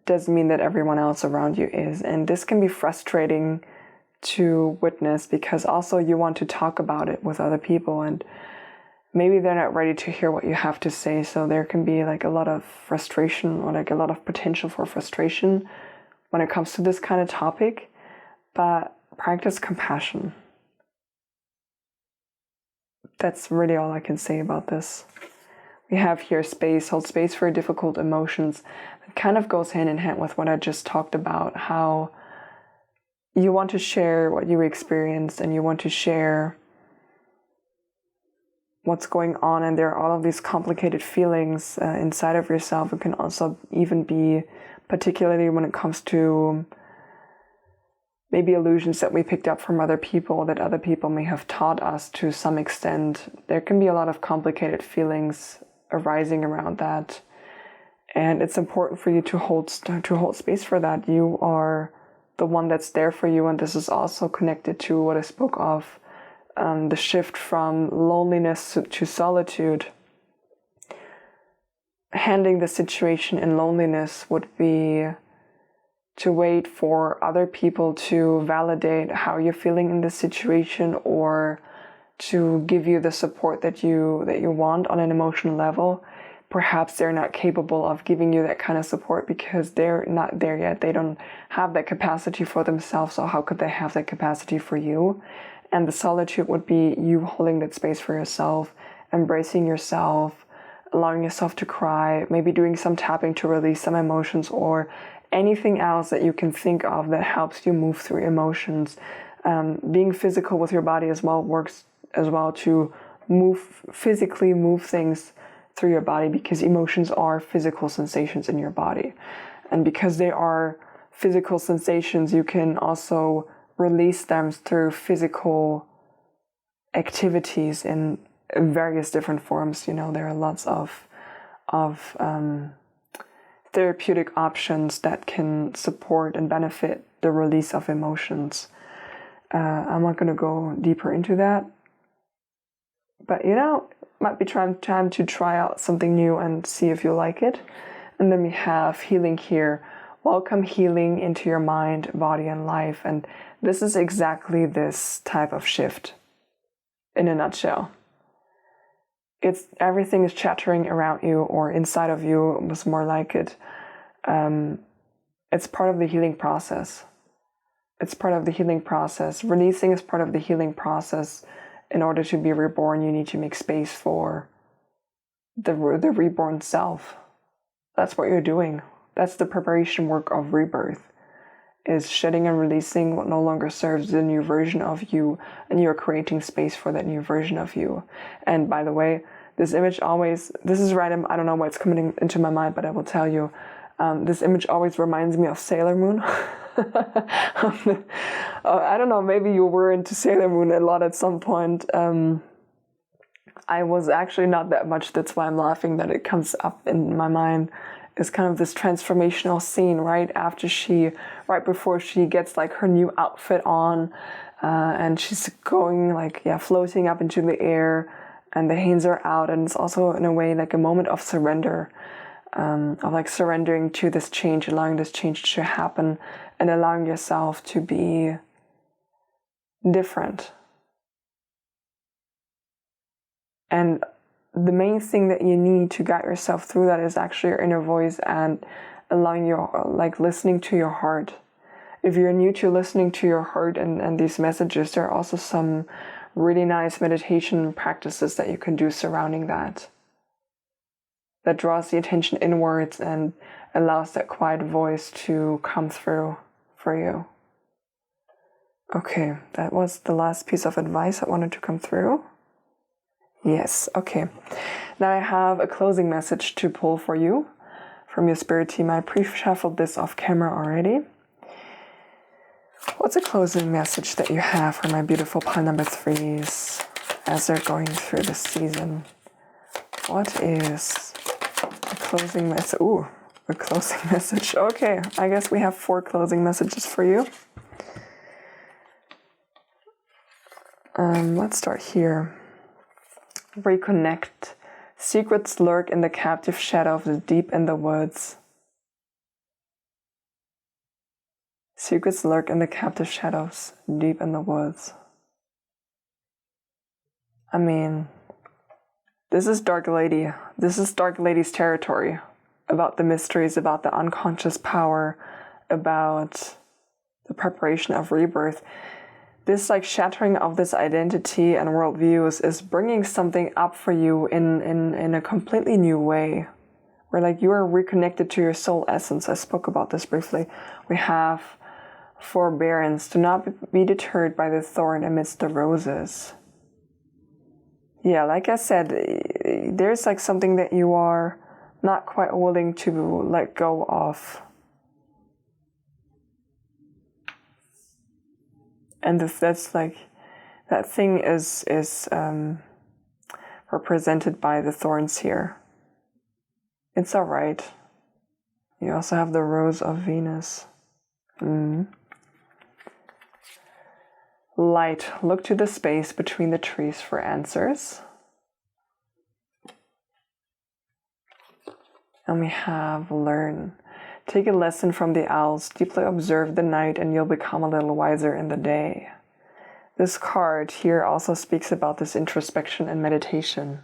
doesn't mean that everyone else around you is. And this can be frustrating to witness, because also you want to talk about it with other people and maybe they're not ready to hear what you have to say. So there can be like a lot of frustration, or like a lot of potential for frustration when it comes to this kind of topic. But practice compassion. That's really all I can say about this. We have here space, hold space for difficult emotions. It kind of goes hand in hand with what I just talked about, how you want to share what you experienced and you want to share what's going on, and there are all of these complicated feelings inside of yourself. It can also even be, particularly when it comes to maybe illusions that we picked up from other people, that other people may have taught us to some extent. There can be a lot of complicated feelings arising around that, and it's important for you to hold space for that. You are the one that's there for you, and this is also connected to what I spoke of, the shift from loneliness to solitude. Handling the situation in loneliness would be to wait for other people to validate how you're feeling in this situation, or to give you the support that you want on an emotional level. Perhaps they're not capable of giving you that kind of support because they're not there yet. They don't have that capacity for themselves, so how could they have that capacity for you? And the solitude would be you holding that space for yourself, embracing yourself, allowing yourself to cry, maybe doing some tapping to release some emotions, or anything else that you can think of that helps you move through emotions. Being physical with your body as well works as well, to physically move things through your body, because emotions are physical sensations in your body. And because they are physical sensations, you can also release them through physical activities in various different forms. You know, there are lots of therapeutic options that can support and benefit the release of emotions. I'm not going to go deeper into that, but you know, might be time to try out something new and see if you like it. And then we have healing here. Welcome healing into your mind, body, and life. And this is exactly this type of shift in a nutshell. It's everything is chattering around you, or inside of you was more like it. It's part of the healing process. It's part of the healing process. Releasing is part of the healing process. In order to be reborn, you need to make space for the reborn self. That's what you're doing. That's the preparation work of rebirth, is shedding and releasing what no longer serves the new version of you, and you're creating space for that new version of you. And by the way, this image always, this is random, I don't know why it's coming into my mind, but I will tell you, this image always reminds me of Sailor Moon. I don't know, maybe you were into Sailor Moon a lot at some point. I was actually not that much, that's why I'm laughing that it comes up in my mind. It's kind of this transformational scene right before she gets like her new outfit on, and she's going like, floating up into the air, and the hands are out, and it's also in a way like a moment of surrender, of like surrendering to this change, allowing this change to happen, and allowing yourself to be different. And the main thing that you need to guide yourself through that is actually your inner voice, and allowing listening to your heart. If you're new to listening to your heart and these messages, there are also some really nice meditation practices that you can do surrounding that draws the attention inwards and allows that quiet voice to come through for you. Okay, that was the last piece of advice I wanted to come through. Yes, okay. Now I have a closing message to pull for you from your spirit team. I pre-shuffled this off camera already. What's a closing message that you have for my beautiful pile number 3s as they're going through this season? What is a closing message? Ooh, a closing message. Okay, I guess we have 4 closing messages for you. Let's start here. Reconnect. Secrets lurk in the captive shadow of the deep in the woods. Secrets lurk in the captive shadows deep in the woods. I mean, this is Dark Lady. This is Dark Lady's territory. About the mysteries, about the unconscious power, about the preparation of rebirth. This shattering of this identity and worldviews is bringing something up for you in a completely new way. Where you are reconnected to your soul essence. I spoke about this briefly. We have forbearance. Do not be deterred by the thorn amidst the roses. yeah, like I said, there's like something that you are not quite willing to let go of. And if that's like, that thing is represented by the thorns here. It's all right. You also have the Rose of Venus. Light, look to the space between the trees for answers. And we have Learn. Take a lesson from the owls, deeply observe the night, and you'll become a little wiser in the day. This card here also speaks about this introspection and meditation.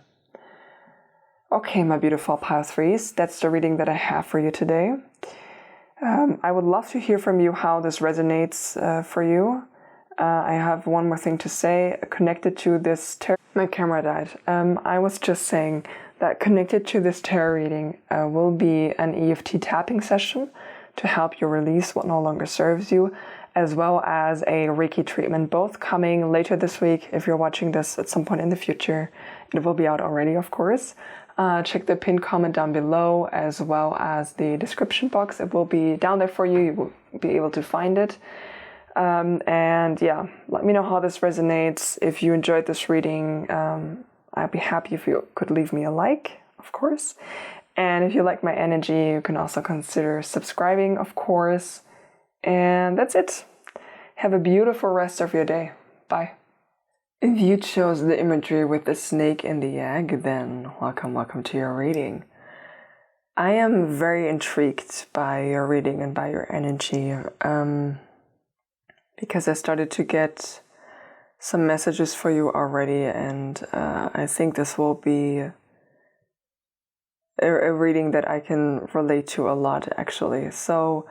Okay, my beautiful pile threes, that's the reading that I have for you today. I would love to hear from you how this resonates for you. I have one more thing to say connected to this tarot. My camera died. I was just saying that connected to this tarot reading will be an EFT tapping session to help you release what no longer serves you, as well as a Reiki treatment, both coming later this week. If you're watching this at some point in the future, it will be out already, of course. Check the pinned comment down below, as well as the description box. It will be down there for you. You will be able to find it. And yeah, let me know how this resonates. If you enjoyed this reading, I'd be happy if you could leave me a like, of course. And if you like my energy, you can also consider subscribing, of course. And that's it. Have a beautiful rest of your day. Bye. If you chose the imagery with the snake and the egg, then welcome to your reading. I am very intrigued by your reading and by your energy, because I started to get some messages for you already, and I think this will be a reading that I can relate to a lot, actually. So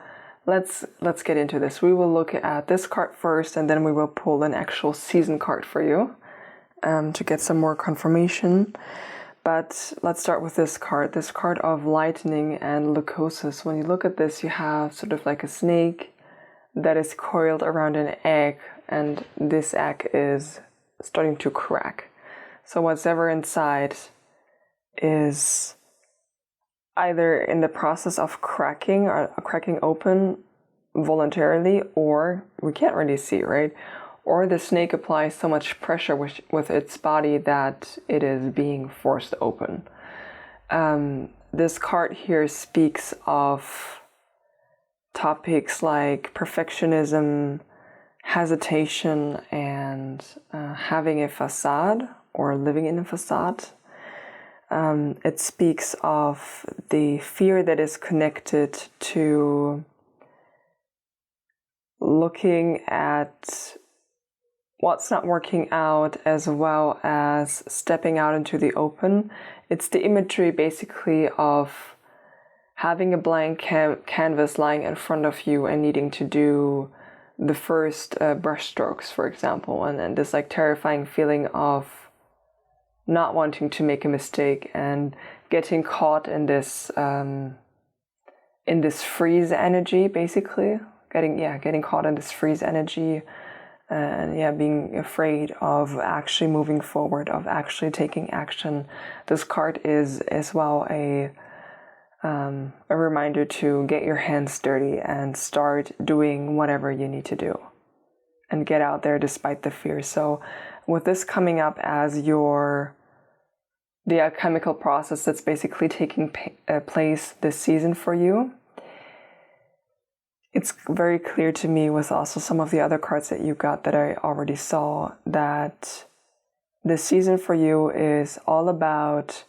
let's get into this. We will look at this card first, and then we will pull an actual season card for you to get some more confirmation. But let's start with this card of Lightening and Leucosis. When you look at this, you have sort of like a snake that is coiled around an egg, and this egg is starting to crack. So whatever inside is either in the process of cracking or cracking open voluntarily, or we can't really see, right? Or the snake applies so much pressure with its body that it is being forced open. This card here speaks of topics like perfectionism, hesitation, and having a facade or living in a facade. It speaks of the fear that is connected to looking at what's not working out, as well as stepping out into the open. It's the imagery basically of having a blank canvas lying in front of you and needing to do the first brush strokes, for example, and this like terrifying feeling of not wanting to make a mistake and getting caught in this freeze energy, basically getting caught in this freeze energy, and being afraid of actually moving forward, of actually taking action. This card is as well a reminder to get your hands dirty and start doing whatever you need to do and get out there despite the fear. So with this coming up as the alchemical process that's basically taking place this season for you, it's very clear to me, with also some of the other cards that you got that I already saw, that this season for you is all about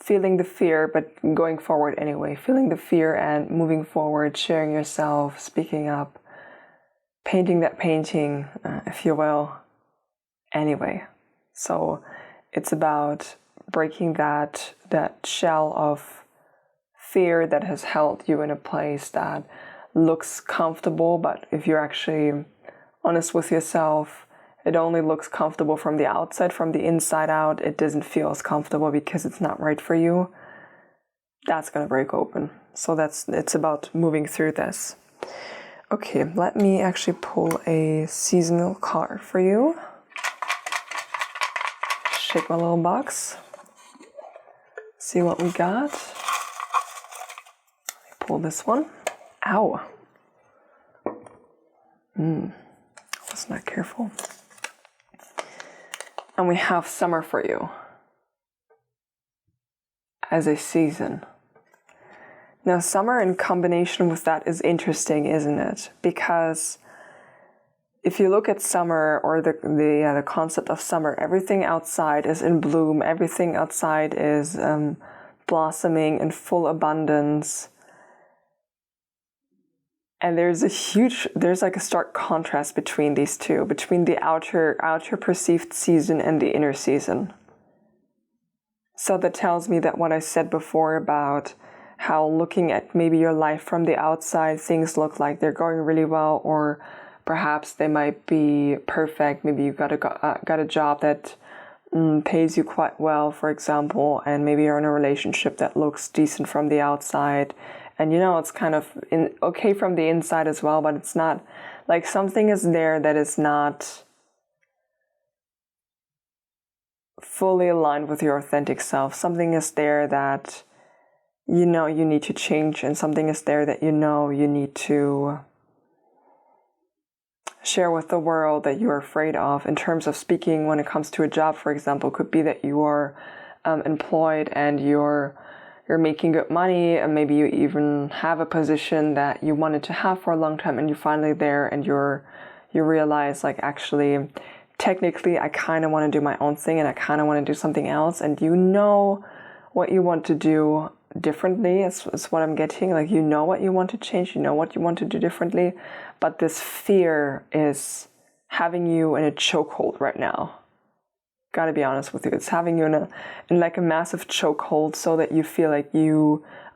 feeling the fear, but going forward anyway. Feeling the fear and moving forward, sharing yourself, speaking up, painting that painting, if you will, anyway. So it's about breaking that shell of fear that has held you in a place that looks comfortable, but if you're actually honest with yourself, it only looks comfortable from the outside. From the inside out, it doesn't feel as comfortable because it's not right for you. That's gonna break open. So it's about moving through this. Okay, let me actually pull a seasonal card for you. shake my little box. See what we got. Pull this one. Ow. I was not careful. And we have summer for you as a season. Now, summer in combination with that is interesting, isn't it? Because if you look at summer, or the concept of summer, everything outside is in bloom. Everything outside is blossoming in full abundance. And there's like a stark contrast between these two, between the outer perceived season and the inner season. So that tells me that what I said before about how looking at maybe your life from the outside, things look like they're going really well, or perhaps they might be perfect. Maybe you got a job that pays you quite well, for example, and maybe you're in a relationship that looks decent from the outside. And it's kind of okay from the inside as well, but it's not, like, something is there that is not fully aligned with your authentic self. Something is there that you need to change, and something is there that you need to share with the world that you're afraid of. In terms of speaking, when it comes to a job, for example, could be that you are employed and you're making good money, and maybe you even have a position that you wanted to have for a long time, and you're finally there, and you realize, like, actually, technically, I kind of want to do my own thing, and I kind of want to do something else, and what you want to do differently is what I'm getting. Like, what you want to change, what you want to do differently, but this fear is having you in a chokehold right now. Gotta be honest with you, it's having you in like a massive chokehold, so that you feel like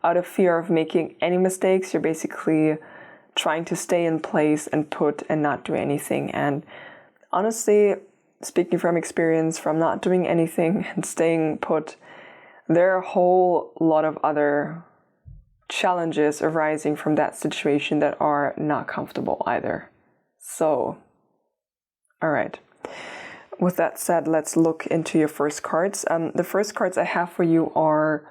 out of fear of making any mistakes, you're basically trying to stay in place and not do anything. And honestly, speaking from experience, from not doing anything and staying put, there are a whole lot of other challenges arising from that situation that are not comfortable either. So, all right. With that said, let's look into your first cards. The first cards I have for you are,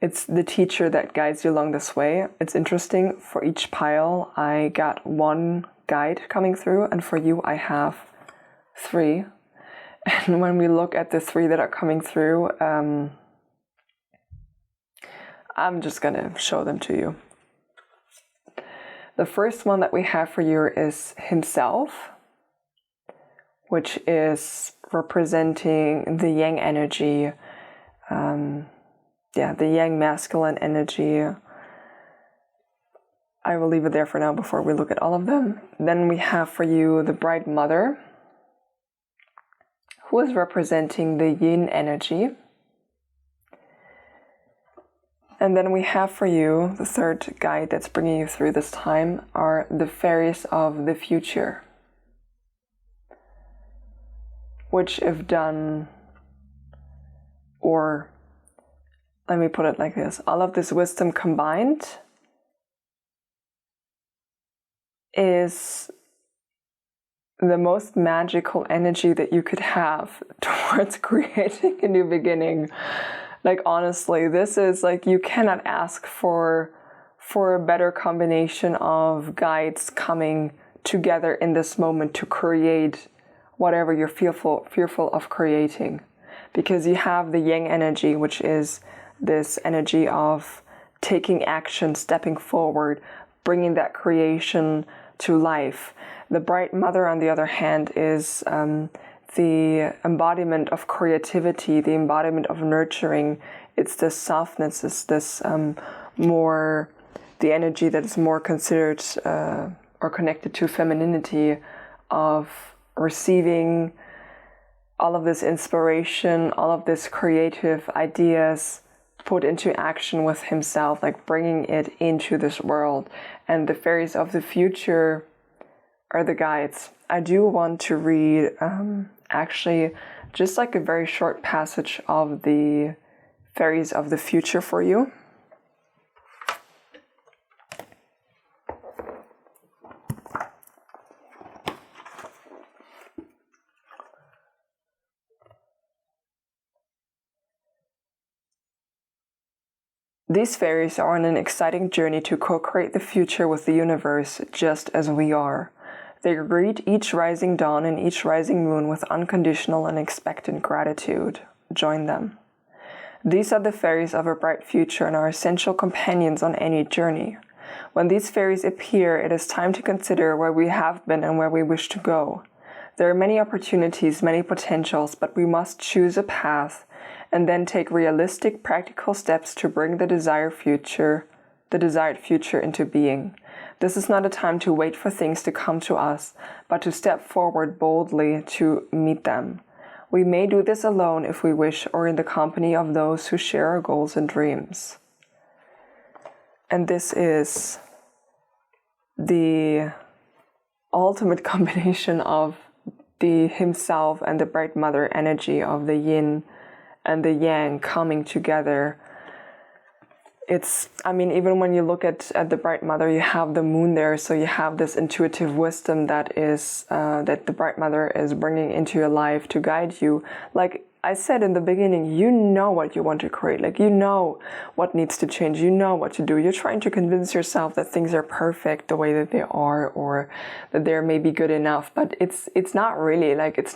it's the teacher that guides you along this way. It's interesting. For each pile, I got one guide coming through, and for you, I have 3. And when we look at the 3 that are coming through, I'm just going to show them to you. The first one that we have for you is himself, which is representing the yang energy, the yang masculine energy. I will leave it there for now before we look at all of them. Then we have for you the bright mother, who is representing the yin energy. And then we have for you, the third guide that's bringing you through this time, are the fairies of the future, which, if done, or let me put it like this, all of this wisdom combined is the most magical energy that you could have towards creating a new beginning. Like, honestly, this is like, you cannot ask for a better combination of guides coming together in this moment to create whatever you're fearful of creating. Because you have the yang energy, which is this energy of taking action, stepping forward, bringing that creation to life. The bright mother, on the other hand, is the embodiment of creativity, the embodiment of nurturing. It's this softness, it's this more, the energy that is more considered or connected to femininity, of receiving all of this inspiration, all of this creative ideas put into action with himself, like bringing it into this world. And the fairies of the future are the guides. I do want to read actually just like a very short passage of the fairies of the future for you. These fairies are on an exciting journey to co-create the future with the universe, just as we are. They greet each rising dawn and each rising moon with unconditional and expectant gratitude. Join them. These are the fairies of a bright future and are essential companions on any journey. When these fairies appear, it is time to consider where we have been and where we wish to go. There are many opportunities, many potentials, but we must choose a path and then take realistic, practical steps to bring the desired future into being. This is not a time to wait for things to come to us, but to step forward boldly to meet them. We may do this alone if we wish, or in the company of those who share our goals and dreams. And this is the ultimate combination of the himself and the bright mother energy of the yin and the yang coming together. Even when you look at the bright mother, you have the moon there, so you have this intuitive wisdom that the bright mother is bringing into your life to guide you. Like I said in the beginning, you know what you want to create, like you know what needs to change, you know what to do. You're trying to convince yourself that things are perfect the way that they are, or that they're maybe good enough, but it's not really, like it's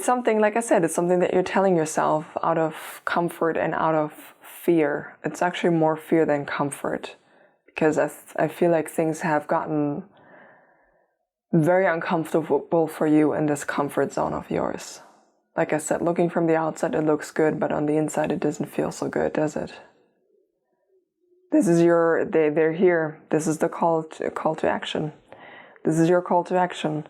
something, like I said, it's something that you're telling yourself out of comfort and out of fear. It's actually more fear than comfort, because I feel like things have gotten very uncomfortable for you in this comfort zone of yours. Like I said, looking from the outside, it looks good, but on the inside, it doesn't feel so good, does it? This is they're here. This is the call to action. This is your call to action.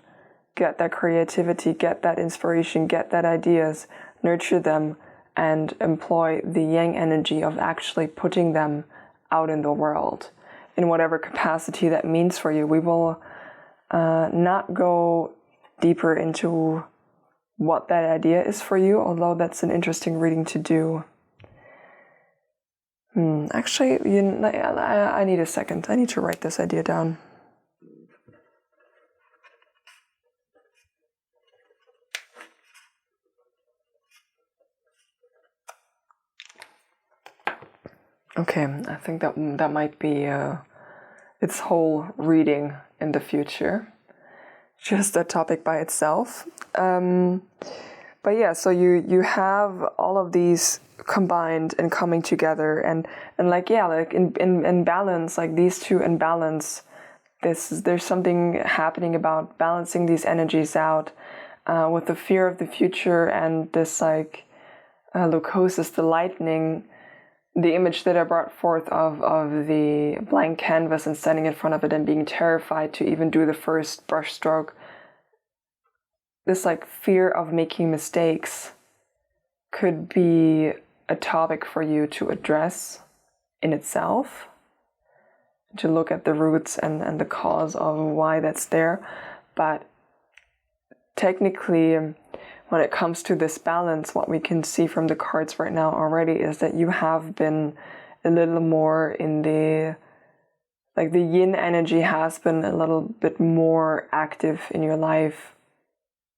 Get that creativity, get that inspiration, get that ideas, nurture them, and employ the yang energy of actually putting them out in the world in whatever capacity that means for you. We will not go deeper into what that idea is for you, although that's an interesting reading to do. Actually, I need a second. I need to write this idea down. Okay, I think that might be its whole reading in the future. Just a topic by itself. But yeah, so you have all of these combined and coming together, and in balance, like these two in balance, there's something happening about balancing these energies out with the fear of the future and this leucosis, the lightning. The image that I brought forth of the blank canvas and standing in front of it and being terrified to even do the first brush stroke. This fear of making mistakes could be a topic for you to address in itself, to look at the roots and the cause of why that's there. But technically, when it comes to this balance, what we can see from the cards right now already is that you have been a little more in the yin energy has been a little bit more active in your life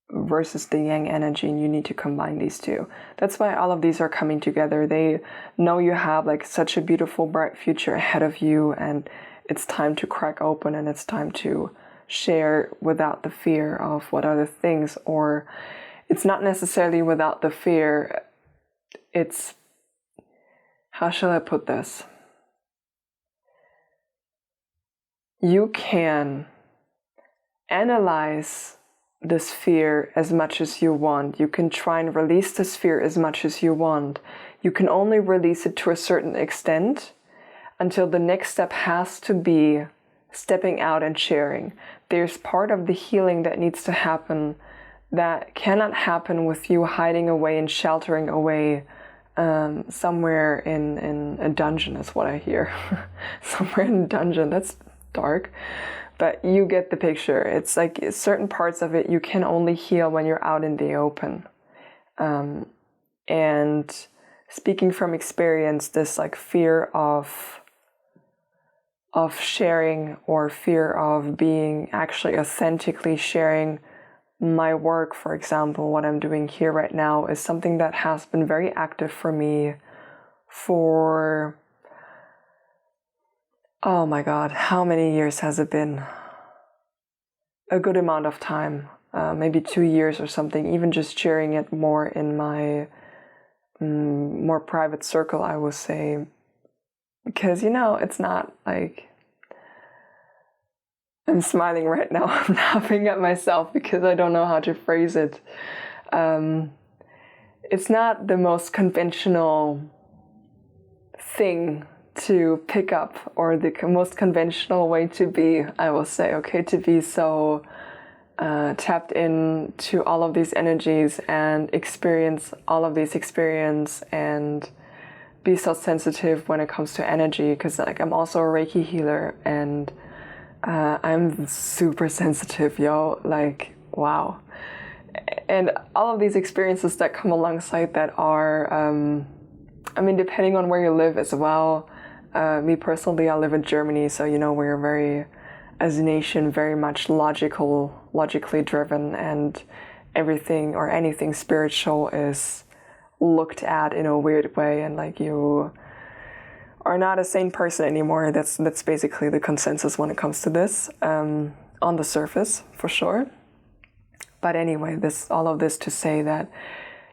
versus the yang energy, and you need to combine these two. That's why all of these are coming together. They know you have such a beautiful, bright future ahead of you, and it's time to crack open, and it's time to share without the fear of what other things, or it's not necessarily without the fear. It's, how shall I put this? You can analyze this fear as much as you want. You can try and release this fear as much as you want. You can only release it to a certain extent until the next step has to be stepping out and sharing. There's part of the healing that needs to happen that cannot happen with you hiding away and sheltering away somewhere in a dungeon, is what I hear. Somewhere in a dungeon, that's dark. But you get the picture. It's certain parts of it you can only heal when you're out in the open. And speaking from experience, this fear of sharing, or fear of being actually authentically sharing my work, for example, what I'm doing here right now, is something that has been very active for me for, oh my God, how many years has it been? A good amount of time, maybe 2 years or something, even just sharing it more in my more private circle, I would say. Because, it's not like, I'm smiling right now, I'm laughing at myself because I don't know how to phrase it. It's not the most conventional thing to pick up, or the most conventional way to be, I will say, okay, to be so tapped into all of these energies and experience all of these experiences and be so sensitive when it comes to energy, because like I'm also a Reiki healer and I'm super sensitive, like wow. And all of these experiences that come alongside that are, depending on where you live as well. Me personally, I live in Germany, so we're very, as a nation, very much logically driven, and everything or anything spiritual is looked at in a weird way, and like you are not a sane person anymore. That's basically the consensus when it comes to this, on the surface for sure. But anyway, all of this to say that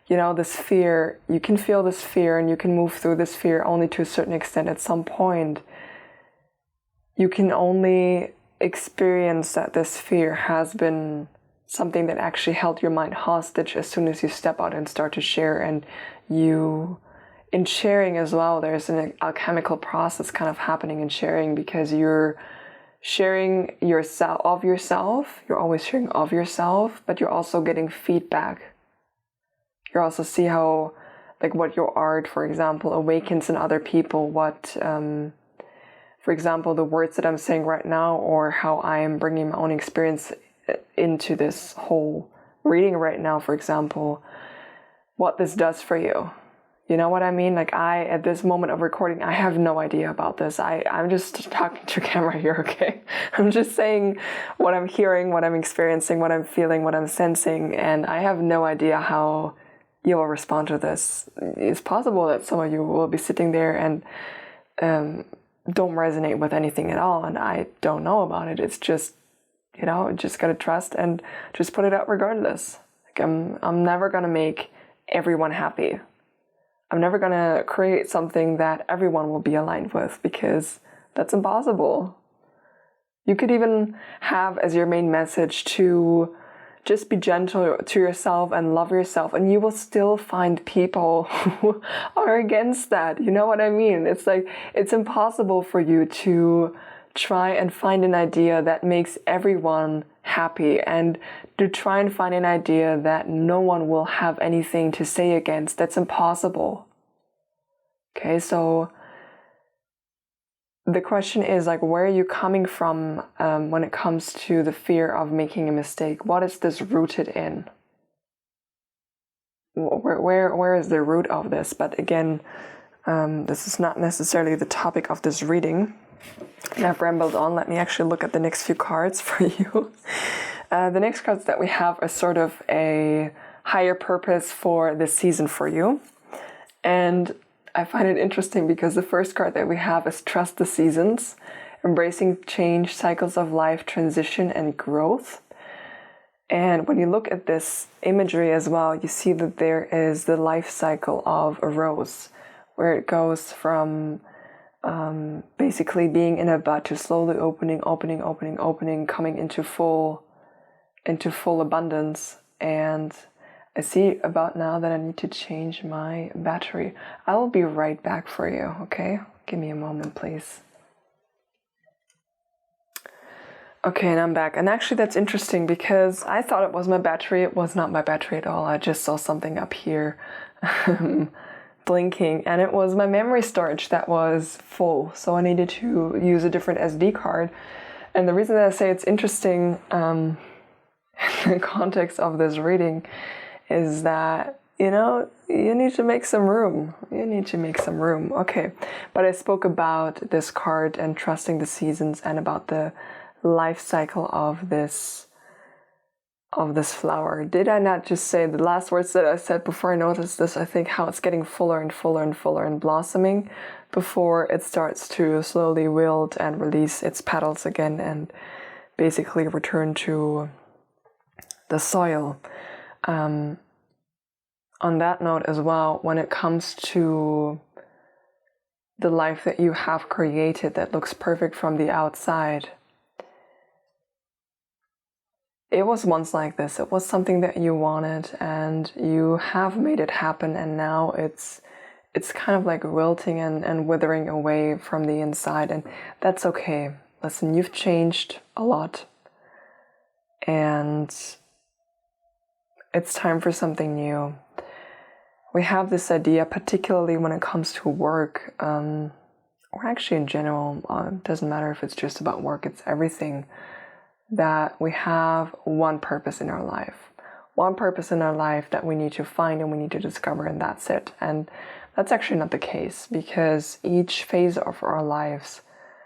this fear, you can feel this fear and you can move through this fear only to a certain extent. At some point you can only experience that this fear has been something that actually held your mind hostage as soon as you step out and start to share. And in sharing as well, there's an alchemical process kind of happening in sharing, because you're sharing you're always sharing of yourself, but you're also getting feedback. You also see how, like, what your art, for example, awakens in other people, what for example, the words that I'm saying right now, or how I am bringing my own experience into this whole reading right now, for example, what this does for you. You know what I mean? Like, at this moment of recording, I have no idea about this. I'm just talking to camera here, okay? I'm just saying what I'm hearing, what I'm experiencing, what I'm feeling, what I'm sensing, and I have no idea how you will respond to this. It's possible that some of you will be sitting there and don't resonate with anything at all, and I don't know about it. It's just, just gotta trust and just put it out regardless. Like, I'm never gonna make everyone happy. I'm never gonna create something that everyone will be aligned with, because that's impossible. You could even have as your main message to just be gentle to yourself and love yourself, and you will still find people who are against that. You know what I mean? It's like, it's impossible for you to try and find an idea that makes everyone happy, and to try and find an idea that no one will have anything to say against. That's impossible. Okay, so the question is, like, where are you coming from when it comes to the fear of making a mistake? What is this rooted in? Where is the root of this? But again, this is not necessarily the topic of this reading. And I've rambled on. Let me actually look at the next few cards for you. The next cards that we have are sort of a higher purpose for this season for you. And I find it interesting because the first card that we have is Trust the Seasons, Embracing Change, Cycles of Life, Transition, and Growth. And when you look at this imagery as well, you see that there is the life cycle of a rose, where it goes from basically being in a bud to slowly opening, coming into full abundance. And I see about now that I need to change my battery. I will be right back for you, okay? Give me a moment, please. Okay, and I'm back. And actually that's interesting, because I thought it was my battery. It was not my battery at all. I just saw something up here blinking, and it was my memory storage that was full. So I needed to use a different SD card. And the reason that I say it's interesting in the context of this reading is that, you need to make some room. Okay, but I spoke about this card and trusting the seasons, and about the life cycle of this of this flower. Did I not just say the last words that I said before I noticed this? I think how it's getting fuller and fuller and fuller and blossoming before it starts to slowly wilt and release its petals again and basically return to the soil. On that note as well, when it comes to the life that you have created that looks perfect from the outside, it was once like this. It was something that you wanted and you have made it happen, and now it's kind of like wilting and withering away from the inside, and that's okay. Listen, you've changed a lot and it's time for something new. We have this idea, particularly when it comes to work, or actually in general, it doesn't matter if it's just about work, it's everything, that we have one purpose in our life. One purpose in our life that we need to find and we need to discover, and that's it. And that's actually not the case, because each phase of our lives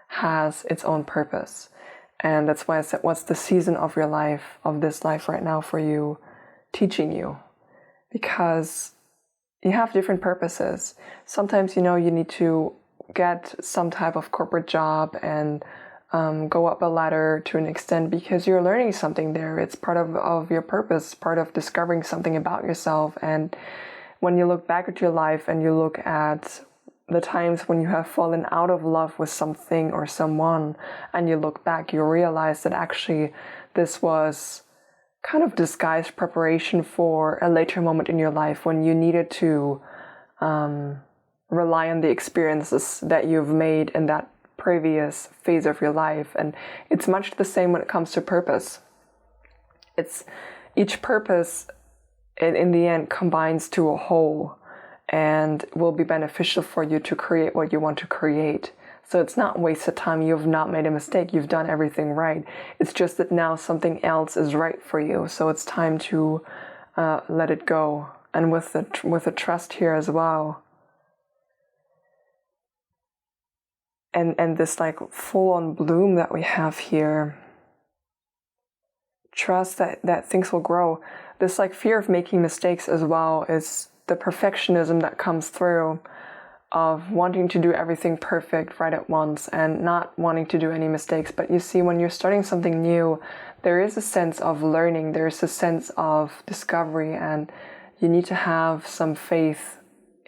has its own purpose. And that's why I said, what's the season of your life, of this life right now for you, teaching you? Because you have different purposes. Sometimes, you need to get some type of corporate job and go up a ladder to an extent because you're learning something there. It's part of your purpose, part of discovering something about yourself. And when you look back at your life and you look at the times when you have fallen out of love with something or someone, and you look back, you realize that actually this was kind of disguised preparation for a later moment in your life when you needed to rely on the experiences that you've made in that previous phase of your life. And it's much the same when it comes to purpose. It's each purpose in the end combines to a whole and will be beneficial for you to create what you want to create. So it's not wasted time. You've not made a mistake. You've done everything right. It's just that now something else is right for you. So it's time to let it go. And with the trust here as well. And this like full-on bloom that we have here. Trust that things will grow. This like fear of making mistakes as well is the perfectionism that comes through, of wanting to do everything perfect right at once and not wanting to do any mistakes. But you see, when you're starting something new, there is a sense of learning, there's a sense of discovery, and you need to have some faith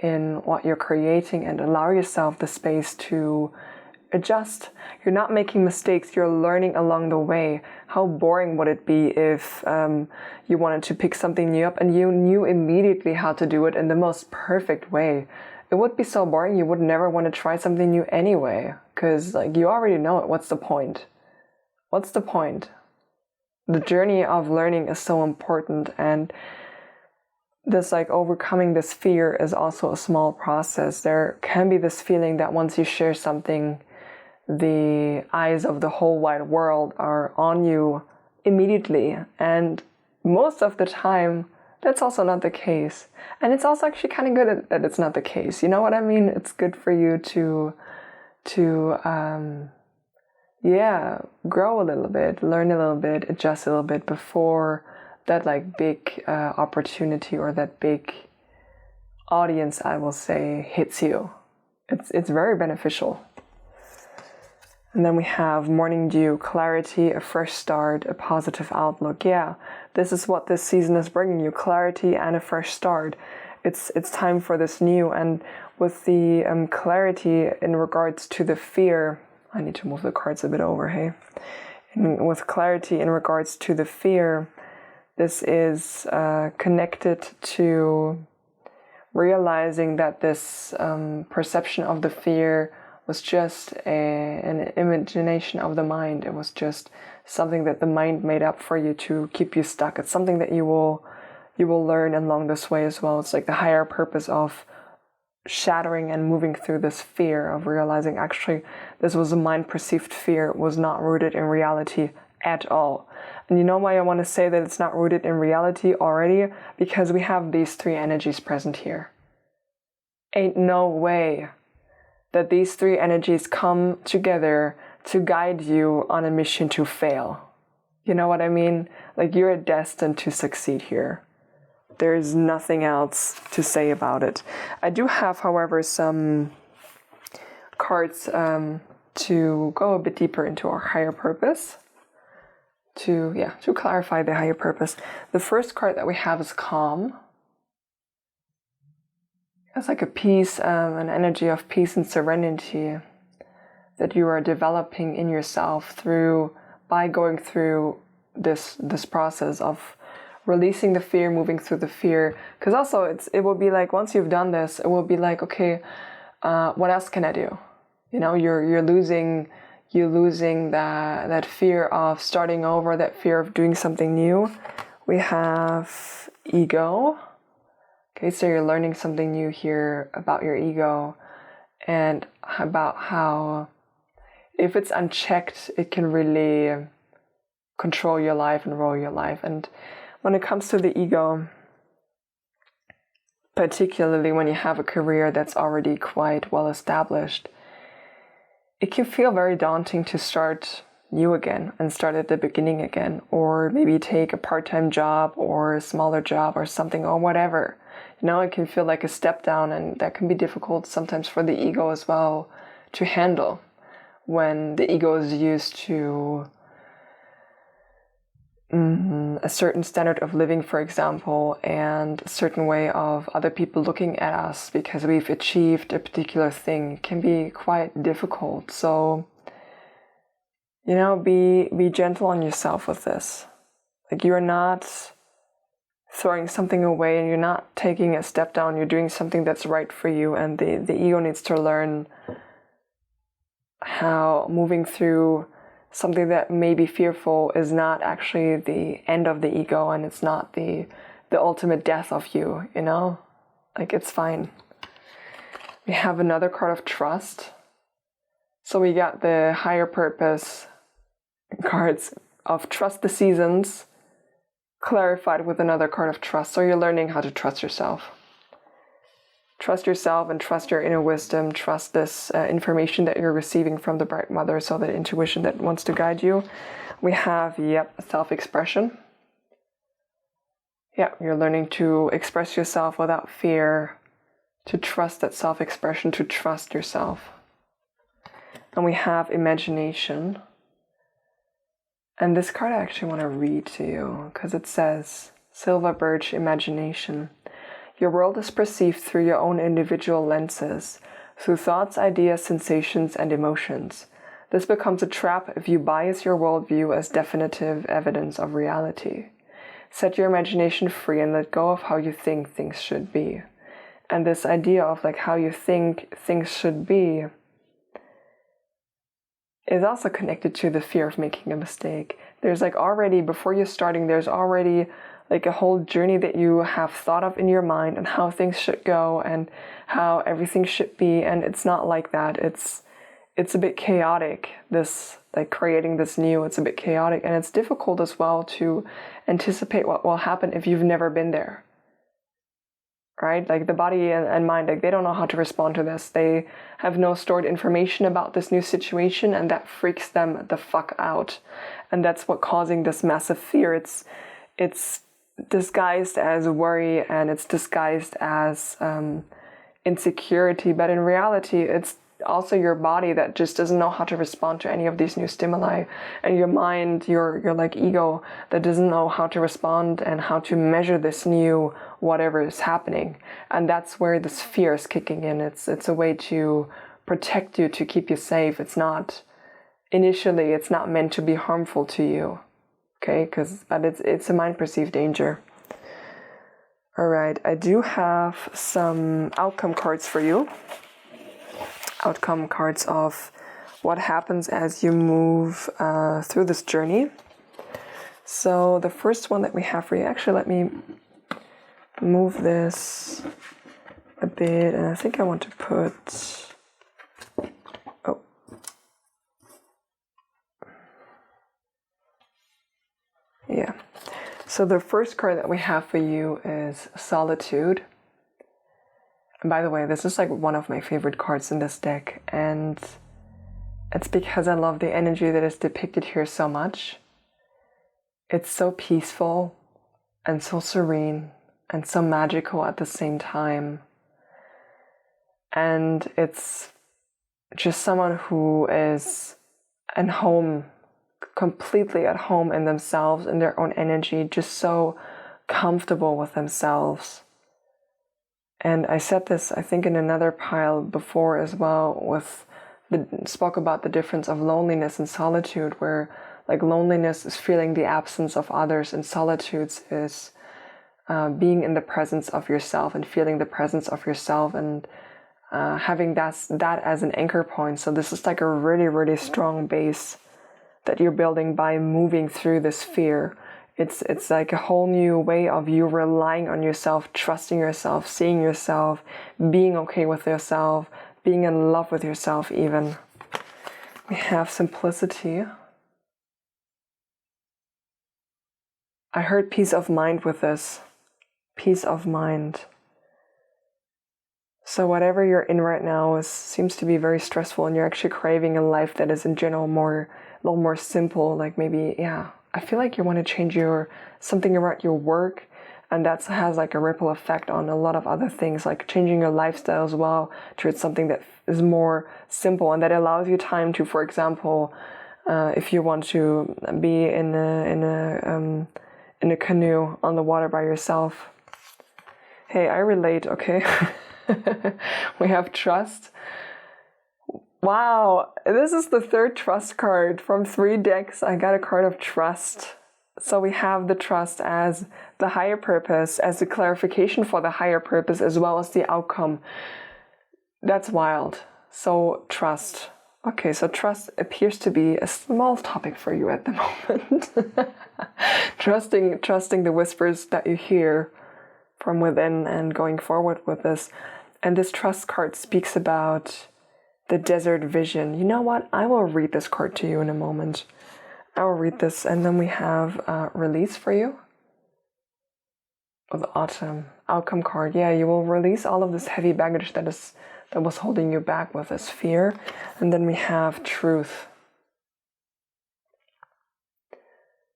in what you're creating and allow yourself the space to adjust. You're not making mistakes, you're learning along the way. How boring would it be if you wanted to pick something new up and you knew immediately how to do it in the most perfect way? It would be so boring, you would never want to try something new anyway, because like you already know it. What's the point? What's the point? The journey of learning is so important, and this like overcoming this fear is also a small process. There can be this feeling that once you share something, the eyes of the whole wide world are on you immediately, and most of the time that's also not the case. And it's also actually kind of good that it's not the case. You know what I mean? It's good for you to grow a little bit, learn a little bit, adjust a little bit before that like big opportunity or that big audience, I will say, hits you. It's very beneficial. And then we have morning dew, clarity, a fresh start, a positive outlook. Yeah, this is what this season is bringing you, clarity and a fresh start. It's time for this new. And with the clarity in regards to the fear, I need to move the cards a bit over, hey? And with clarity in regards to the fear, this is connected to realizing that this perception of the fear was just an imagination of the mind. It was just something that the mind made up for you to keep you stuck. It's something that you will learn along this way as well. It's like the higher purpose of shattering and moving through this fear, of realizing actually this was a mind perceived fear. It was not rooted in reality at all. And you know why I want to say that it's not rooted in reality already? Because we have these three energies present here. Ain't no way that these three energies come together to guide you on a mission to fail. You know what I mean? Like, you're destined to succeed here. There's nothing else to say about it. I do have, however, some cards to go a bit deeper into our higher purpose. To clarify the higher purpose. The first card that we have is Calm. It's like a peace, an energy of peace and serenity that you are developing in yourself by going through this process of releasing the fear, moving through the fear. Because also it will be like, once you've done this, it will be like, okay, what else can I do? You know, you're losing that fear of starting over, that fear of doing something new. We have Ego. Okay, so you're learning something new here about your ego and about how, if it's unchecked, it can really control your life and rule your life. And when it comes to the ego, particularly when you have a career that's already quite well established, it can feel very daunting to start new again and start at the beginning again, or maybe take a part-time job or a smaller job or something or whatever. You know, it can feel like a step down, and that can be difficult sometimes for the ego as well to handle, when the ego is used to a certain standard of living, for example, and a certain way of other people looking at us because we've achieved a particular thing. It can be quite difficult. So, you know, be gentle on yourself with this. Like, you're not throwing something away and you're not taking a step down. You're doing something that's right for you, and the ego needs to learn how moving through something that may be fearful is not actually the end of the ego, and it's not the ultimate death of you, you know? Like, it's fine. We have another card of Trust. So we got the higher purpose cards of Trust the Seasons clarified with another card of Trust. So you're learning how to trust yourself. Trust yourself and trust your inner wisdom. Trust this information that you're receiving from the Bright Mother, so that intuition that wants to guide you. We have, self-expression. Yeah, you're learning to express yourself without fear, to trust that self-expression, to trust yourself. And we have imagination. And this card I actually want to read to you, because it says, Silver Birch Imagination. Your world is perceived through your own individual lenses, through thoughts, ideas, sensations, and emotions. This becomes a trap if you bias your worldview as definitive evidence of reality. Set your imagination free and let go of how you think things should be. And this idea of like how you think things should be is also connected to the fear of making a mistake. There's like already, before you're starting, there's already like a whole journey that you have thought of in your mind and how things should go and how everything should be. And it's not like that. It's a bit chaotic, this, like creating this new, it's a bit chaotic. And it's difficult as well to anticipate what will happen if you've never been there. Right? Like the body and mind, like they don't know how to respond to this. They have no stored information about this new situation, and that freaks them the fuck out. And that's what causing this massive fear. It's disguised as worry, and it's disguised as insecurity, but in reality it's also your body that just doesn't know how to respond to any of these new stimuli, and your mind, your like ego, that doesn't know how to respond and how to measure this new whatever is happening. And that's where this fear is kicking in. It's a way to protect you, to keep you safe. It's not meant to be harmful to you. Okay, but it's a mind-perceived danger. All right, I do have some outcome cards for you. Outcome cards of what happens as you move through this journey. So the first one that we have for you, actually let me move this a bit, and I think I want to put, yeah. So the first card that we have for you is Solitude. And by the way, this is like one of my favorite cards in this deck, and it's because I love the energy that is depicted here so much. it's so peaceful and so serene and so magical at the same time. And it's just someone who is at home, completely at home in themselves, in their own energy, just so comfortable with themselves. And I said this, I think, in another pile before as well, spoke about the difference of loneliness and solitude, where like loneliness is feeling the absence of others, and solitude is being in the presence of yourself and feeling the presence of yourself, and having that as an anchor point. So this is like a really, really strong base that you're building by moving through this fear. It's like a whole new way of you relying on yourself, trusting yourself, seeing yourself, being okay with yourself, being in love with yourself even. We have simplicity. I heard peace of mind with this. Peace of mind. So whatever you're in right now seems to be very stressful, and you're actually craving a life that is in general a little more simple. Like maybe, I feel like you want to change something about your work, and that has like a ripple effect on a lot of other things, like changing your lifestyle as well towards something that is more simple and that allows you time to, for example, if you want to be in a canoe on the water by yourself. Hey, I relate, okay? We have trust. Wow, this is the third trust card from 3 decks. I got a card of trust. So we have the trust as the higher purpose, as the clarification for the higher purpose, as well as the outcome. That's wild. So trust. Okay, so trust appears to be a small topic for you at the moment. Trusting the whispers that you hear from within and going forward with this. And this trust card speaks about the desert vision. You know what? I will read this card to you in a moment. I will read this, and then we have release for you. With autumn outcome card. Yeah, you will release all of this heavy baggage that was holding you back with this fear. And then we have truth.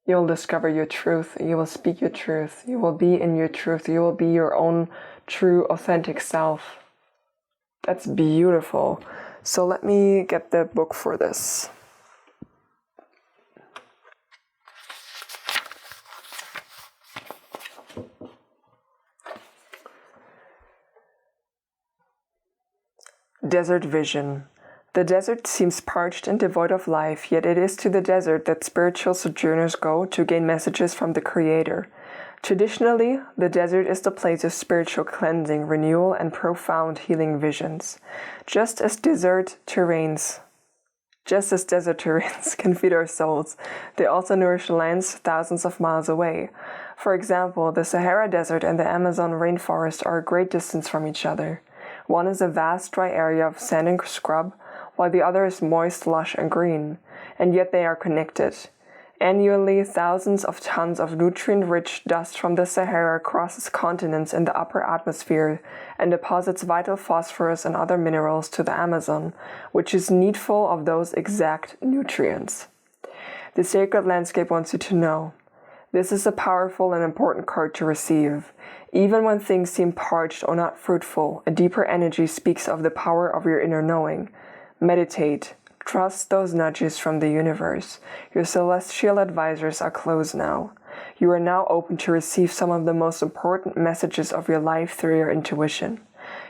You will discover your truth. You will speak your truth. You will be in your truth. You will be your own true, authentic self. That's beautiful. So let me get the book for this. Desert vision. The desert seems parched and devoid of life, yet it is to the desert that spiritual sojourners go to gain messages from the Creator. Traditionally, the desert is the place of spiritual cleansing, renewal, and profound healing visions. Just as desert terrains can feed our souls, they also nourish lands thousands of miles away. For example, the Sahara Desert and the Amazon rainforest are a great distance from each other. One is a vast dry area of sand and scrub, while the other is moist, lush, and green, and yet they are connected. Annually, thousands of tons of nutrient-rich dust from the Sahara crosses continents in the upper atmosphere and deposits vital phosphorus and other minerals to the Amazon, which is needful of those exact nutrients. The sacred landscape wants you to know. This is a powerful and important card to receive. Even when things seem parched or not fruitful, a deeper energy speaks of the power of your inner knowing. Meditate. Trust those nudges from the universe. Your celestial advisors are close now. You are now open to receive some of the most important messages of your life through your intuition.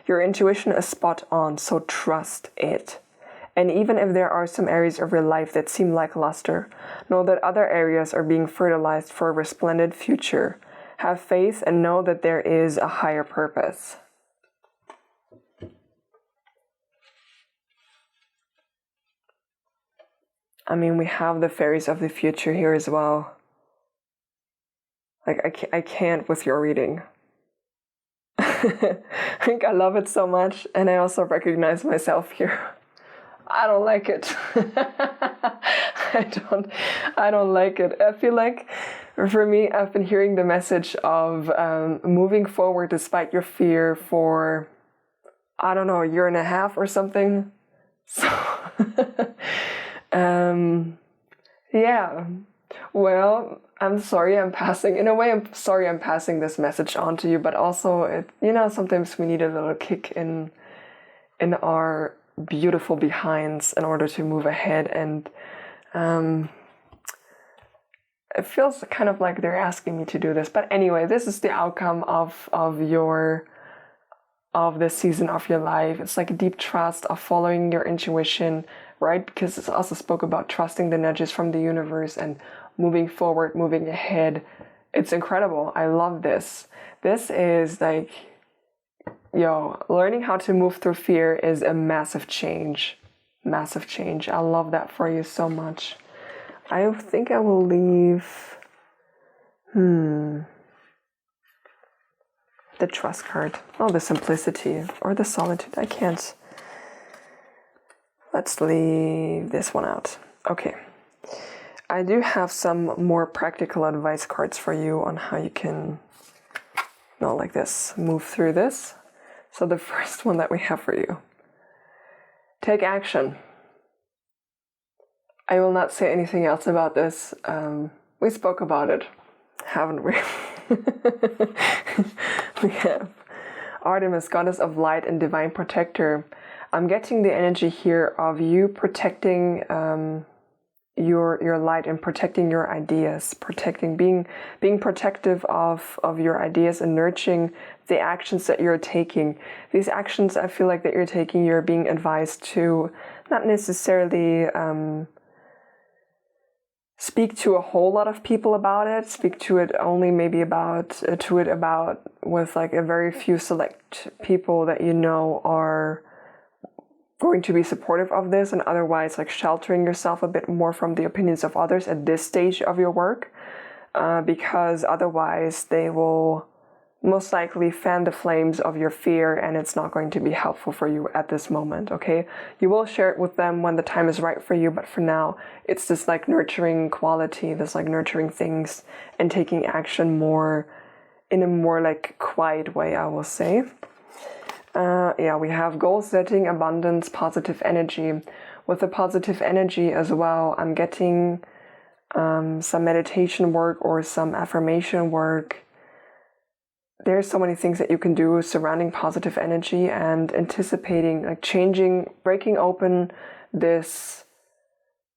Your intuition is spot on, so trust it. And even if there are some areas of your life that seem lackluster, know that other areas are being fertilized for a resplendent future. Have faith and know that there is a higher purpose. I mean, we have the fairies of the future here as well. Like, I can't with your reading. I love it so much, and I also recognize myself here. I don't like it. I don't like it. I feel like, for me, I've been hearing the message of moving forward despite your fear for, I don't know, a year and a half or something. So, yeah. Well, I'm sorry I'm passing, in a way, I'm sorry I'm passing this message on to you, but also, sometimes we need a little kick in our beautiful behinds in order to move ahead. And it feels kind of like they're asking me to do this. But anyway, this is the outcome of this season of your life. It's like a deep trust of following your intuition, right? Because it also spoke about trusting the nudges from the universe and moving forward, moving ahead. It's incredible. I love this. This is like, learning how to move through fear is a massive change. Massive change. I love that for you so much. I think I will leave the trust card. Oh, the simplicity or the solitude. I can't. Let's leave this one out. Okay. I do have some more practical advice cards for you on how you can, like this, move through this. So the first one that we have for you. Take action. I will not say anything else about this. We spoke about it, haven't we? We have Artemis, goddess of light and divine protector. I'm getting the energy here of you protecting your light and protecting your ideas, being protective of your ideas and nurturing the actions that you're taking. These actions, I feel like that you're taking, you're being advised to not necessarily speak to a whole lot of people about it. Speak to it only maybe about with like a very few select people that you know are going to be supportive of this, and otherwise like sheltering yourself a bit more from the opinions of others at this stage of your work, because otherwise they will most likely fan the flames of your fear, and it's not going to be helpful for you at this moment. Okay, you will share it with them when the time is right for you, but for now it's this like nurturing quality, this like nurturing things and taking action more in a more like quiet way, I will say. We have goal setting, abundance, positive energy. With the positive energy as well, I'm getting some meditation work or some affirmation work. There's so many things that you can do surrounding positive energy and anticipating, like changing, breaking open this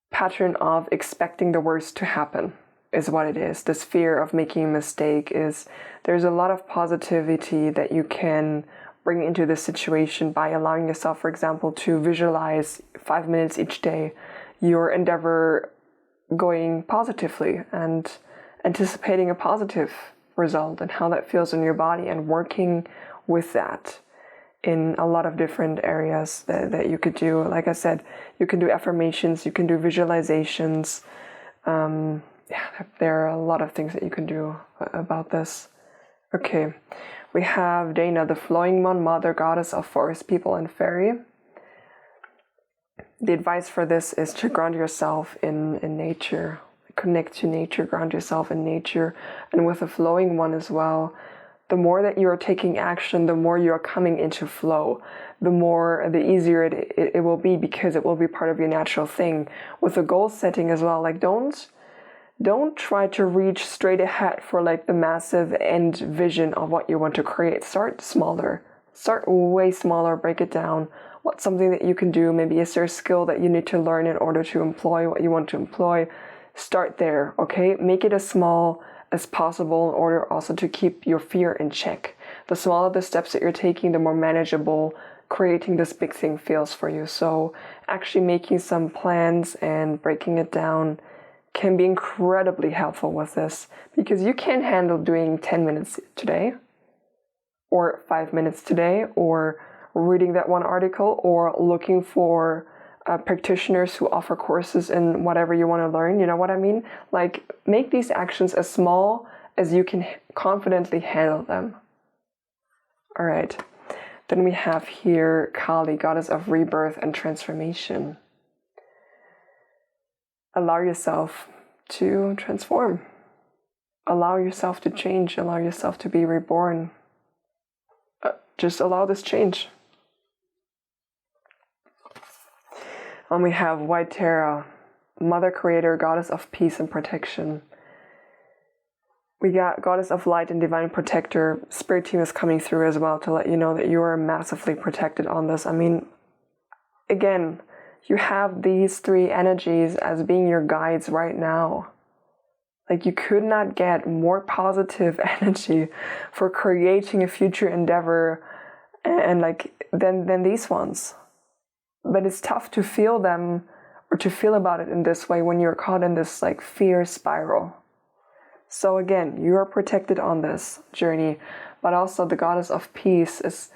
pattern of expecting the worst to happen is what it is. This fear of making a mistake there's a lot of positivity that you can bring into this situation by allowing yourself, for example, to visualize 5 minutes each day your endeavor going positively and anticipating a positive result and how that feels in your body, and working with that in a lot of different areas that you could do. Like I said, you can do affirmations, you can do visualizations. There are a lot of things that you can do about this. Okay, we have Dana, the flowing one, mother goddess of forest people and fairy. The advice for this is to ground yourself in nature. Connect to nature, ground yourself in nature. And with the flowing one as well, the more that you're taking action, the more you're coming into flow, the easier it will be, because it will be part of your natural thing. With the goal setting as well, like don't try to reach straight ahead for like the massive end vision of what you want to create. Start smaller, start way smaller, break it down. What's something that you can do? Maybe is there a skill that you need to learn in order to employ what you want to employ? Start there, okay? Make it as small as possible in order also to keep your fear in check. The smaller the steps that you're taking, the more manageable creating this big thing feels for you. So actually making some plans and breaking it down can be incredibly helpful with this, because you can't handle doing 10 minutes today or 5 minutes today, or reading that one article, or looking for practitioners who offer courses in whatever you want to learn. You know what I mean? Like, make these actions as small as you can confidently handle them. All right. Then we have here Kali, goddess of rebirth and transformation. Allow yourself to transform. Allow yourself to change. Allow yourself to be reborn. Just allow this change. And we have White Terra, Mother Creator, Goddess of Peace and Protection. We got Goddess of Light and Divine Protector. Spirit team is coming through as well to let you know that you are massively protected on this. I mean, again, you have these three energies as being your guides right now. Like, you could not get more positive energy for creating a future endeavor and like than these ones. But it's tough to feel them or to feel about it in this way when you're caught in this like fear spiral. So again, you are protected on this journey, but also the Goddess of Peace is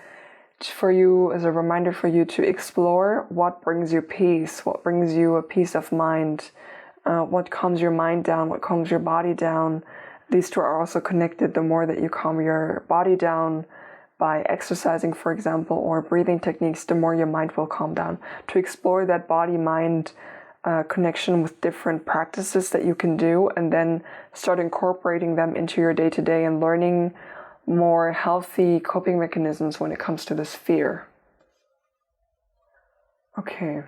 for you, as a reminder for you to explore what brings you peace, what brings you a peace of mind, what calms your mind down, what calms your body down. These two are also connected. The more that you calm your body down by exercising, for example, or breathing techniques, the more your mind will calm down. To explore that body-mind connection with different practices that you can do, and then start incorporating them into your day-to-day and learning more healthy coping mechanisms when it comes to this fear. Okay.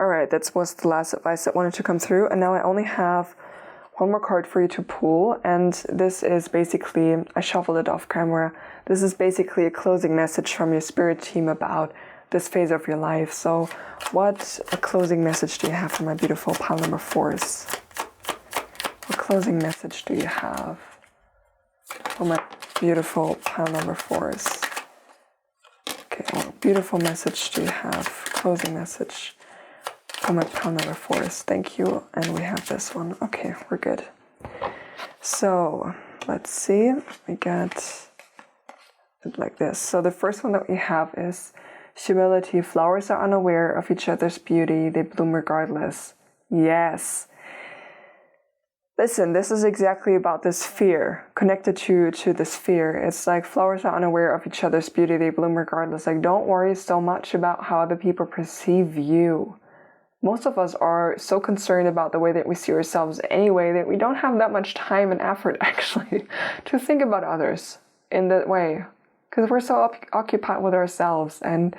All right, that was the last advice that wanted to come through, and now I only have one more card for you to pull, and this is basically, I shuffled it off camera, this is basically a closing message from your spirit team about this phase of your life. So what a closing message do you have for my beautiful pile number 4s? What closing message do you have for my beautiful pile number 4s? Okay, what beautiful message do you have? Closing message for my pile number 4s. Thank you. And we have this one. Okay, we're good. So let's see. We got it like this. So the first one that we have is humility. Flowers are unaware of each other's beauty. They bloom regardless. Yes. Listen, this is exactly about this fear, connected to this fear. It's like flowers are unaware of each other's beauty. They bloom regardless. Like, don't worry so much about how other people perceive you. Most of us are so concerned about the way that we see ourselves anyway that we don't have that much time and effort actually to think about others in that way. Because we're so occupied with ourselves, and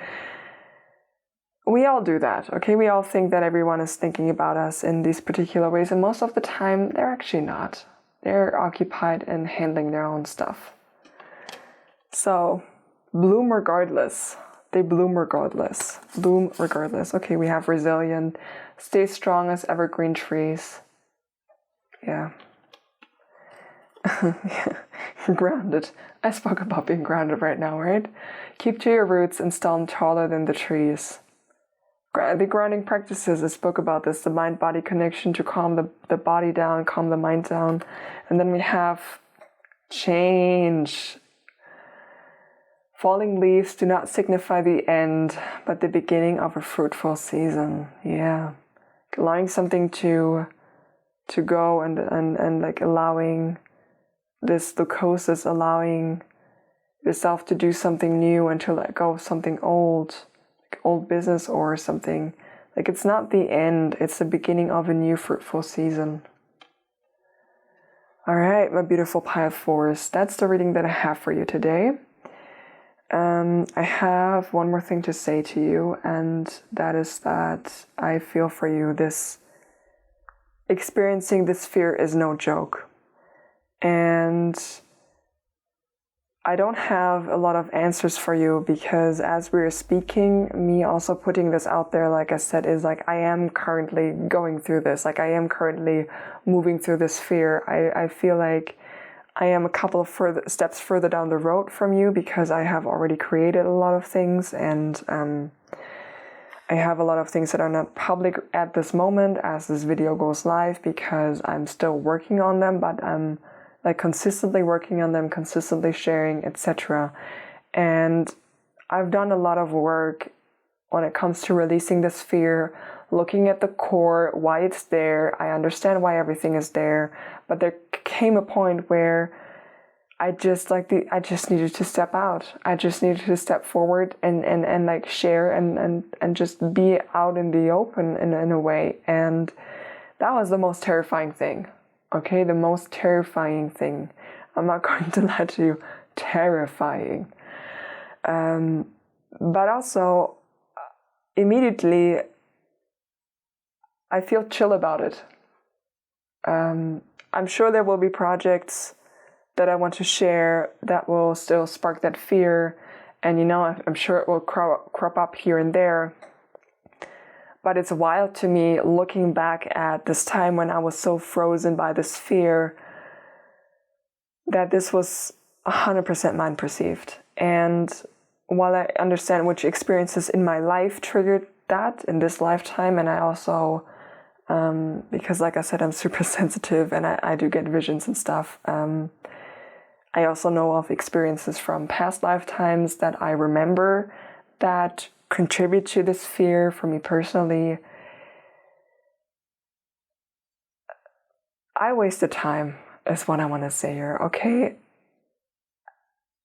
we all do that, okay? We all think that everyone is thinking about us in these particular ways, and most of the time, they're actually not. They're occupied in handling their own stuff. So, bloom regardless. They bloom regardless. Bloom regardless. Okay, we have resilient. Stay strong as evergreen trees. Yeah. Yeah. Grounded. I spoke about being grounded right now, right? Keep to your roots and stand taller than the trees. The grounding practices, I spoke about this, the mind-body connection to calm the body down, calm the mind down. And then we have change. Falling leaves do not signify the end, but the beginning of a fruitful season. Yeah. Allowing something to go and like allowing this glucosis, allowing yourself to do something new and to let go of something old, like old business or something. Like, it's not the end, it's the beginning of a new fruitful season. All right, my beautiful pile of 4s. That's the reading that I have for you today. I have one more thing to say to you, and that is that I feel for you. Experiencing this fear is no joke. And I don't have a lot of answers for you, because as we're speaking, me also putting this out there, like I said, is like I am currently going through this. Like, I am currently moving through this fear. I feel like I am a couple of steps further down the road from you, because I have already created a lot of things, and I have a lot of things that are not public at this moment as this video goes live, because I'm still working on them, but I'm like consistently working on them, consistently sharing, etc. And I've done a lot of work when it comes to releasing this fear, looking at the core, why it's there. I understand why everything is there, but there came a point where I just needed to step out. I just needed to step forward and like share and just be out in the open in a way. And that was the most terrifying thing. Okay, the most terrifying thing. I'm not going to lie to you, terrifying. But also, immediately I feel chill about it. I'm sure there will be projects that I want to share that will still spark that fear, and I'm sure it will crop up here and there. But it's wild to me looking back at this time when I was so frozen by this fear that this was 100% mind perceived. And while I understand which experiences in my life triggered that in this lifetime, and I also, because like I said, I'm super sensitive and I do get visions and stuff, I also know of experiences from past lifetimes that I remember that contribute to this fear for me personally. I wasted time, is what I want to say here, okay?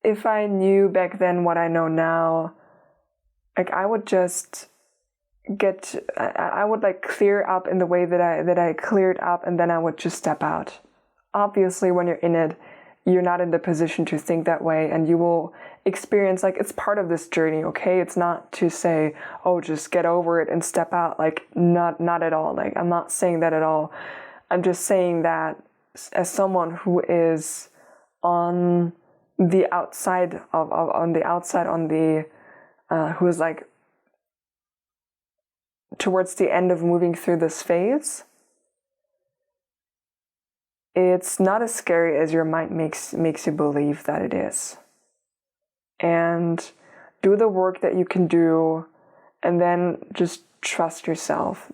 If I knew back then what I know now, like I would just I would like clear up in the way that I cleared up, and then I would just step out. Obviously, when you're in it, you're not in the position to think that way, and you will experience, like, it's part of this journey, okay? It's not to say, oh, just get over it and step out. Like, not at all. Like, I'm not saying that at all. I'm just saying that as someone who is on the outside who is like towards the end of moving through this phase, it's not as scary as your mind makes you believe that it is. And do the work that you can do, and then just trust yourself.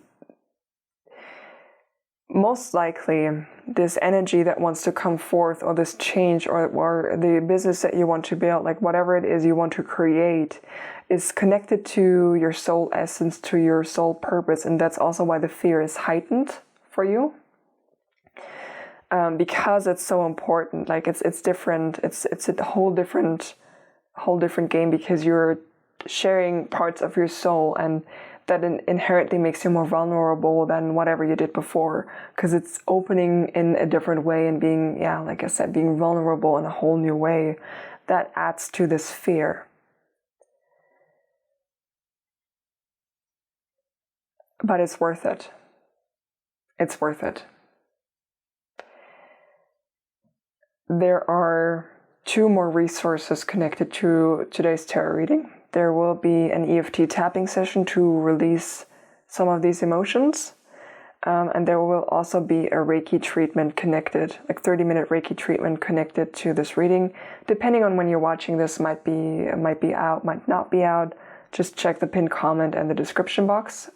Most likely, this energy that wants to come forth, or this change, or the business that you want to build, like whatever it is you want to create, is connected to your soul essence, to your soul purpose, and that's also why the fear is heightened for you. Because it's so important. Like it's different. It's a whole different game, because you're sharing parts of your soul, and that inherently makes you more vulnerable than whatever you did before, because it's opening in a different way and being, like I said, being vulnerable in a whole new way. That adds to this fear. But it's worth it. It's worth it. There are 2 more resources connected to today's tarot reading. There will be an EFT tapping session to release some of these emotions. And there will also be a Reiki treatment connected, like 30-minute Reiki treatment connected to this reading. Depending on when you're watching this, might be out, might not be out. Just check the pinned comment and the description box.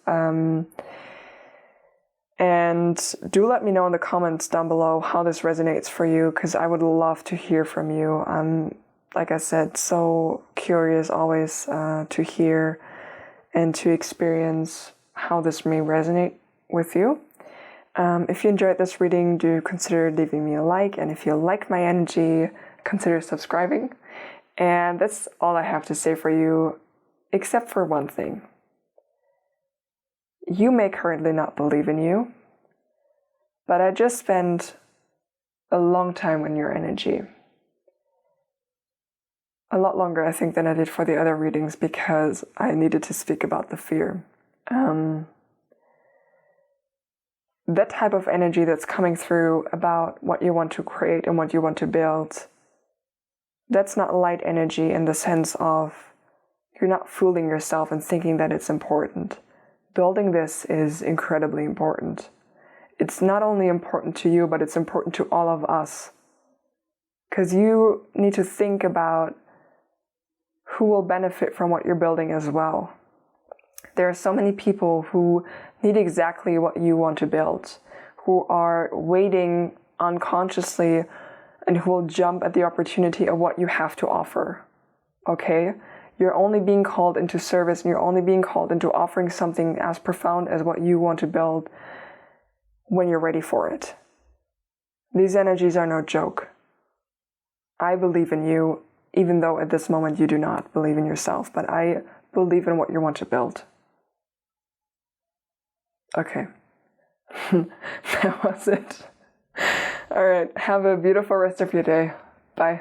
And do let me know in the comments down below how this resonates for you, because I would love to hear from you. I'm, like I said, so curious always to hear and to experience how this may resonate with you. If you enjoyed this reading, do consider leaving me a like. And if you like my energy, consider subscribing. And that's all I have to say for you, except for one thing. You may currently not believe in you, but I just spent a long time in your energy. A lot longer, I think, than I did for the other readings, because I needed to speak about the fear. That type of energy that's coming through about what you want to create and what you want to build, that's not light energy in the sense of you're not fooling yourself and thinking that it's important. Building this is incredibly important. It's not only important to you, but it's important to all of us. Because you need to think about who will benefit from what you're building as well. There are so many people who need exactly what you want to build, who are waiting unconsciously, and who will jump at the opportunity of what you have to offer. Okay? You're only being called into service, and you're only being called into offering something as profound as what you want to build when you're ready for it. These energies are no joke. I believe in you, even though at this moment you do not believe in yourself, but I believe in what you want to build. Okay. That was it. All right. Have a beautiful rest of your day. Bye.